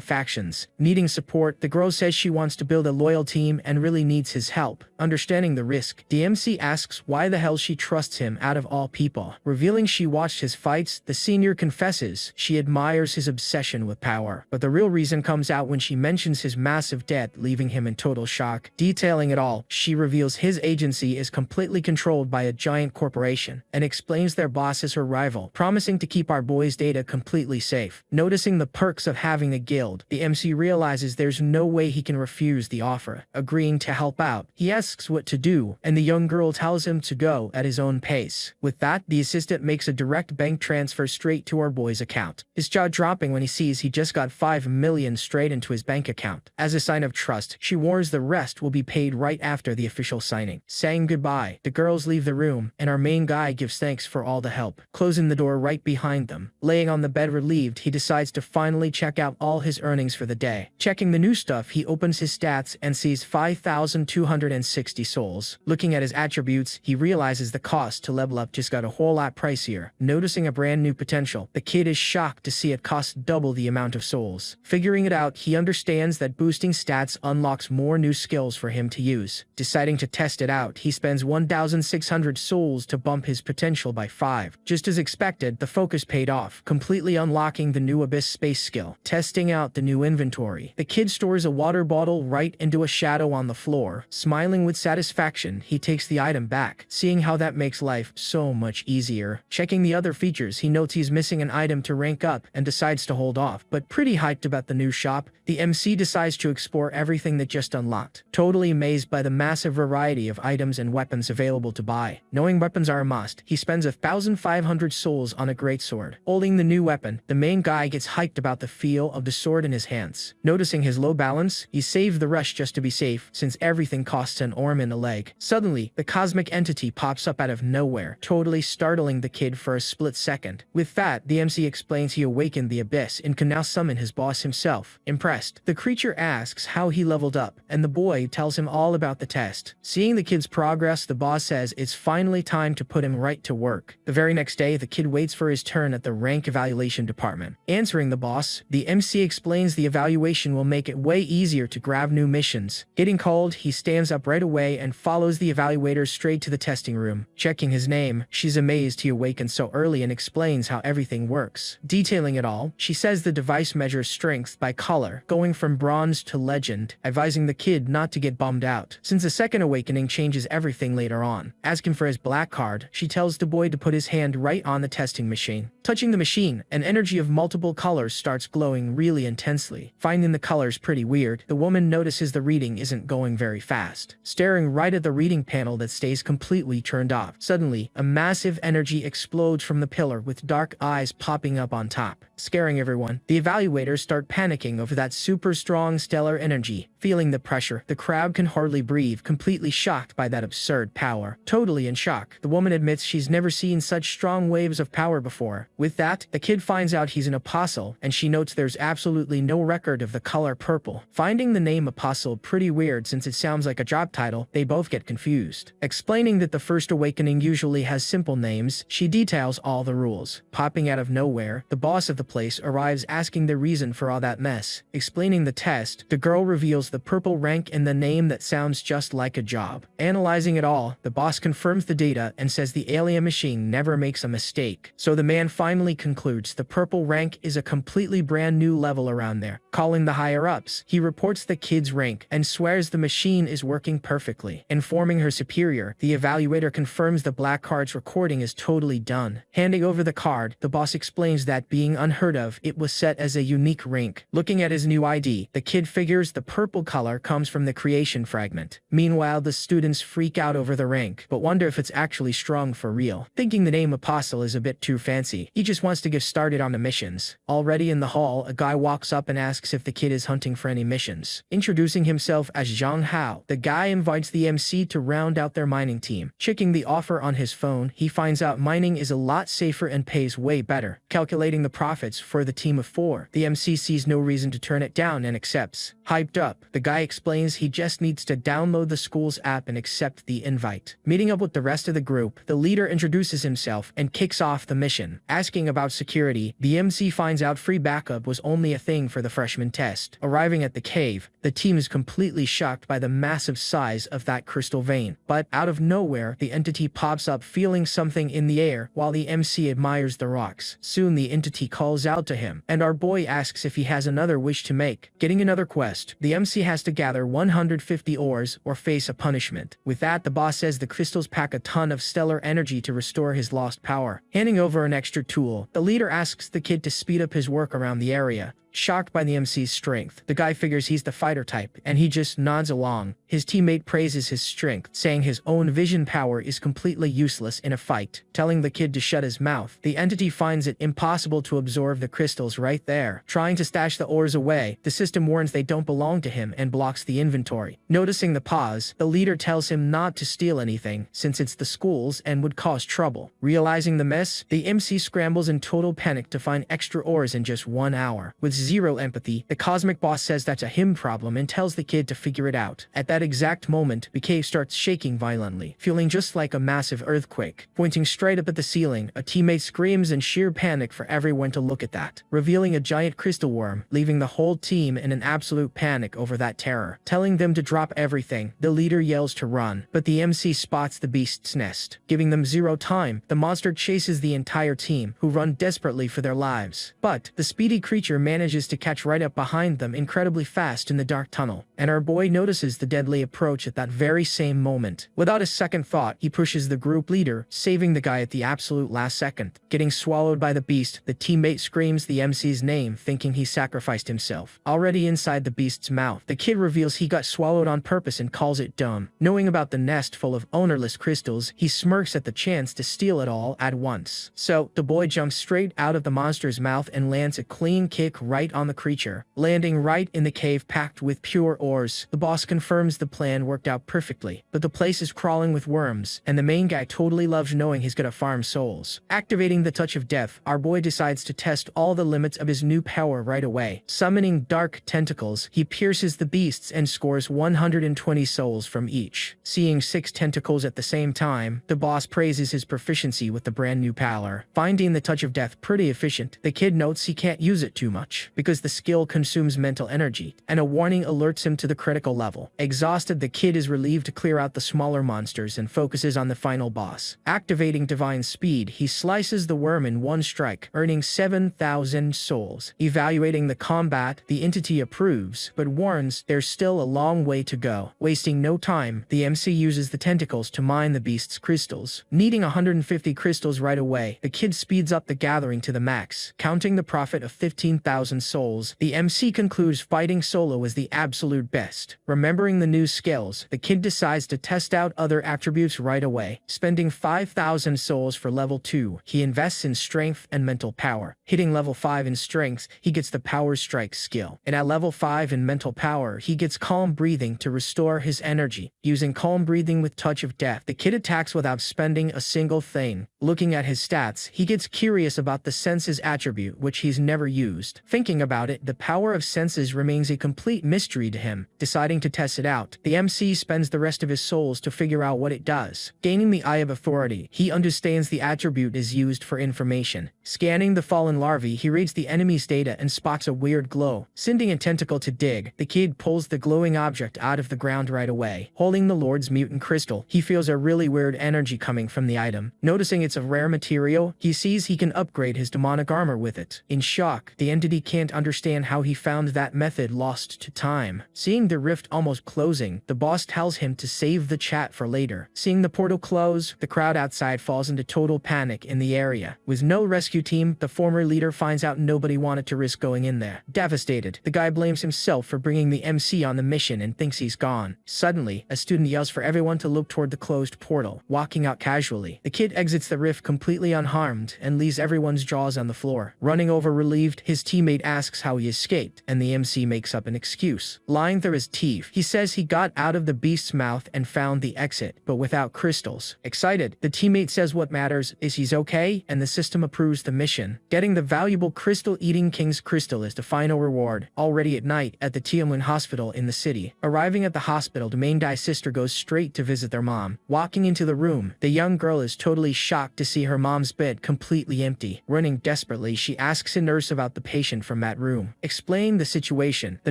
factions. Needing support, the girl says she wants to build a loyal team and really needs his help. Understanding the risk, the MC asks why the hell she trusts him out of all people. Revealing she watched his fights, the senior confesses she admires his obsession with power. But the real reason comes out when she mentions his massive debt, leaving him in total shock. Detailing it all, she reveals his agency is completely controlled by a giant corporation and explains their boss is her rival, promising to keep our boy's data completely safe. Noticing the perks of having a guild, the MC realizes there's no way he can refuse the offer. Agreeing to help out, he asks what to do, and the young girl tells him to go at his own pace. With that, the assistant makes a direct bank transfer straight to our boy's account. His jaw dropping when he sees he just got 5 million straight into his bank account. As a sign of trust, she warns the rest will be paid right after the official signing. Saying goodbye, the girls leave the room, and our main guy gives thanks for all the help, closing the door right behind them. Laying on the bed relieved, he decides to finally check out all his earnings for the day. Checking the new stuff, he opens his stats and sees 5,260 60 souls. Looking at his attributes, he realizes the cost to level up just got a whole lot pricier. Noticing a brand new potential, the kid is shocked to see it cost double the amount of souls. Figuring it out, he understands that boosting stats unlocks more new skills for him to use. Deciding to test it out, he spends 1,600 souls to bump his potential by 5. Just as expected, the focus paid off, completely unlocking the new Abyss Space skill. Testing out the new inventory, the kid stores a water bottle right into a shadow on the floor. Smiling with satisfaction, he takes the item back, seeing how that makes life so much easier. Checking the other features, he notes he's missing an item to rank up and decides to hold off. But pretty hyped about the new shop, the MC decides to explore everything that just unlocked. Totally amazed by the massive variety of items and weapons available to buy. Knowing weapons are a must, he spends 1,500 souls on a greatsword. Holding the new weapon, the main guy gets hyped about the feel of the sword in his hands. Noticing his low balance, he saved the rush just to be safe, since everything costs an arm and a leg. Suddenly, the cosmic entity pops up out of nowhere, totally startling the kid for a split second. With that, the MC explains he awakened the Abyss and can now summon his boss himself. Impressed, the creature asks how he leveled up, and the boy tells him all about the test. Seeing the kid's progress, the boss says it's finally time to put him right to work. The very next day, the kid waits for his turn at the rank evaluation department. Answering the boss, the MC explains the evaluation will make it way easier to grab new missions. Getting called, he stands up right away and follows the evaluator straight to the testing room. Checking his name, she's amazed he awakened so early and explains how everything works. Detailing it all, she says the device measures strength by color, going from bronze to legend, advising the kid not to get bummed out, since the second awakening changes everything later on. Asking for his black card, she tells the boy to put his hand right on the testing machine. Touching the machine, an energy of multiple colors starts glowing really intensely. Finding the colors pretty weird, the woman notices the reading isn't going very fast. Staring right at the reading panel that stays completely turned off. Suddenly, a massive energy explodes from the pillar with dark eyes popping up on top, scaring everyone. The evaluators start panicking over that super strong stellar energy. Feeling the pressure, the crowd can hardly breathe, completely shocked by that absurd power. Totally in shock, the woman admits she's never seen such strong waves of power before. With that, the kid finds out he's an apostle, and she notes there's absolutely no record of the color purple. Finding the name apostle pretty weird since it sounds like a job title, they both get confused. Explaining that the first awakening usually has simple names, she details all the rules. Popping out of nowhere, the boss of the place arrives asking the reason for all that mess. Explaining the test, the girl reveals the purple rank and the name that sounds just like a job. Analyzing it all, the boss confirms the data and says the alien machine never makes a mistake. So the man finally concludes the purple rank is a completely brand new level around there. Calling the higher-ups, he reports the kid's rank and swears the machine is working perfectly. Informing her superior, the evaluator confirms the black card's recording is totally done. Handing over the card, the boss explains that being unheard of, it was set as a unique rank. Looking at his new ID, the kid figures the purple color comes from the creation fragment. Meanwhile, the students freak out over the rank, but wonder if it's actually strong for real. Thinking the name apostle is a bit too fancy, he just wants to get started on the missions. Already in the hall, a guy walks up and asks if the kid is hunting for any missions. Introducing himself as Zhang Hao, the guy invites the MC to round out their mining team. Checking the offer on his phone, he finds out mining is a lot safer and pays way better. Calculating the profits for the team of 4, the MC sees no reason to turn it down and accepts. Hyped up, the guy explains he just needs to download the school's app and accept the invite. Meeting up with the rest of the group, the leader introduces himself and kicks off the mission. Asking about security, the MC finds out free backup was only a thing for the freshman test. Arriving at the cave, the team is completely shocked by the massive size of that crystal vein. But out of nowhere, the entity pops up feeling something in the air while the MC admires the rocks. Soon the entity calls out to him, and our boy asks if he has another wish to make. Getting another quest, the MC has to gather 150 ores or face a punishment. With that, the boss says the crystals pack a ton of stellar energy to restore his lost power. Handing over an extra tool, the leader asks the kid to speed up his work around the area. Shocked by the MC's strength, the guy figures he's the fighter type, and he just nods along. His teammate praises his strength, saying his own vision power is completely useless in a fight. Telling the kid to shut his mouth, the entity finds it impossible to absorb the crystals right there. Trying to stash the ores away, the system warns they don't belong to him and blocks the inventory. Noticing the pause, the leader tells him not to steal anything, since it's the school's and would cause trouble. Realizing the mess, the MC scrambles in total panic to find extra ores in just 1 hour. With zero empathy. The cosmic boss says that's a him problem and tells the kid to figure it out. At that exact moment, the cave starts shaking violently, feeling just like a massive earthquake. Pointing straight up at the ceiling, a teammate screams in sheer panic for everyone to look at that, revealing a giant crystal worm, leaving the whole team in an absolute panic over that terror. Telling them to drop everything, the leader yells to run, but the MC spots the beast's nest. Giving them zero time, the monster chases the entire team, who run desperately for their lives. But the speedy creature manages to catch right up behind them incredibly fast in the dark tunnel, and our boy notices the deadly approach at that very same moment. Without a second thought, he pushes the group leader, saving the guy at the absolute last second. Getting swallowed by the beast, the teammate screams the MC's name, thinking he sacrificed himself. Already inside the beast's mouth, the kid reveals he got swallowed on purpose and calls it dumb. Knowing about the nest full of ownerless crystals, he smirks at the chance to steal it all at once. So, the boy jumps straight out of the monster's mouth and lands a clean kick right on the creature, landing right in the cave packed with pure ores. The boss confirms the plan worked out perfectly, but the place is crawling with worms, and the main guy totally loves knowing he's gonna farm souls. Activating the touch of death, our boy decides to test all the limits of his new power right away. Summoning dark tentacles, he pierces the beasts and scores 120 souls from each. Seeing 6 tentacles at the same time, the boss praises his proficiency with the brand new power. Finding the touch of death pretty efficient, the kid notes he can't use it too much, because the skill consumes mental energy, and a warning alerts him to the critical level. Exhausted, the kid is relieved to clear out the smaller monsters and focuses on the final boss. Activating divine speed, he slices the worm in one strike, earning 7,000 souls. Evaluating the combat, the entity approves, but warns there's still a long way to go. Wasting no time, the MC uses the tentacles to mine the beast's crystals. Needing 150 crystals right away, the kid speeds up the gathering to the max. Counting the profit of 15,000 souls, the MC concludes fighting solo is the absolute best. Remembering the new skills, the kid decides to test out other attributes right away. Spending 5,000 souls for level 2, he invests in strength and mental power. Hitting level 5 in strength, he gets the power strike skill. And at level 5 in mental power, he gets calm breathing to restore his energy. Using calm breathing with touch of death, the kid attacks without spending a single thing. Looking at his stats, he gets curious about the senses attribute, which he's never used. Thinking about it, the power of senses remains a complete mystery to him. Deciding to test it out, the MC spends the rest of his souls to figure out what it does. Gaining the Eye of Authority, he understands the attribute is used for information. Scanning the fallen larvae, he reads the enemy's data and spots a weird glow. Sending a tentacle to dig, the kid pulls the glowing object out of the ground right away. Holding the Lord's mutant crystal, he feels a really weird energy coming from the item. Noticing it's a rare material, he sees he can upgrade his demonic armor with it. In shock, the entity can't understand how he found that method lost to time. Seeing the rift almost closing, the boss tells him to save the chat for later. Seeing the portal close, the crowd outside falls into total panic in the area. With no rescue team, the former leader finds out nobody wanted to risk going in there. Devastated, the guy blames himself for bringing the MC on the mission and thinks he's gone. Suddenly, a student yells for everyone to look toward the closed portal, walking out casually. The kid exits the rift completely unharmed and leaves everyone's jaws on the floor. Running over relieved, his teammate asks how he escaped, and the MC makes up an excuse. Lying through his teeth, he says he got out of the beast's mouth and found the exit, but without crystals. Excited, the teammate says what matters is he's okay, and the system approves the mission. Getting the valuable crystal-eating king's crystal is the final reward. Already at night, at the Tianlin hospital in the city. Arriving at the hospital, the main guy's sister goes straight to visit their mom. Walking into the room, the young girl is totally shocked to see her mom's bed completely empty. Running desperately, she asks a nurse about the patient from that room. Explaining the situation, the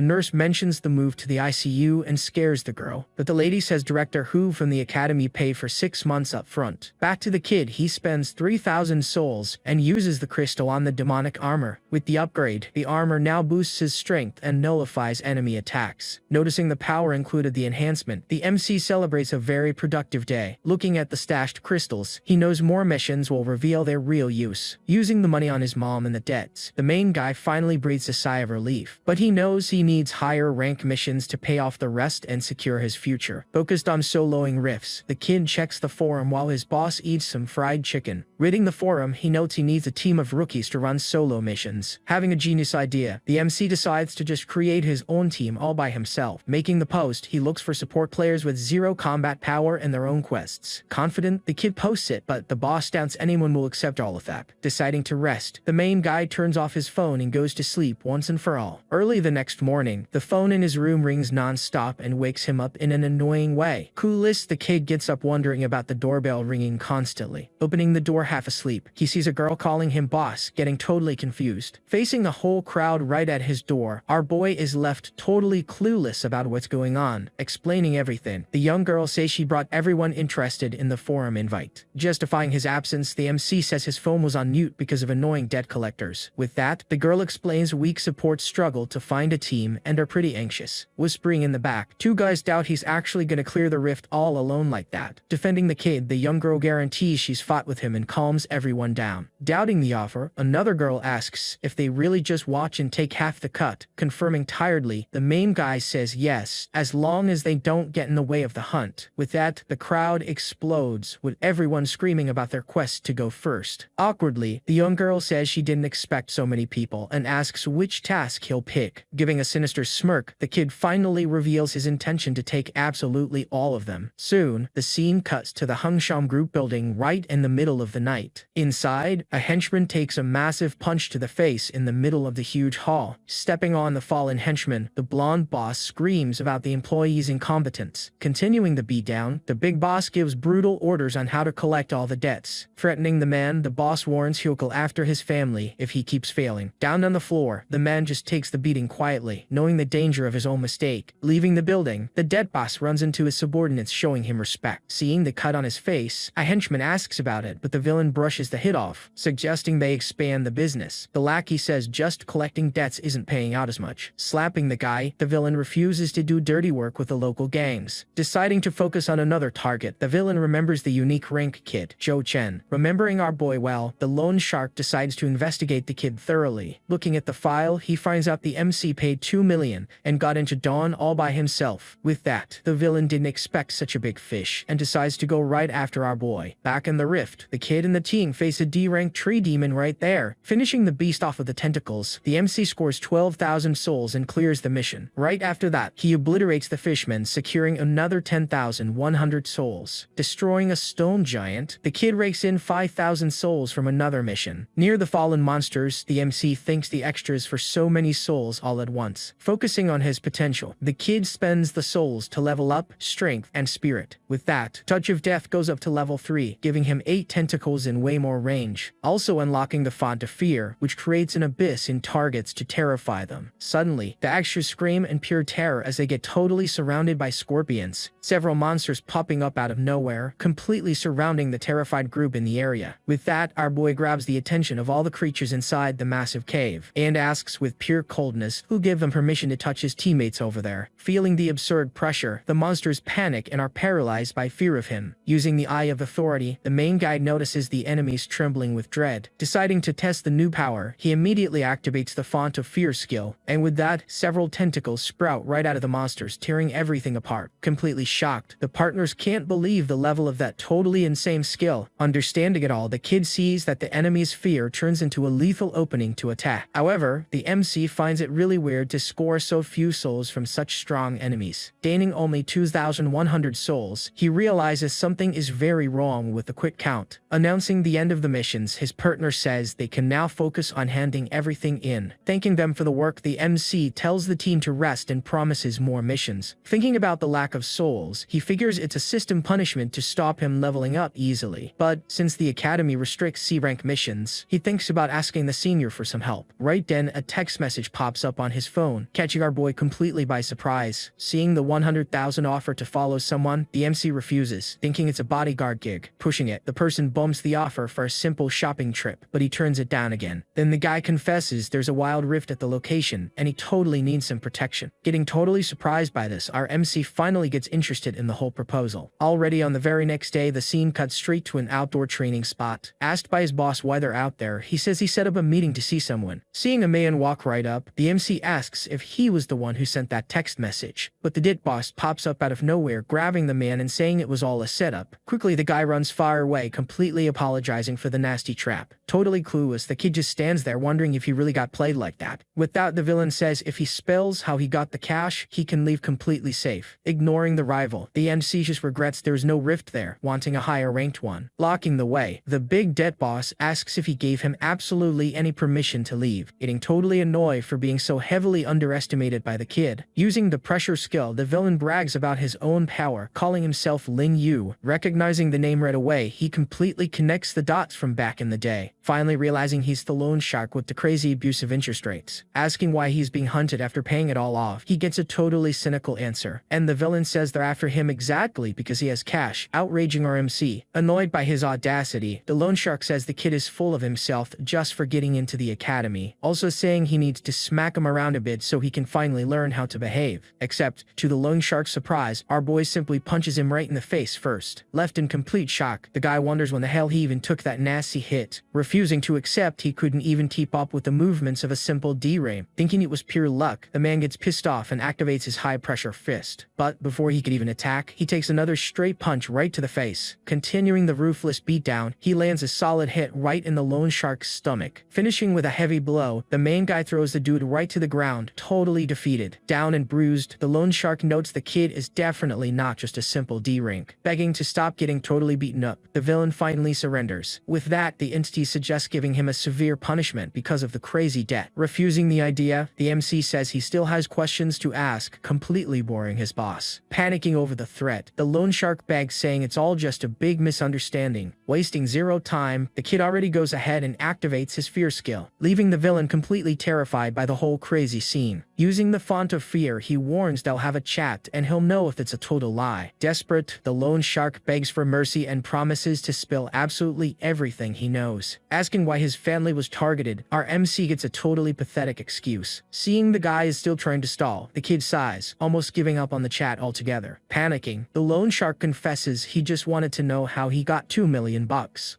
nurse mentions the move to the ICU and scares the girl, but the lady says Director Hu from the academy paid for 6 months up front. Back to the kid, he spends 3,000 souls and uses the crystal on the demonic armor. With the upgrade, the armor now boosts his strength and nullifies enemy attacks. Noticing the power included the enhancement, the MC celebrates a very productive day. Looking at the stashed crystals, he knows more missions will reveal their real use. Using the money on his mom and the debts, the main guy finally breathes a sigh of relief, but he knows he needs higher rank missions to pay off the rest and secure his future. Focused on soloing rifts, the kid checks the forum while his boss eats some fried chicken. Reading the forum, he notes he needs a team of rookies to run solo missions. Having a genius idea, the MC decides to just create his own team all by himself. Making the post, he looks for support players with zero combat power and their own quests. Confident, the kid posts it, but the boss doubts anyone will accept all of that. Deciding to rest, the main guy turns off his phone and goes to to sleep once and for all. Early the next morning, the phone in his room rings non-stop and wakes him up in an annoying way. Clueless, the kid gets up wondering about the doorbell ringing constantly. Opening the door half asleep, he sees a girl calling him boss, getting totally confused. Facing the whole crowd right at his door, our boy is left totally clueless about what's going on, explaining everything. The young girl says she brought everyone interested in the forum invite. Justifying his absence, the MC says his phone was on mute because of annoying debt collectors. With that, the girl explains weak support struggle to find a team and are pretty anxious. Whispering in the back, two guys doubt he's actually gonna clear the rift all alone like that. Defending the kid, the young girl guarantees she's fought with him and calms everyone down. Doubting the offer, another girl asks if they really just watch and take half the cut. Confirming tiredly, the main guy says yes, as long as they don't get in the way of the hunt. With that, the crowd explodes, with everyone screaming about their quest to go first. Awkwardly, the young girl says she didn't expect so many people and asks which task he'll pick. Giving a sinister smirk, the kid finally reveals his intention to take absolutely all of them. Soon, the scene cuts to the Hungsham group building right in the middle of the night. Inside, a henchman takes a massive punch to the face in the middle of the huge hall. Stepping on the fallen henchman, the blonde boss screams about the employee's incompetence. Continuing the beatdown, the big boss gives brutal orders on how to collect all the debts. Threatening the man, the boss warns he'll go after his family if he keeps failing. Down on the floor, the man just takes the beating quietly, knowing the danger of his own mistake. Leaving the building, the debt boss runs into his subordinates, showing him respect. Seeing the cut on his face, a henchman asks about it, but the villain brushes the hit off, suggesting they expand the business. The lackey says just collecting debts isn't paying out as much. Slapping the guy, the villain refuses to do dirty work with the local gangs. Deciding to focus on another target, the villain remembers the unique rank kid, Joe Chen. Remembering our boy well, the loan shark decides to investigate the kid thoroughly. Looking at the file, he finds out the MC paid $2 million and got into Dawn all by himself. With that, the villain didn't expect such a big fish and decides to go right after our boy. Back in the rift, the kid and the team face a D-rank tree demon right there. Finishing the beast off of the tentacles, the MC scores 12,000 souls and clears the mission. Right after that, he obliterates the fishman, securing another 10,100 souls. Destroying a stone giant, the kid rakes in 5,000 souls from another mission. Near the fallen monsters, the MC thanks the extras for so many souls all at once. Focusing on his potential, the kid spends the souls to level up strength and spirit. With that, Touch of Death goes up to level 3, giving him 8 tentacles and way more range. Also unlocking the Font of Fear, which creates an abyss in targets to terrify them. Suddenly, the extras scream in pure terror as they get totally surrounded by scorpions, several monsters popping up out of nowhere, completely surrounding the terrified group in the area. With that, our boy grabs the attention of all the creatures inside the massive cave, and asks with pure coldness who gave them permission to touch his teammates over there. Feeling the absurd pressure, the monsters panic and are paralyzed by fear of him. Using the Eye of Authority, the main guy notices the enemies trembling with dread. Deciding to test the new power, he immediately activates the Font of Fear skill, and with that, several tentacles sprout right out of the monsters, tearing everything apart. Completely shocked, the partners can't believe the level of that totally insane skill. Understanding it all, the kid sees that the enemy's fear turns into a lethal opening to attack. However, the MC finds it really weird to score so few souls from such strong enemies. Gaining only 2,100 souls, he realizes something is very wrong with the quick count. Announcing the end of the missions, his partner says they can now focus on handing everything in. Thanking them for the work, the MC tells the team to rest and promises more missions. Thinking about the lack of souls, he figures it's a system punishment to stop him leveling up easily. But since the academy restricts C-rank missions, he thinks about asking the senior for some help. Right then, a text message pops up on his phone, catching our boy completely by surprise. Seeing the 100,000 offer to follow someone, the MC refuses, thinking it's a bodyguard gig. Pushing it, the person bumps the offer for a simple shopping trip, but he turns it down again. Then the guy confesses there's a wild rift at the location, and he totally needs some protection. Getting totally surprised by this, our MC finally gets interested in the whole proposal. Already on the very next day, the scene cuts straight to an outdoor training spot. Asked by his boss why they're out there, he says he set up a meeting to see someone. Seeing a man walk right up, the MC asks if he was the one who sent that text message. But the dit boss pops up out of nowhere, grabbing the man and saying it was all a setup. Quickly, the guy runs far away, completely apologizing for the nasty trap. Totally clueless, the kid just stands there wondering if he really got played like that. With that, the villain says if he spells how he got the cash, he can leave completely safe. Ignoring the rival, the MC just regrets there's no rift there, wanting a higher ranked one. Blocking the way, the big debt boss asks if he gave him absolutely any permission to leave, getting totally annoyed for being so heavily underestimated by the kid. Using the pressure skill, the villain brags about his own power, calling himself Ling Yu. Recognizing the name right away, he completely connects the dots from back in the day, finally realizing he's the loan shark with the crazy abusive interest rates. Asking why he's being hunted after paying it all off, he gets a totally cynical answer, and the villain says they're after him exactly because he has cash, outraging our MC. Annoyed by his audacity, the loan shark says the kid is full of himself just for getting into the academy, also saying he needs to smack him around a bit so he can finally learn how to behave. Except, to the loan shark's surprise, our boy simply punches him right in the face first. Left in complete shock, the guy wonders when the hell he even took that nasty hit, refusing to accept he couldn't even keep up with the movements of a simple D-ray. Thinking it was pure luck, the man gets pissed off and activates his high-pressure fist. But before he could even attack, he takes another straight punch right to the face. Continuing the ruthless beatdown, he lands a solid hit right in the loan shark's stomach. Finishing with a heavy blow, the main guy throws the dude right to the ground, totally defeated. Down and bruised, the loan shark notes the kid is definitely not just a simple D-rank. Begging to stop getting totally beaten up, the villain finally surrenders. With that, the entity suggests giving him a severe punishment because of the crazy debt. Refusing the idea, the MC says he still has questions to ask, completely boring his boss. Panicking over the threat, the loan shark begs, saying it's all just a big misunderstanding. Wasting zero time, the kid already goes ahead and activates his fear skill, leaving the villain completely terrified by the whole crazy scene. Using the font of fear, he warns they'll have a chat and he'll know if it's a total lie. Desperate, the loan shark begs for mercy and promises to spill absolutely everything he knows. Asking why his family was targeted, our MC gets a totally pathetic excuse. Seeing the guy is still trying to stall, the kid sighs, almost giving up on the chat altogether. Panicking, the loan shark confesses he just wanted to know how he got $2 million.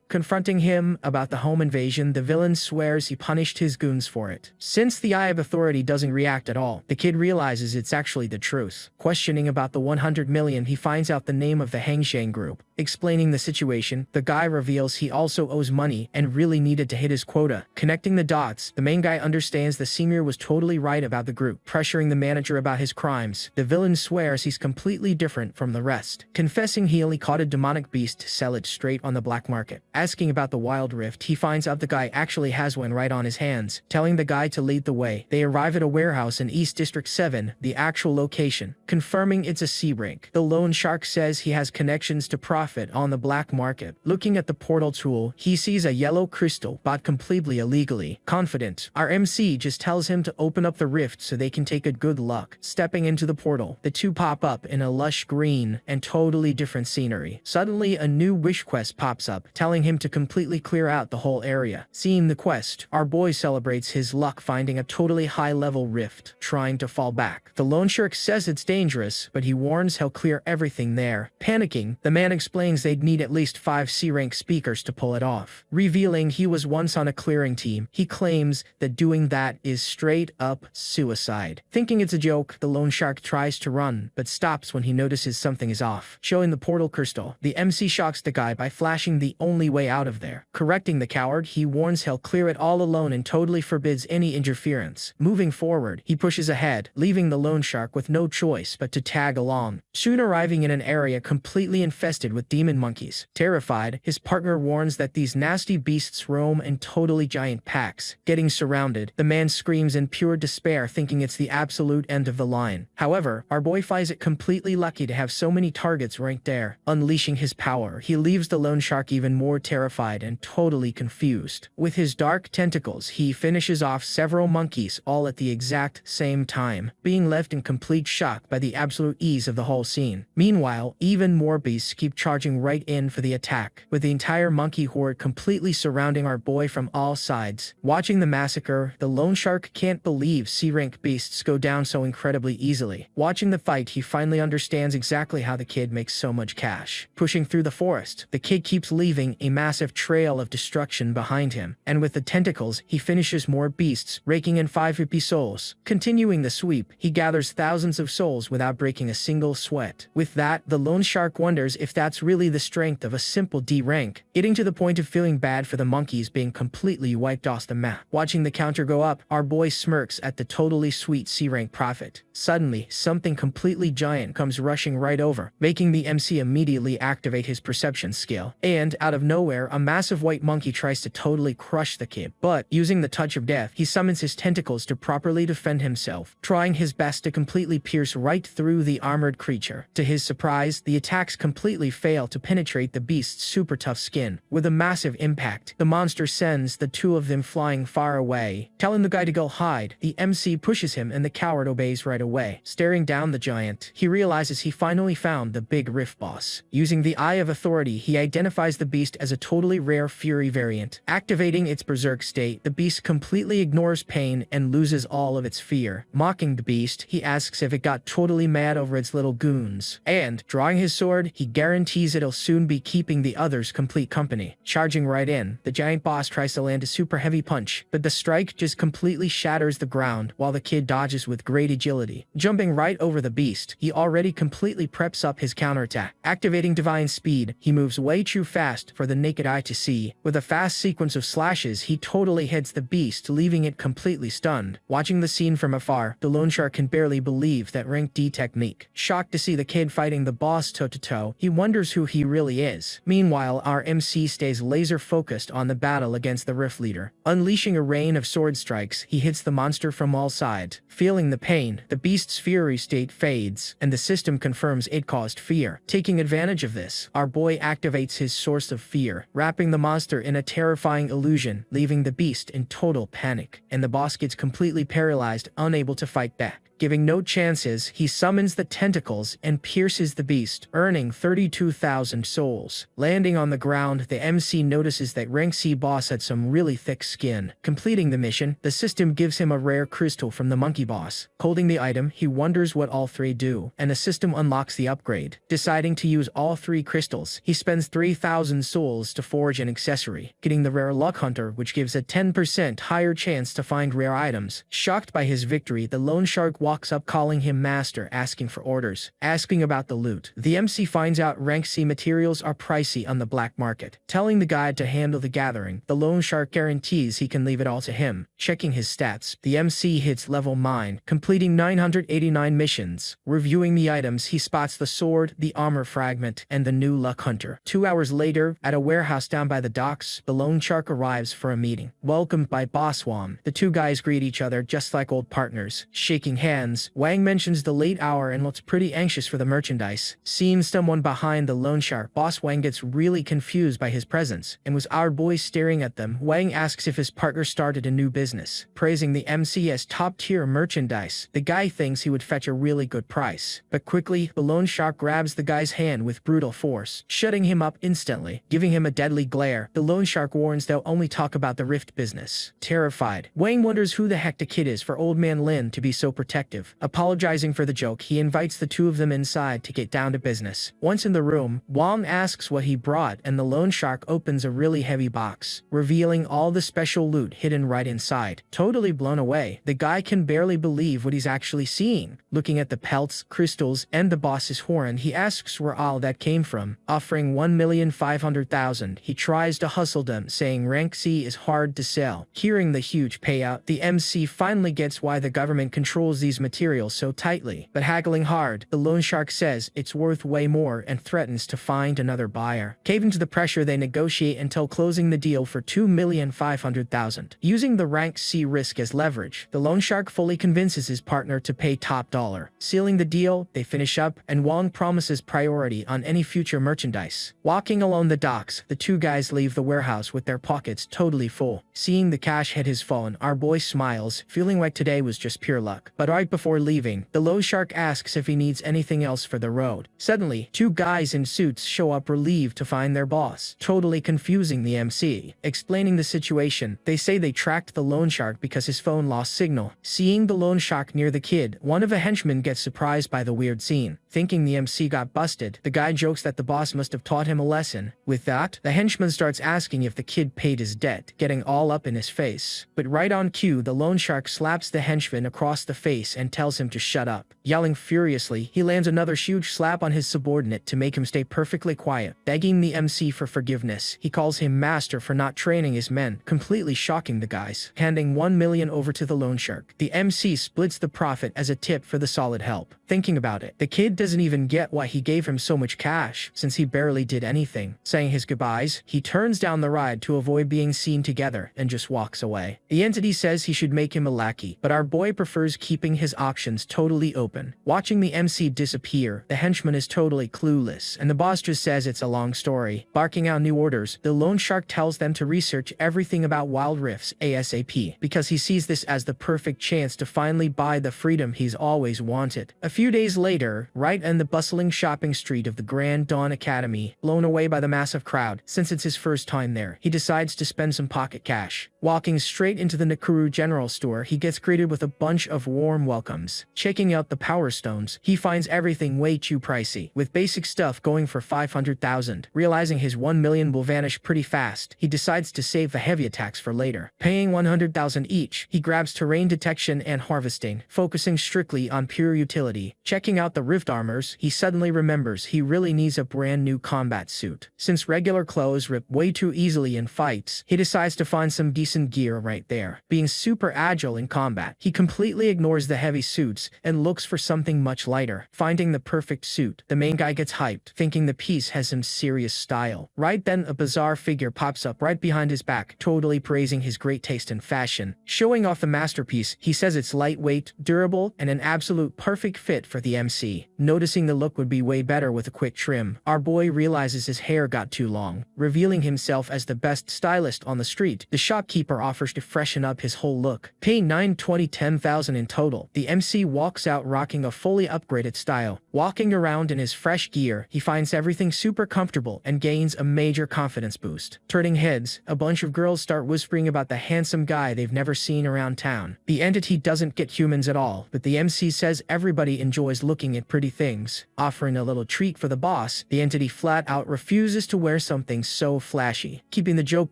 Confronting him about the home invasion, the villain swears he punished his goons for it. Since the eye of authority doesn't react at all, the kid realizes it's actually the truth. Questioning about the 100 million, he finds out the name of the Hangshang group. Explaining the situation, the guy reveals he also owes money and really needed to hit his quota. Connecting the dots, the main guy understands the senior was totally right about the group. Pressuring the manager about his crimes, the villain swears he's completely different from the rest. Confessing he only caught a demonic beast to sell it straight on the black market. Asking about the wild rift, he finds out the guy actually has one right on his hands. Telling the guy to lead the way, they arrive at a warehouse in East District 7, the actual location. Confirming it's a C-rank, the loan shark says he has connections to profit on the black market. Looking at the portal tool, he sees a yellow crystal bought completely illegally. Confident, our MC just tells him to open up the rift so they can take a good luck. Stepping into the portal, the two pop up in a lush green and totally different scenery. Suddenly, a new wish quest pops up, telling him to completely clear out the whole area. Seeing the quest, our boy celebrates his luck finding a totally high-level rift, trying to fall back. The loan shark says it's dangerous, but he warns he'll clear everything there. Panicking, the man explains they'd need at least 5 C-rank speakers to pull it off. Revealing he was once on a clearing team, he claims that doing that is straight up suicide. Thinking it's a joke, the loan shark tries to run, but stops when he notices something is off. Showing the portal crystal, the MC shocks the guy by flashing the only way out of there. Correcting the coward, he warns he'll clear it all alone and totally forbids any interference. Moving forward, he pushes ahead, leaving the loan shark with no choice but to tag along. Soon arriving in an area completely infested with demon monkeys. Terrified, his partner warns that these nasty beasts roam in totally giant packs. Getting surrounded, the man screams in pure despair, thinking it's the absolute end of the line. However, our boy finds it completely lucky to have so many targets right there. Unleashing his power, he leaves the loan shark even more terrified and totally confused. With his dark tentacles, he finishes off several monkeys all at the exact same time, being left in complete shock by the absolute ease of the whole scene. Meanwhile, even more beasts keep charging right in for the attack, with the entire monkey horde completely surrounding our boy from all sides. Watching the massacre, the loan shark can't believe C-rank beasts go down so incredibly easily. Watching the fight, he finally understands exactly how the kid makes so much cash. Pushing through the forest, the kid keeps leaving a massive trail of destruction behind him, and with the tentacles, he finishes more beasts, raking in 550 souls. Continuing the sweep, he gathers thousands of souls without breaking a single sweat. With that, the loan shark wonders if that's it's really the strength of a simple D rank, getting to the point of feeling bad for the monkeys being completely wiped off the map. Watching the counter go up, our boy smirks at the totally sweet C rank profit. Suddenly, something completely giant comes rushing right over, making the MC immediately activate his perception skill. And, out of nowhere, a massive white monkey tries to totally crush the kid. But, using the touch of death, he summons his tentacles to properly defend himself, trying his best to completely pierce right through the armored creature. To his surprise, the attacks completely fail to penetrate the beast's super tough skin. With a massive impact, the monster sends the two of them flying far away. Telling the guy to go hide, the MC pushes him and the coward obeys right away. Staring down the giant, he realizes he finally found the big rift boss. Using the Eye of Authority, he identifies the beast as a totally rare Fury variant. Activating its berserk state, the beast completely ignores pain and loses all of its fear. Mocking the beast, he asks if it got totally mad over its little goons. And, drawing his sword, he guarantees it'll soon be keeping the others complete company. Charging right in, the giant boss tries to land a super heavy punch, but the strike just completely shatters the ground while the kid dodges with great agility. Jumping right over the beast, he already completely preps up his counterattack. Activating divine speed, he moves way too fast for the naked eye to see. With a fast sequence of slashes, he totally hits the beast, leaving it completely stunned. Watching the scene from afar, the loan shark can barely believe that rank D technique. Shocked to see the kid fighting the boss toe-to-toe, he wonders who he really is. Meanwhile, our MC stays laser focused on the battle against the rift leader. Unleashing a rain of sword strikes, he hits the monster from all sides. Feeling the pain, the beast's fury state fades, and the system confirms it caused fear. Taking advantage of this, our boy activates his source of fear, wrapping the monster in a terrifying illusion, leaving the beast in total panic, and the boss gets completely paralyzed, unable to fight back. Giving no chances, he summons the tentacles and pierces the beast, earning 32,000 souls. Landing on the ground, the MC notices that rank C boss had some really thick skin. Completing the mission, the system gives him a rare crystal from the monkey boss. Holding the item, he wonders what all three do, and the system unlocks the upgrade. Deciding to use all three crystals, he spends 3,000 souls to forge an accessory, getting the rare Luck Hunter, which gives a 10% higher chance to find rare items. Shocked by his victory, the loan shark walks up calling him master, asking for orders. Asking about the loot, the MC finds out rank C materials are pricey on the black market. Telling the guide to handle the gathering, the loan shark guarantees he can leave it all to him. Checking his stats, the MC hits level 9, completing 989 missions. Reviewing the items, he spots the sword, the armor fragment, and the new Luck Hunter. 2 hours later, at a warehouse down by the docks, the loan shark arrives for a meeting. Welcomed by Boss Wang, the two guys greet each other just like old partners. Shaking hands, Wang mentions the late hour and looks pretty anxious for the merchandise. Seeing someone behind the loan shark, Boss Wang gets really confused by his presence, and with our boy staring at them, Wang asks if his partner started a new business. Praising the MC as top-tier merchandise, the guy thinks he would fetch a really good price. But quickly, the loan shark grabs the guy's hand with brutal force, shutting him up instantly. Giving him a deadly glare, the loan shark warns they'll only talk about the rift business. Terrified, Wang wonders who the heck the kid is for old man Lin to be so protective. Apologizing for the joke, he invites the two of them inside to get down to business. Once in the room, Wang asks what he brought, and the loan shark opens a really heavy box, revealing all the special loot hidden right inside. Totally blown away, the guy can barely believe what he's actually seeing. Looking at the pelts, crystals, and the boss's horn, he asks where all that came from. Offering 1,500,000, he tries to hustle them, saying rank C is hard to sell. Hearing the huge payout, the MC finally gets why the government controls these materials so tightly. But haggling hard, the loan shark says it's worth way more and threatens to find another buyer. Caving to the pressure, they negotiate until closing the deal for 2,500,000. Using the rank C risk as leverage, the loan shark fully convinces his partner to pay top dollar. Sealing the deal, they finish up, and Wang promises priority on any future merchandise. Walking along the docks, the two guys leave the warehouse with their pockets totally full. Seeing the cash hit his phone, our boy smiles, feeling like today was just pure luck. But right before leaving, the loan shark asks if he needs anything else for the road. Suddenly, two guys in suits show up relieved to find their boss, totally confusing the MC. Explaining the situation, they say they tracked the loan shark because his phone lost signal. Seeing the loan shark near the kid, one of the henchmen gets surprised by the weird scene. Thinking the MC got busted, the guy jokes that the boss must have taught him a lesson. With that, the henchman starts asking if the kid paid his debt, getting all up in his face. But right on cue, the loan shark slaps the henchman across the face and tells him to shut up. Yelling furiously, he lands another huge slap on his subordinate to make him stay perfectly quiet, begging the MC for forgiveness. He calls him master for not training his men, completely shocking the guys, handing 1 million over to the loan shark. The MC splits the profit as a tip for the solid help. Thinking about it, the kid doesn't even get why he gave him so much cash, since he barely did anything. Saying his goodbyes, he turns down the ride to avoid being seen together and just walks away. The entity says he should make him a lackey, but our boy prefers keeping his options totally open. Watching the MC disappear, the henchman is totally clueless, and the boss just says it's a long story. Barking out new orders, the loan shark tells them to research everything about wild rifts ASAP, because he sees this as the perfect chance to finally buy the freedom he's always wanted. A few days later, right in the bustling shopping street of the Grand Dawn Academy, blown away by the massive crowd, since it's his first time there, he decides to spend some pocket cash. Walking straight into the Nakuru General Store, he gets greeted with a bunch of warm welcomes. Checking out the Power Stones, he finds everything way too pricey, with basic stuff going for 500,000. Realizing his 1 million will vanish pretty fast, he decides to save the heavy attacks for later. Paying 100,000 each, he grabs terrain detection and harvesting, focusing strictly on pure utility. Checking out the rift armors, he suddenly remembers he really needs a brand new combat suit. Since regular clothes rip way too easily in fights, he decides to find some decent gear right there. Being super agile in combat, he completely ignores the heavy suits and looks for something much lighter. Finding the perfect suit, the main guy gets hyped, thinking the piece has some serious style. Right then, a bizarre figure pops up right behind his back, totally praising his great taste in fashion. Showing off the masterpiece, he says it's lightweight, durable, and an absolute perfect fit for the MC. Noticing the look would be way better with a quick trim, our boy realizes his hair got too long. Revealing himself as the best stylist on the street, the shopkeeper offers to freshen up his whole look. Paying 10,000 in total, the MC walks out rocking a fully upgraded style. Walking around in his fresh gear, he finds everything super comfortable and gains a major confidence boost. Turning heads, a bunch of girls start whispering about the handsome guy they've never seen around town. The entity doesn't get humans at all, but the MC says everybody enjoys looking at pretty things. Offering a little treat for the boss, the entity flat out refuses to wear something so flashy. Keeping the joke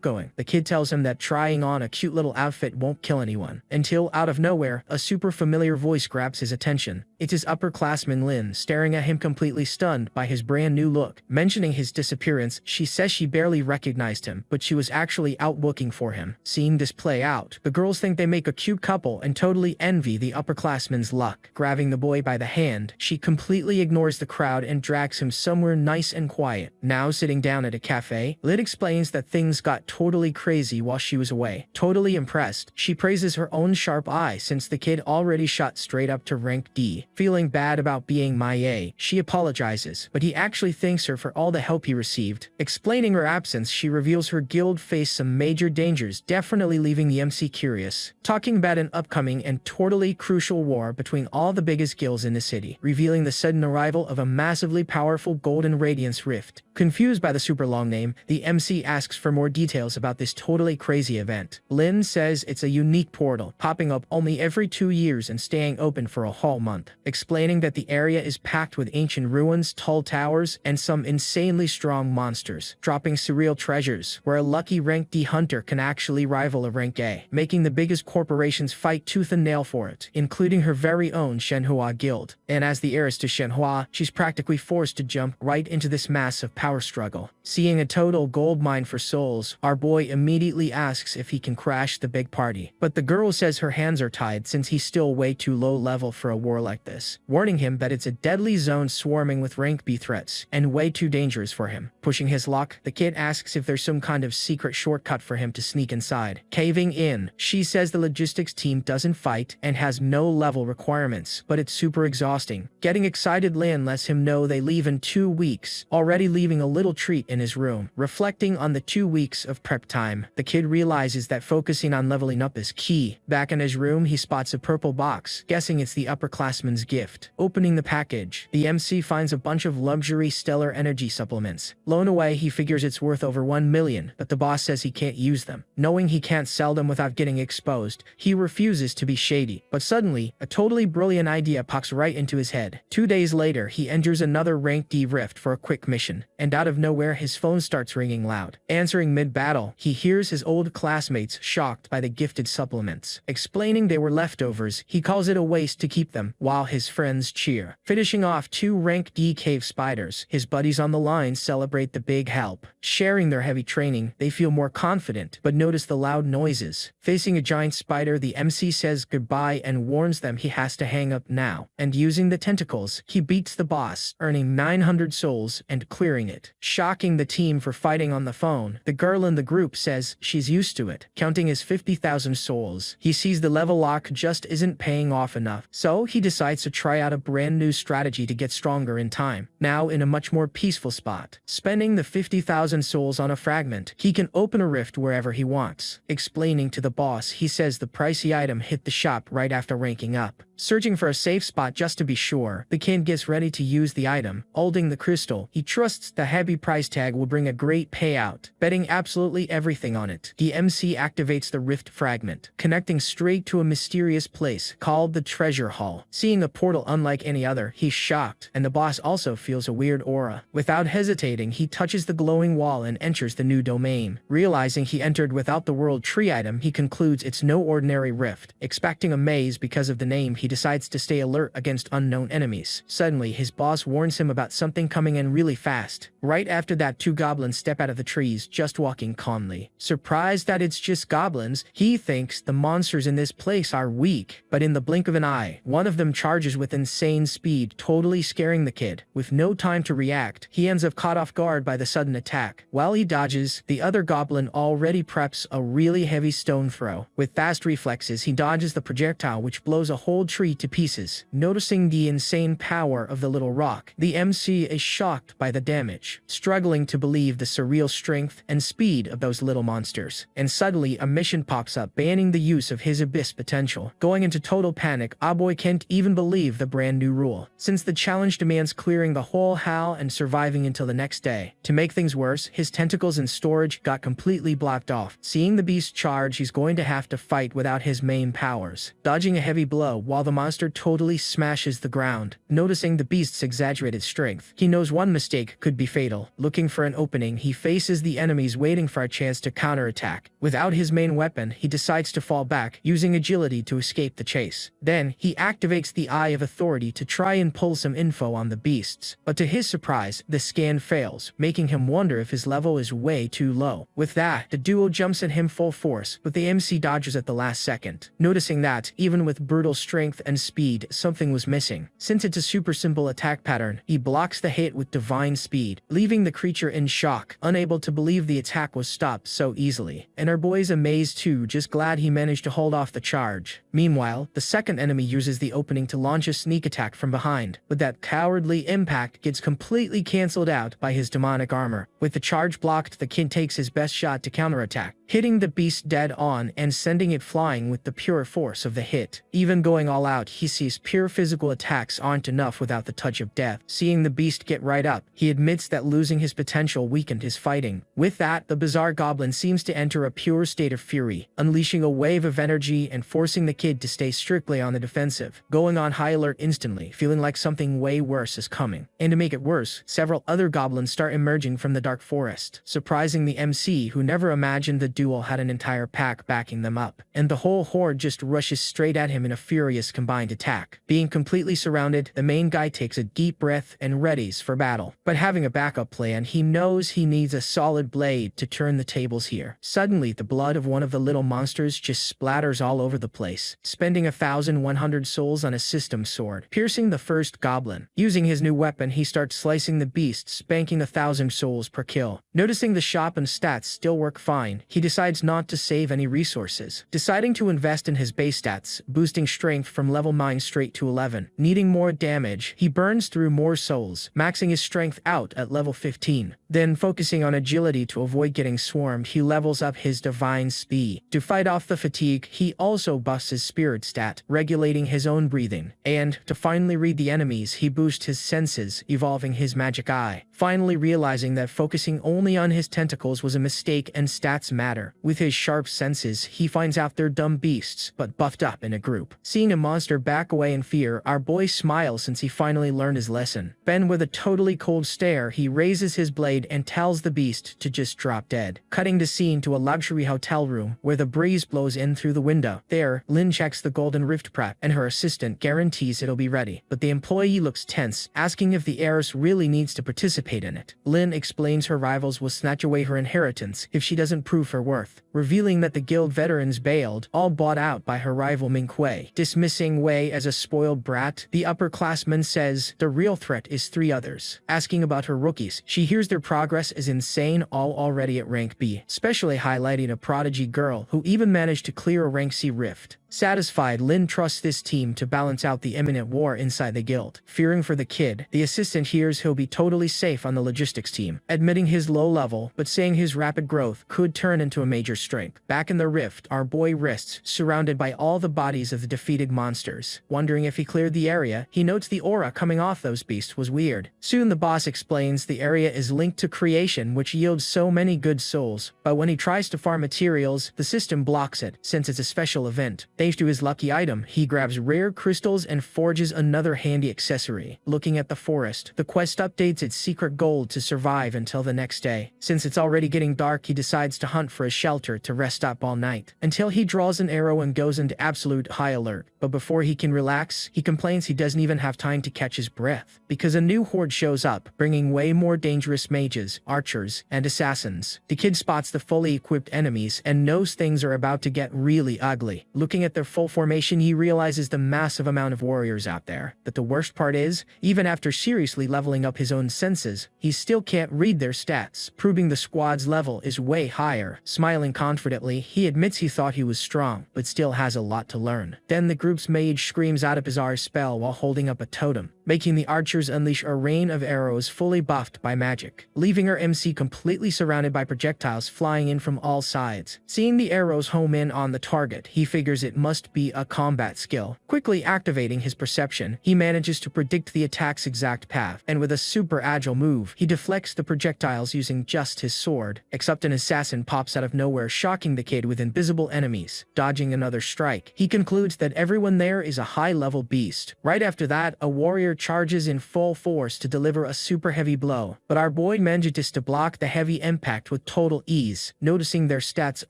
going, the kid tells him that trying on a cute little outfit won't kill anyone. Until, out of nowhere, a super familiar voice grabs his attention. It's his upperclassman Lynn, staring at him completely stunned by his brand new look. Mentioning his disappearance, she says she barely recognized him, but she was actually out looking for him. Seeing this play out, the girls think they make a cute couple and totally envy the upperclassman's luck. Grabbing the boy by the hand, she completely ignores the crowd and drags him somewhere nice and quiet. Now sitting down at a cafe, Lid explains that things got totally crazy while she was away. Totally impressed, she praises her own sharp eye since the kid already shot straight up to rank D. Feeling bad about being MIA, she apologizes, but he actually thanks her for all the help he received. Explaining her absence, she reveals her guild faced some major dangers, definitely leaving the MC curious. Talking about an upcoming and totally crucial war between all the biggest guilds in the city, revealing the sudden arrival of a massively powerful Golden Radiance Rift. Confused by the super long name, the MC asks for more details about this totally crazy event. Lynn says it's a unique portal, popping up only every 2 years and staying open for a whole month. Explaining that the area is packed with ancient ruins, tall towers, and some insanely strong monsters. Dropping surreal treasures, where a lucky rank D hunter can actually rival a rank A, making the biggest corporations fight tooth and nail for it, including her very own Shenhua guild. And as the heiress to Shenhua, she's practically forced to jump right into this massive power struggle. Seeing a total gold mine for souls, our boy immediately asks if he can crash the big party. But the girl says her hands are tied since he's still way too low level for a war like this, warning him that it's a deadly zone swarming with rank B threats and way too dangerous for him. Pushing his luck, the kid asks if there's some kind of secret shortcut for him to sneak inside. Caving in, she says the logistics team doesn't fight and has no level requirements, but it's super exhausting. Getting excited, Lin lets him know they leave in 2 weeks, already leaving a little treat in his room. Reflecting on the 2 weeks of prep time, the kid realizes that focusing on leveling up is key. Back in his room, he spots a purple box, guessing it's the upperclassman's gift. Opening the package, the MC finds a bunch of luxury stellar energy supplements. Blown away, he figures it's worth over 1 million, but the boss says he can't use them. Knowing he can't sell them without getting exposed, he refuses to be shady. But suddenly, a totally brilliant idea pops right into his head. 2 days later, he enters another rank D rift for a quick mission, and out of nowhere his phone starts ringing loud. Answering mid-battle, he hears his old classmates shocked by the gifted supplements. Explaining they were leftovers, he calls it a waste to keep them, while his friends cheer. Finishing off 2 rank D cave spiders, his buddies on the line celebrate the big help. Sharing their heavy training, they feel more confident, but notice the loud noises. Facing a giant spider, the MC says goodbye and warns them he has to hang up now. And using the tentacles, he beats the boss, earning 900 souls and clearing it. Shocking the team for fighting on the phone, the girl in the group says she's used to it, counting his 50,000 souls. He sees the level lock just isn't paying off enough, so he decides to try out a brand new strategy to get stronger in time. Now in a much more peaceful spot. Spending the 50,000 souls on a fragment, he can open a rift wherever he wants. Explaining to the boss, he says the pricey item hit the shop right after ranking up. Searching for a safe spot just to be sure, the kid gets ready to use the item. Holding the crystal, he trusts the heavy price tag will bring a great payout, betting absolutely everything on it. The MC activates the rift fragment, connecting straight to a mysterious place called the treasure hall. Seeing a portal unlike any other, he's shocked, and the boss also feels a weird aura. Without hesitating, he touches the glowing wall and enters the new domain. Realizing he entered without the world tree item, he concludes it's no ordinary rift. Expecting a maze because of the name, he decides to stay alert against unknown enemies. Suddenly, his boss warns him about something coming in really fast. Right after that, 2 goblins step out of the trees, just walking calmly. Surprised that it's just goblins, he thinks the monsters in this place are weak, but in the blink of an eye, one of them charges with insane speed, totally scaring the kid. With no time to react, he ends up caught off guard by the sudden attack. While he dodges, the other goblin already preps a really heavy stone throw. With fast reflexes, he dodges the projectile, which blows a whole tree to pieces. Noticing the insane power of the little rock, the MC is shocked by the damage, struggling to believe the surreal strength and speed of those little monsters. And suddenly, a mission pops up banning the use of his abyss potential. Going into total panic, Aboy can't even believe the brand new rule, since the challenge demands clearing the whole hall and surviving until the next day. To make things worse, his tentacles in storage got completely blocked off. Seeing the beast charge, he's going to have to fight without his main powers. Dodging a heavy blow while the monster totally smashes the ground. Noticing the beast's exaggerated strength, he knows one mistake could be fatal. Looking for an opening, he faces the enemies waiting for a chance to counterattack. Without his main weapon, he decides to fall back, using agility to escape the chase. Then, he activates the Eye of Authority to try and pull some info on the beasts. But to his surprise, the scan fails, making him wonder if his level is way too low. With that, the duo jumps at him full force, but the MC dodges at the last second. Noticing that, even with brutal strength and speed, something was missing. Since it's a super simple attack pattern, he blocks the hit with divine speed, leaving the creature in shock, unable to believe the attack was stopped so easily. And our boy's amazed too, just glad he managed to hold off the charge. Meanwhile, the second enemy uses the opening to launch a sneak attack from behind, but that cowardly impact gets completely cancelled out by his demonic armor. With the charge blocked, the kid takes his best shot to counterattack, hitting the beast dead on and sending it flying with the pure force of the hit. Even going all out, he sees pure physical attacks aren't enough without the touch of death. Seeing the beast get right up, he admits that losing his potential weakened his fighting. With that, the bizarre goblin seems to enter a pure state of fury, unleashing a wave of energy and forcing the kid to stay strictly on the defensive, going on high alert instantly, feeling like something way worse is coming. And to make it worse, several other goblins start emerging from the dark forest, surprising the MC, who never imagined the duel had an entire pack backing them up. And the whole horde just rushes straight at him in a furious combined attack. Being completely surrounded, the main guy takes a deep breath and readies for battle. But having a backup plan, he knows he needs a solid blade to turn the tables here. Suddenly, the blood of one of the little monsters just splatters all over the place, spending 1,100 souls on a system sword, piercing the first goblin. Using his new weapon, he starts slicing the beast, spanking 1,000 souls per kill. Noticing the shop and stats still work fine, he decides not to save any resources, deciding to invest in his base stats, boosting strength from level 9 straight to 11. Needing more damage, he burns through more souls, maxing his strength out at level 15. Then, focusing on agility to avoid getting swarmed, he levels up his divine speed. To fight off the fatigue, he also buffs his spirit stat, regulating his own breathing. And, to finally read the enemies, he boosts his senses, evolving his magic eye. Finally realizing that focusing only on his tentacles was a mistake and stats matter. matter. With his sharp senses, he finds out they're dumb beasts, but buffed up in a group. Seeing a monster back away in fear, our boy smiles since he finally learned his lesson. Then with a totally cold stare, he raises his blade and tells the beast to just drop dead. Cutting the scene to a luxury hotel room where the breeze blows in through the window. There, Lin checks the golden rift prep and her assistant guarantees it'll be ready, but the employee looks tense, asking if the heiress really needs to participate in it. Lin explains her rivals will snatch away her inheritance if she doesn't prove her worth, revealing that the guild veterans bailed, all bought out by her rival Ming Kuei. Dismissing Wei as a spoiled brat, the upperclassman says the real threat is 3 others. Asking about her rookies, she hears their progress is insane, all already at rank B, especially highlighting a prodigy girl who even managed to clear a rank C rift. Satisfied, Lin trusts this team to balance out the imminent war inside the guild. Fearing for the kid, the assistant hears he'll be totally safe on the logistics team, admitting his low level, but saying his rapid growth could turn into a major strength. Back in the rift, our boy rests, surrounded by all the bodies of the defeated monsters. Wondering if he cleared the area, he notes the aura coming off those beasts was weird. Soon the boss explains the area is linked to creation, which yields so many good souls, but when he tries to farm materials, the system blocks it, since it's a special event. Thanks to his lucky item, he grabs rare crystals and forges another handy accessory. Looking at the forest, the quest updates its secret goal to survive until the next day. Since it's already getting dark, he decides to hunt for a shelter to rest up all night, until he draws an arrow and goes into absolute high alert. But before he can relax, he complains he doesn't even have time to catch his breath, because a new horde shows up, bringing way more dangerous mages, archers, and assassins. The kid spots the fully equipped enemies and knows things are about to get really ugly. Looking at their full formation, he realizes the massive amount of warriors out there. But the worst part is, even after seriously leveling up his own senses, he still can't read their stats, proving the squad's level is way higher. Smiling confidently, he admits he thought he was strong, but still has a lot to learn. Then the group's mage screams out a bizarre spell while holding up a totem, making the archers unleash a rain of arrows fully buffed by magic, leaving our MC completely surrounded by projectiles flying in from all sides. Seeing the arrows home in on the target, he figures it must be a combat skill. Quickly activating his perception, he manages to predict the attack's exact path, and with a super agile move, he deflects the projectiles using just his sword. Except an assassin pops out of nowhere, shocking the kid with invisible enemies. Dodging another strike, he concludes that everyone there is a high-level beast. Right after that, a warrior charges in full force to deliver a super heavy blow, but our boy manages to block the heavy impact with total ease. Noticing their stats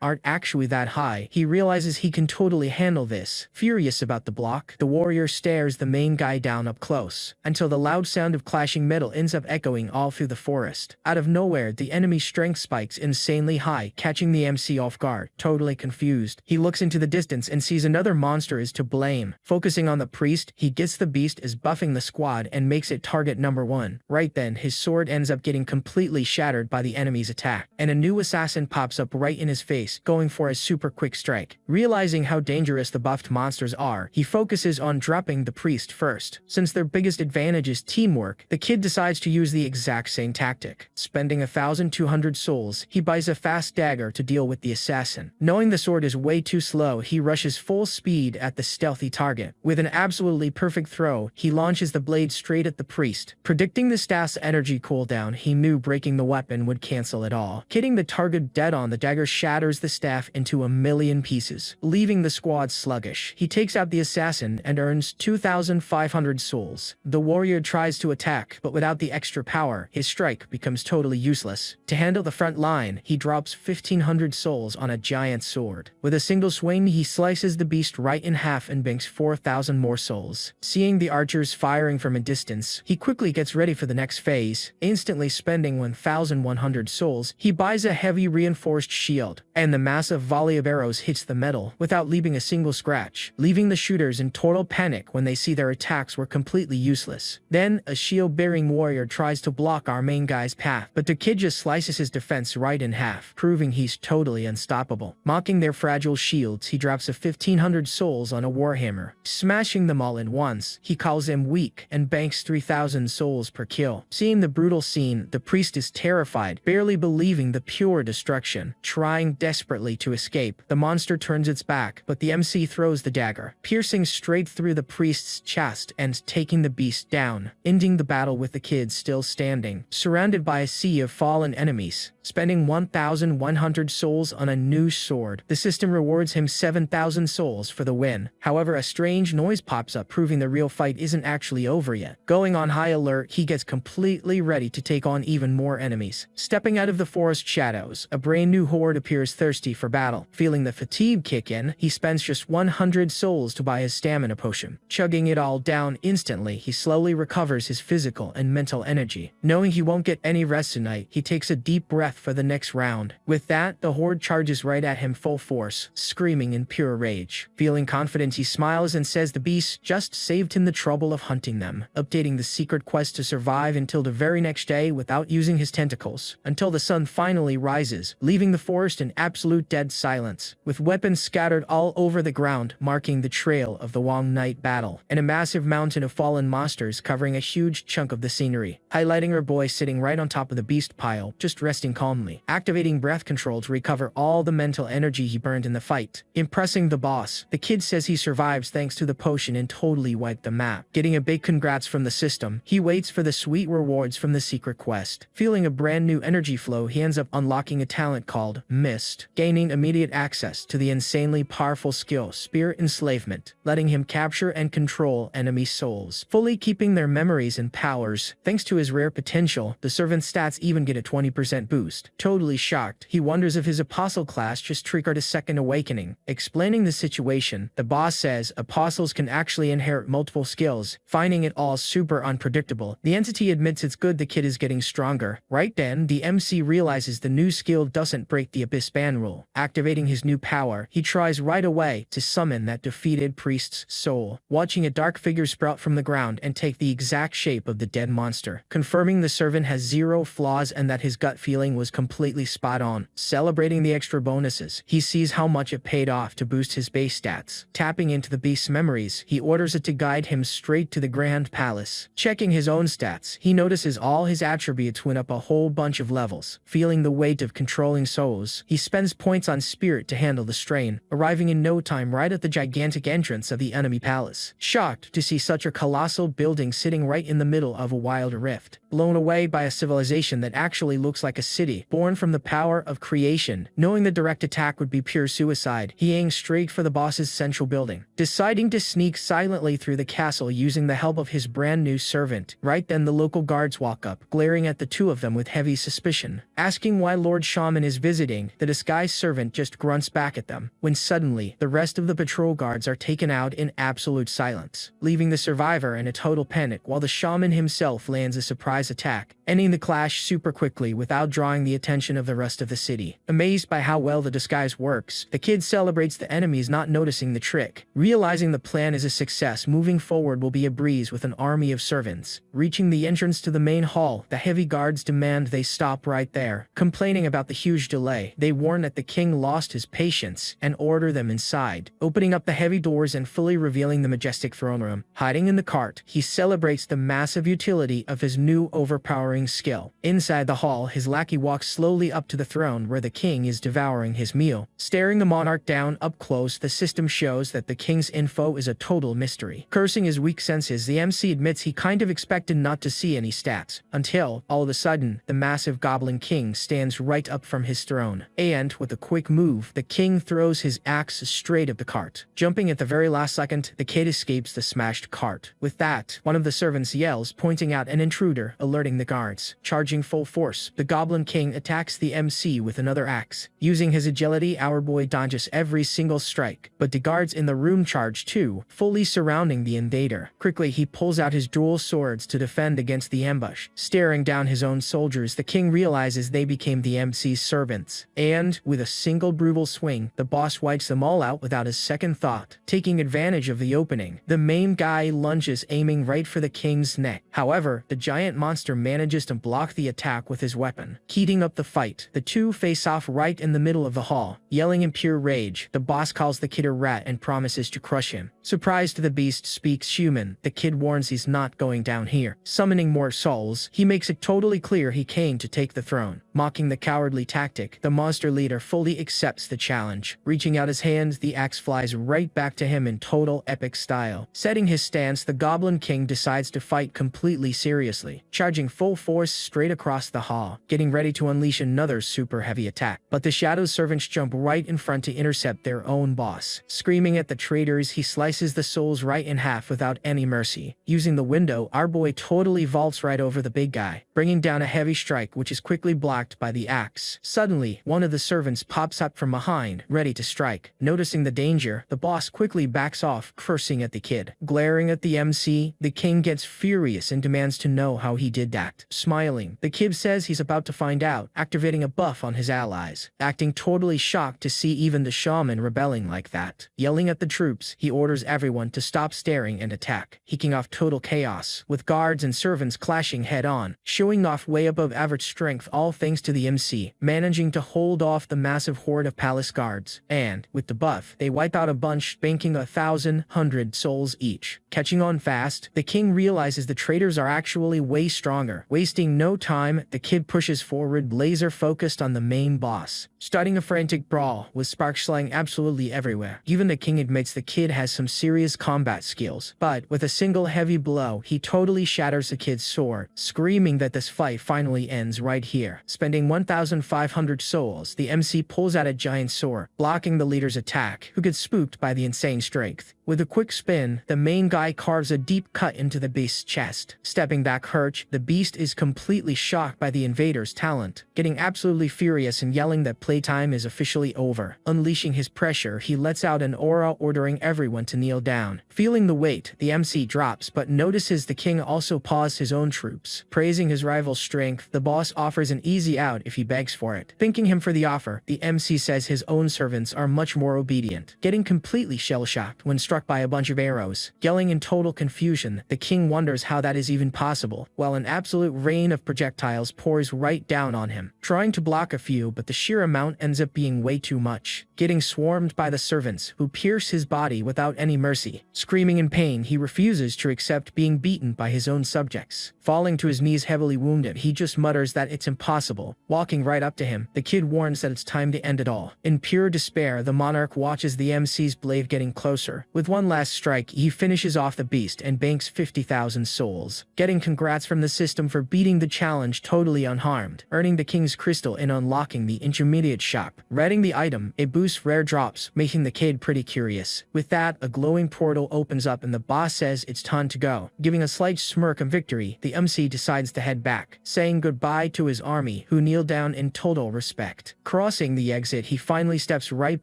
aren't actually that high, he realizes he can totally handle this. Furious about the block, the warrior stares the main guy down up close, until the loud sound of clashing metal ends up echoing all through the forest. Out of nowhere, the enemy's strength spikes insanely high, catching the MC off guard. Totally confused, he looks into the distance and sees another monster is to blame. Focusing on the priest, he gets the beast is buffing the squad and makes it target number 1. Right then, his sword ends up getting completely shattered by the enemy's attack, and a new assassin pops up right in his face, going for a super quick strike. Realizing how dangerous the buffed monsters are, he focuses on dropping the priest first. Since their biggest advantage is teamwork, the kid decides to use the exact same tactic. Spending 1,200 souls, he buys a fast dagger to deal with the assassin. Knowing the sword is way too slow, he rushes full speed at the stealthy target. With an absolutely perfect throw, he launches the blade straight at the priest. Predicting the staff's energy cooldown, he knew breaking the weapon would cancel it all. Hitting the target dead on, the dagger shatters the staff into a million pieces, leaving the squad sluggish. He takes out the assassin and earns 2,500 souls. The warrior tries to attack, but without the extra power, his strike becomes totally useless. To handle the front line, he drops 1,500 souls on a giant sword. With a single swing, he slices the beast right in half and banks 4,000 more souls. Seeing the archers firing from a distance, he quickly gets ready for the next phase. Instantly spending 1,100 souls, he buys a heavy reinforced shield, and the massive volley of arrows hits the metal without leaving a single scratch, leaving the shooters in total panic when they see their attacks were completely useless. Then, a shield-bearing warrior tries to block our main guy's path, but the kid just slices his defense right in half, proving he's totally unstoppable. Mocking their fragile shields, he drops a 1,500 souls on a warhammer, smashing them all in once. He calls him weak and banks 3,000 souls per kill. Seeing the brutal scene, the priest is terrified, barely believing the pure destruction. Trying desperately to escape, the monster turns its back, but the MC throws the dagger, piercing straight through the priest's chest and taking the beast down, ending the battle with the kid still standing, surrounded by a sea of fallen enemies. Spending 1,100 souls on a new sword, the system rewards him 7,000 souls for the win. However, a strange noise pops up, proving the real fight isn't actually over yet. Going on high alert, he gets completely ready to take on even more enemies. Stepping out of the forest shadows, a brand new horde appears, thirsty for battle. Feeling the fatigue kick in, he spends just 100 souls to buy his stamina potion. Chugging it all down instantly, he slowly recovers his physical and mental energy. Knowing he won't get any rest tonight, he takes a deep breath for the next round. With that, the horde charges right at him full force, screaming in pure rage. Feeling confident, he smiles and says the beast just saved him the trouble of hunting them, updating the secret quest to survive until the very next day without using his tentacles, until the sun finally rises, leaving the forest in absolute dead silence, with weapons scattered all over the ground, marking the trail of the long night battle, and a massive mountain of fallen monsters covering a huge chunk of the scenery, highlighting her boy sitting right on top of the beast pile, just resting calmly, activating breath control to recover all the mental energy he burned in the fight. Impressing the boss, the kid says he survives thanks to the potion and totally wiped the map. Getting a big congrats from the system, he waits for the sweet rewards from the secret quest. Feeling a brand new energy flow, he ends up unlocking a talent called Mist, gaining immediate access to the insanely powerful skill Spirit Enslavement, letting him capture and control enemy souls, fully keeping their memories and powers. Thanks to his rare potential, the servant's stats even get a 20% boost. Totally shocked, he wonders if his apostle class just triggered a second awakening. Explaining the situation, the boss says apostles can actually inherit multiple skills, finding it all super unpredictable. The entity admits it's good the kid is getting stronger. Right then, the MC realizes the new skill doesn't break the Abyss ban rule. Activating his new power, he tries right away to summon that defeated priest's soul, watching a dark figure sprout from the ground and take the exact shape of the dead monster, confirming the servant has zero flaws and that his gut feeling was completely spot on. Celebrating the extra bonuses, he sees how much it paid off to boost his base stats. Tapping into the beast's memories, he orders it to guide him straight to the Grand Palace. Checking his own stats, he notices all his attributes went up a whole bunch of levels. Feeling the weight of controlling souls, he spends points on Spirit to handle the strain, arriving in no time right at the gigantic entrance of the enemy palace. Shocked to see such a colossal building sitting right in the middle of a wild rift. Blown away by a civilization that actually looks like a city, born from the power of creation. Knowing the direct attack would be pure suicide, he aims straight for the boss's central building, deciding to sneak silently through the castle using the help of his brand new servant. Right then, the local guards walk up, glaring at the two of them with heavy suspicion. Asking why Lord Shaman is visiting, the disguised servant just grunts back at them, when suddenly, the rest of the patrol guards are taken out in absolute silence, leaving the survivor in a total panic while the shaman himself lands a surprise attack, ending the clash super quickly without drawing the attention of the rest of the city. Amazed by how well the disguise works, the kid celebrates the enemies not noticing the trick, realizing the plan is a success. Moving forward will be a breeze with an army of servants. Reaching the entrance to the main hall, the heavy guards demand they stop right there. Complaining about the huge delay, they warn that the king lost his patience and order them inside, opening up the heavy doors and fully revealing the majestic throne room. Hiding in the cart, he celebrates the massive utility of his new overpowering skill. Inside the hall, his lackey walks slowly up to the throne where the king is devouring his meal. Staring the monarch down up close, the system shows that the king's info is a total mystery. Cursing his weak senses, the MC admits he kind of expected not to see any stats, until, all of a sudden, the massive goblin king stands right up from his throne. And, with a quick move, the king throws his axe straight at the cart. Jumping at the very last second, the kid escapes the smashed cart. With that, one of the servants yells, pointing out an intruder, alerting the guards. Charging full force, the goblin king attacks the MC with another axe. Using his agility, our boy dodges every single strike, but the guards in the room charge too, fully surrounding the invader. Quickly, he pulls out his dual swords to defend against the ambush. Staring down his own soldiers, the king realizes they became the MC's servants, and, with a single brutal swing, the boss wipes them all out without a second thought. Taking advantage of the opening, the main guy lunges, aiming right for the king's neck. However, the giant monster manages to block the attack with his weapon. Heating up the fight, the two face off right in the middle of the hall. Yelling in pure rage, the boss calls the kid a rat and promises promises to crush him. Surprised, the beast speaks human. The kid warns he's not going down here. Summoning more souls, he makes it totally clear he came to take the throne. Mocking the cowardly tactic, the monster leader fully accepts the challenge. Reaching out his hand, the axe flies right back to him in total epic style. Setting his stance, the Goblin King decides to fight completely seriously, charging full force straight across the hall, getting ready to unleash another super heavy attack. But the Shadow's servants jump right in front to intercept their own boss. Screaming at the traitors, he slices the souls right in half without any mercy. Using the window, our boy totally vaults right over the big guy, bringing down a heavy strike which is quickly blocked by the axe. Suddenly, one of the servants pops up from behind, ready to strike. Noticing the danger, the boss quickly backs off, cursing at the kid. Glaring at the MC, the king gets furious and demands to know how he did that. Smiling, the kid says he's about to find out, activating a buff on his allies. Acting totally shocked to see even the shaman rebelling like that. Yelling at the troops, he orders everyone to stop staring and attack, kicking off total chaos, with guards and servants clashing head-on, showing off way above average strength all thanks to the MC, managing to hold off the massive horde of palace guards. And, with the buff, they wipe out a bunch, banking 1,100 souls each. Catching on fast, the king realizes the traitors are actually way stronger. Wasting no time, the kid pushes forward, laser focused on the main boss, starting a frantic brawl, with sparks flying absolutely everywhere. Even the king admits the kid has some serious combat skills, but with a single heavy blow, he totally shatters the kid's sword, screaming that this fight finally ends right here. Spending 1,500 souls, the MC pulls out a giant sword, blocking the leader's attack, who gets spooked by the insane strength. With a quick spin, the main guy carves a deep cut into the beast's chest. Stepping back hurt, the beast is completely shocked by the invader's talent, getting absolutely furious and yelling that playtime is officially over. Unleashing his pressure, he lets out an aura ordering everyone to kneel down. Feeling the weight, the MC drops but notices the king also paused his own troops. Praising his rival's strength, the boss offers an easy out if he begs for it. Thanking him for the offer, the MC says his own servants are much more obedient, getting completely shell-shocked when struck by a bunch of arrows. Yelling in total confusion, the king wonders how that is even possible, while an absolute rain of projectiles pours right down on him. Trying to block a few, but the sheer amount ends up being way too much. Getting swarmed by the servants, who pierce his body without any mercy. Screaming in pain, he refuses to accept being beaten by his own subjects. Falling to his knees heavily wounded, he just mutters that it's impossible. Walking right up to him, the kid warns that it's time to end it all. In pure despair, the monarch watches the MC's blade getting closer. With one last strike, he finishes off the beast and banks 50,000 souls, getting congrats from the system for beating the challenge totally unharmed, earning the king's crystal and unlocking the intermediate shop. Reading the item, it boosts rare drops, making the kid pretty curious. With that, a glowing portal opens up and the boss says it's time to go. Giving a slight smirk of victory, the MC decides to head back, saying goodbye to his army, who kneel down in total respect. Crossing the exit, he finally steps right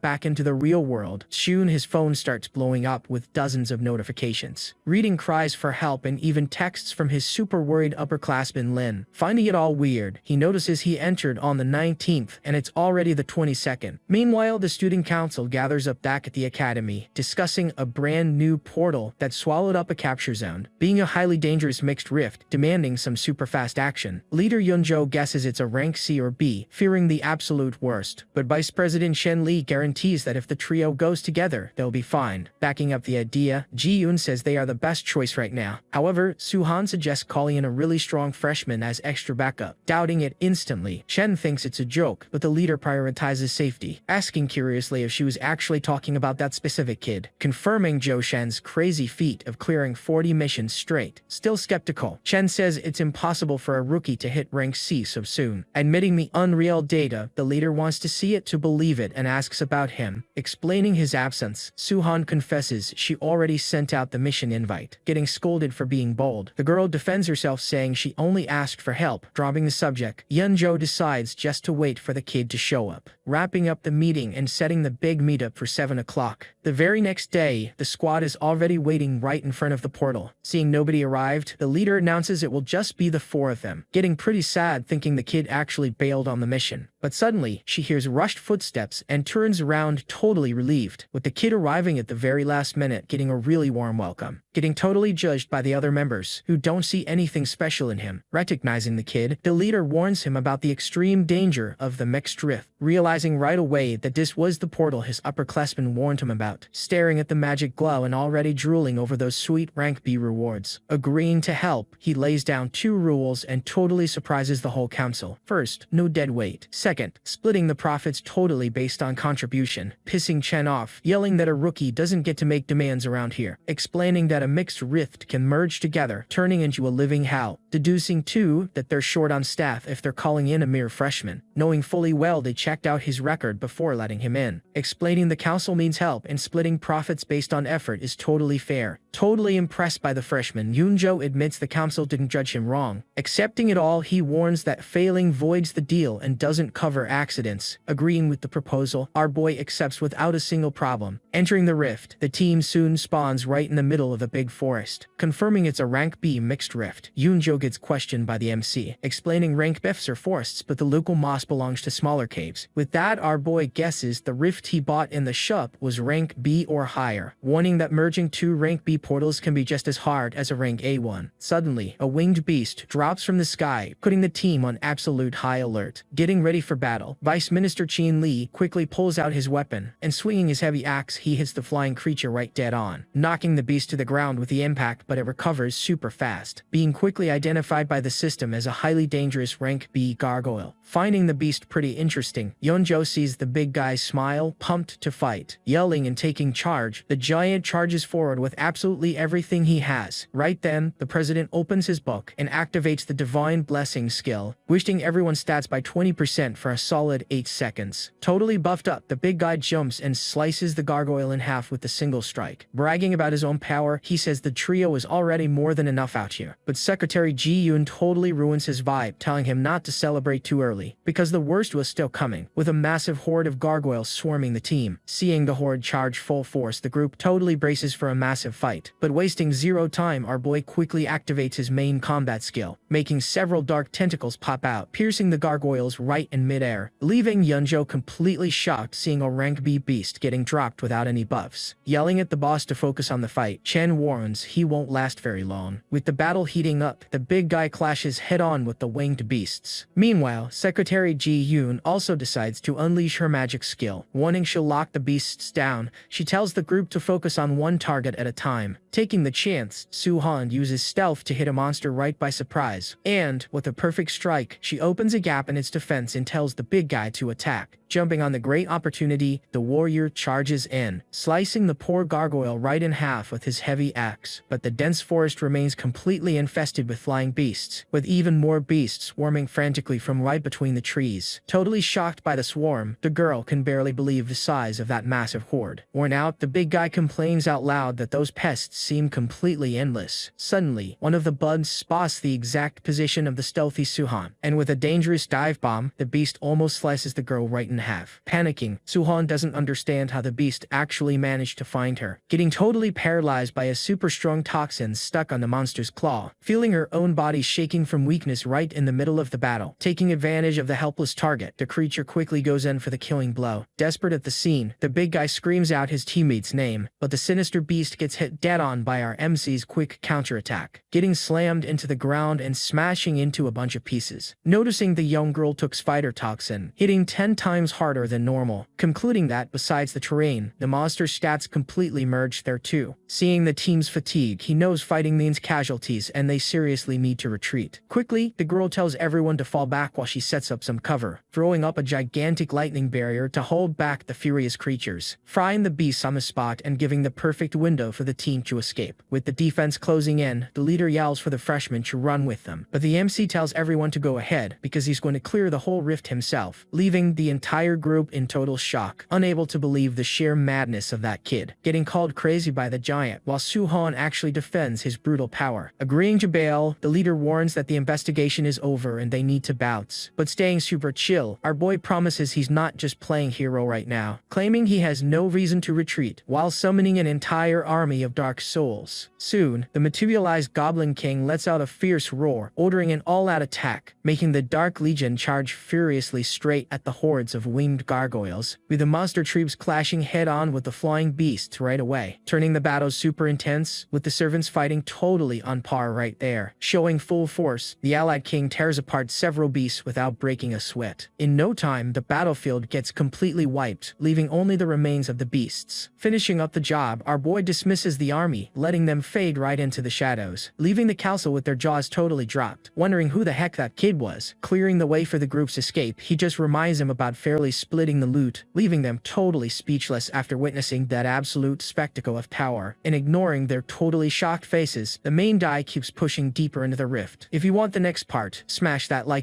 back into the real world. Soon his phone starts blowing up with dozens of notifications. Reading cries for help and even texts from his super worried upperclassman Lin. Finding it all weird, he notices he entered on the 19th and it's already the 22nd. Meanwhile, the student council gathers up back at the academy, discussing a brand new portal that swallowed up a capture zone, being a highly dangerous mixed rift, demanding some super fast action. Leader Yunjo guesses it's a rank C or B, fearing the absolute worst, but Vice President Shen Li guarantees that if the trio goes together, they'll be fine. Backing up the idea, Ji-Yoon says they are the best choice right now. However, Suhan suggests calling in a really strong freshman as extra backup. Doubting it instantly, Shen thinks it's a joke, but the leader prioritizes safety, asking curiously if she was actually talking about that specific kid, confirming Zhou Shen's crazy feat of clearing 40 missions straight. Still skeptical, Shen says it's impossible for a rookie to hit rank C so soon. Admitting the unreal data, the leader wants to see it to believe it and asks about him. Explaining his absence, Suhan confesses she already sent out the mission invite, getting scolded for being bold. The girl defends herself saying she only asked for help. Dropping the subject, Yunjo decides just to wait for the kid to show up, wrapping up the meeting and setting the big meetup for 7 o'clock. The very next day, the squad is already waiting right in front of the portal. Seeing nobody arrived, the leader announces it will just be the 4 of them, getting pretty sad thinking the kid actually bailed on the mission. But suddenly, she hears rushed footsteps and turns around totally relieved. With the kid arriving at the very last last minute, getting a really warm welcome. Getting totally judged by the other members, who don't see anything special in him. Recognizing the kid, the leader warns him about the extreme danger of the mixed rift, realizing right away that this was the portal his upperclassmen warned him about. Staring at the magic glow and already drooling over those sweet rank B rewards. Agreeing to help, he lays down 2 rules and totally surprises the whole council. First, no dead weight. Second, splitting the profits totally based on contribution, pissing Chen off, yelling that a rookie doesn't get to make demands around here, explaining that a mixed rift can merge together, turning into a living hell, deducing too that they're short on staff if they're calling in a mere freshman, knowing fully well they checked out his record before letting him in, explaining the council means help and splitting profits based on effort is totally fair. Totally impressed by the freshman, Yoonjo admits the council didn't judge him wrong. Accepting it all, he warns that failing voids the deal and doesn't cover accidents. Agreeing with the proposal, our boy accepts without a single problem. Entering the rift, the team soon spawns right in the middle of a big forest. Confirming it's a rank B mixed rift, Yoonjo gets questioned by the MC, explaining rank Bs are forests but the local moss belongs to smaller caves. With that, our boy guesses the rift he bought in the shop was rank B or higher, warning that merging 2 rank B portals can be just as hard as a rank A one. Suddenly, a winged beast drops from the sky, putting the team on absolute high alert. Getting ready for battle, Vice Minister Qin Li quickly pulls out his weapon, and swinging his heavy axe, he hits the flying creature right dead on, knocking the beast to the ground with the impact, but it recovers super fast, being quickly identified by the system as a highly dangerous rank B gargoyle. Finding the beast pretty interesting, Yeonjo sees the big guy smile, pumped to fight. Yelling and taking charge, the giant charges forward with absolutely everything he has. Right then, the president opens his book and activates the divine blessing skill, boosting everyone's stats by 20% for a solid 8 seconds. Totally buffed up, the big guy jumps and slices the gargoyle in half with a single strike. Bragging about his own power, he says the trio is already more than enough out here. But Secretary Ji-yoon totally ruins his vibe, telling him not to celebrate too early, because the worst was still coming, with a massive horde of gargoyles swarming the team. Seeing the horde charge full force, the group totally braces for a massive fight. But wasting 0 time, our boy quickly activates his main combat skill, making several dark tentacles pop out, piercing the gargoyles right in midair, leaving Yeonjo completely shocked seeing a rank B beast getting dropped without any buffs. Yelling at the boss to focus on the fight, Chen warns he won't last very long. With the battle heating up, the big guy clashes head-on with the winged beasts. Meanwhile, Secretary Ji-yoon also decides to unleash her magic skill. Wanting she'll lock the beasts down, she tells the group to focus on one target at a time. Taking the chance, Soo-han uses stealth to hit a monster right by surprise, and, with a perfect strike, she opens a gap in its defense and tells the big guy to attack. Jumping on the great opportunity, the warrior charges in, slicing the poor gargoyle right in half with his heavy axe. But the dense forest remains completely infested with flying beasts, with even more beasts swarming frantically from right between the trees. Totally shocked by the swarm, the girl can barely believe the size of that massive horde. Worn out, the big guy complains out loud that those pests seem completely endless. Suddenly, one of the bugs spots the exact position of the stealthy Soo-han, and with a dangerous dive bomb, the beast almost slices the girl right in half. Panicking, Soo-han doesn't understand how the beast actually managed to find her, getting totally paralyzed by a super strong toxin stuck on the monster's claw, feeling her own body shaking from weakness right in the middle of the battle. Taking advantage of the helpless target, the creature quickly goes in for the killing blow. Desperate at the scene, the big guy screams out his teammate's name, but the sinister beast gets hit dead on by our MC's quick counterattack, getting slammed into the ground and smashing into a bunch of pieces. Noticing the young girl took spider toxin, hitting 10 times harder than normal, concluding that, besides the terrain, the monster's stats completely merged there too. Seeing the team's fatigue, he knows fighting means casualties and they seriously need to retreat. Quickly, the girl tells everyone to fall back while she sets up some cover, throwing up a gigantic lightning barrier to hold back the furious creatures, frying the beasts on the spot and giving the perfect window for the team to escape. With the defense closing in, the leader yells for the freshmen to run with them, but the MC tells everyone to go ahead because he's going to clear the whole rift himself, leaving the entire group in total shock, unable to believe the sheer madness of that kid, getting called crazy by the giant while Soo-han actually defends his brutal power. Agreeing to bail, the leader warns that the investigation is over and they need to bounce, but staying super chill, our boy promises he's not just playing hero right now, claiming he has no reason to retreat, while summoning an entire army of dark souls. Soon, the materialized Goblin King lets out a fierce roar, ordering an all-out attack, making the Dark Legion charge furiously straight at the hordes of winged gargoyles, with the monster troops clashing head-on with the flying beasts right away, turning the battles super intense, with the servants fighting totally on par right there. Showing full force, the allied king tears apart several beasts without breaking a sweat. In no time, the battlefield gets completely wiped, leaving only the remains of the beasts. Finishing up the job, our boy dismisses the army, letting them fade right into the shadows, leaving the council with their jaws totally dropped, wondering who the heck that kid was. Clearing the way for the group's escape, he just reminds them about fairly splitting the loot, leaving them totally speechless after witnessing that absolute spectacle of power. And ignoring their totally shocked faces, the main guy keeps pushing deeper into the rift. If you want the next part, smash that like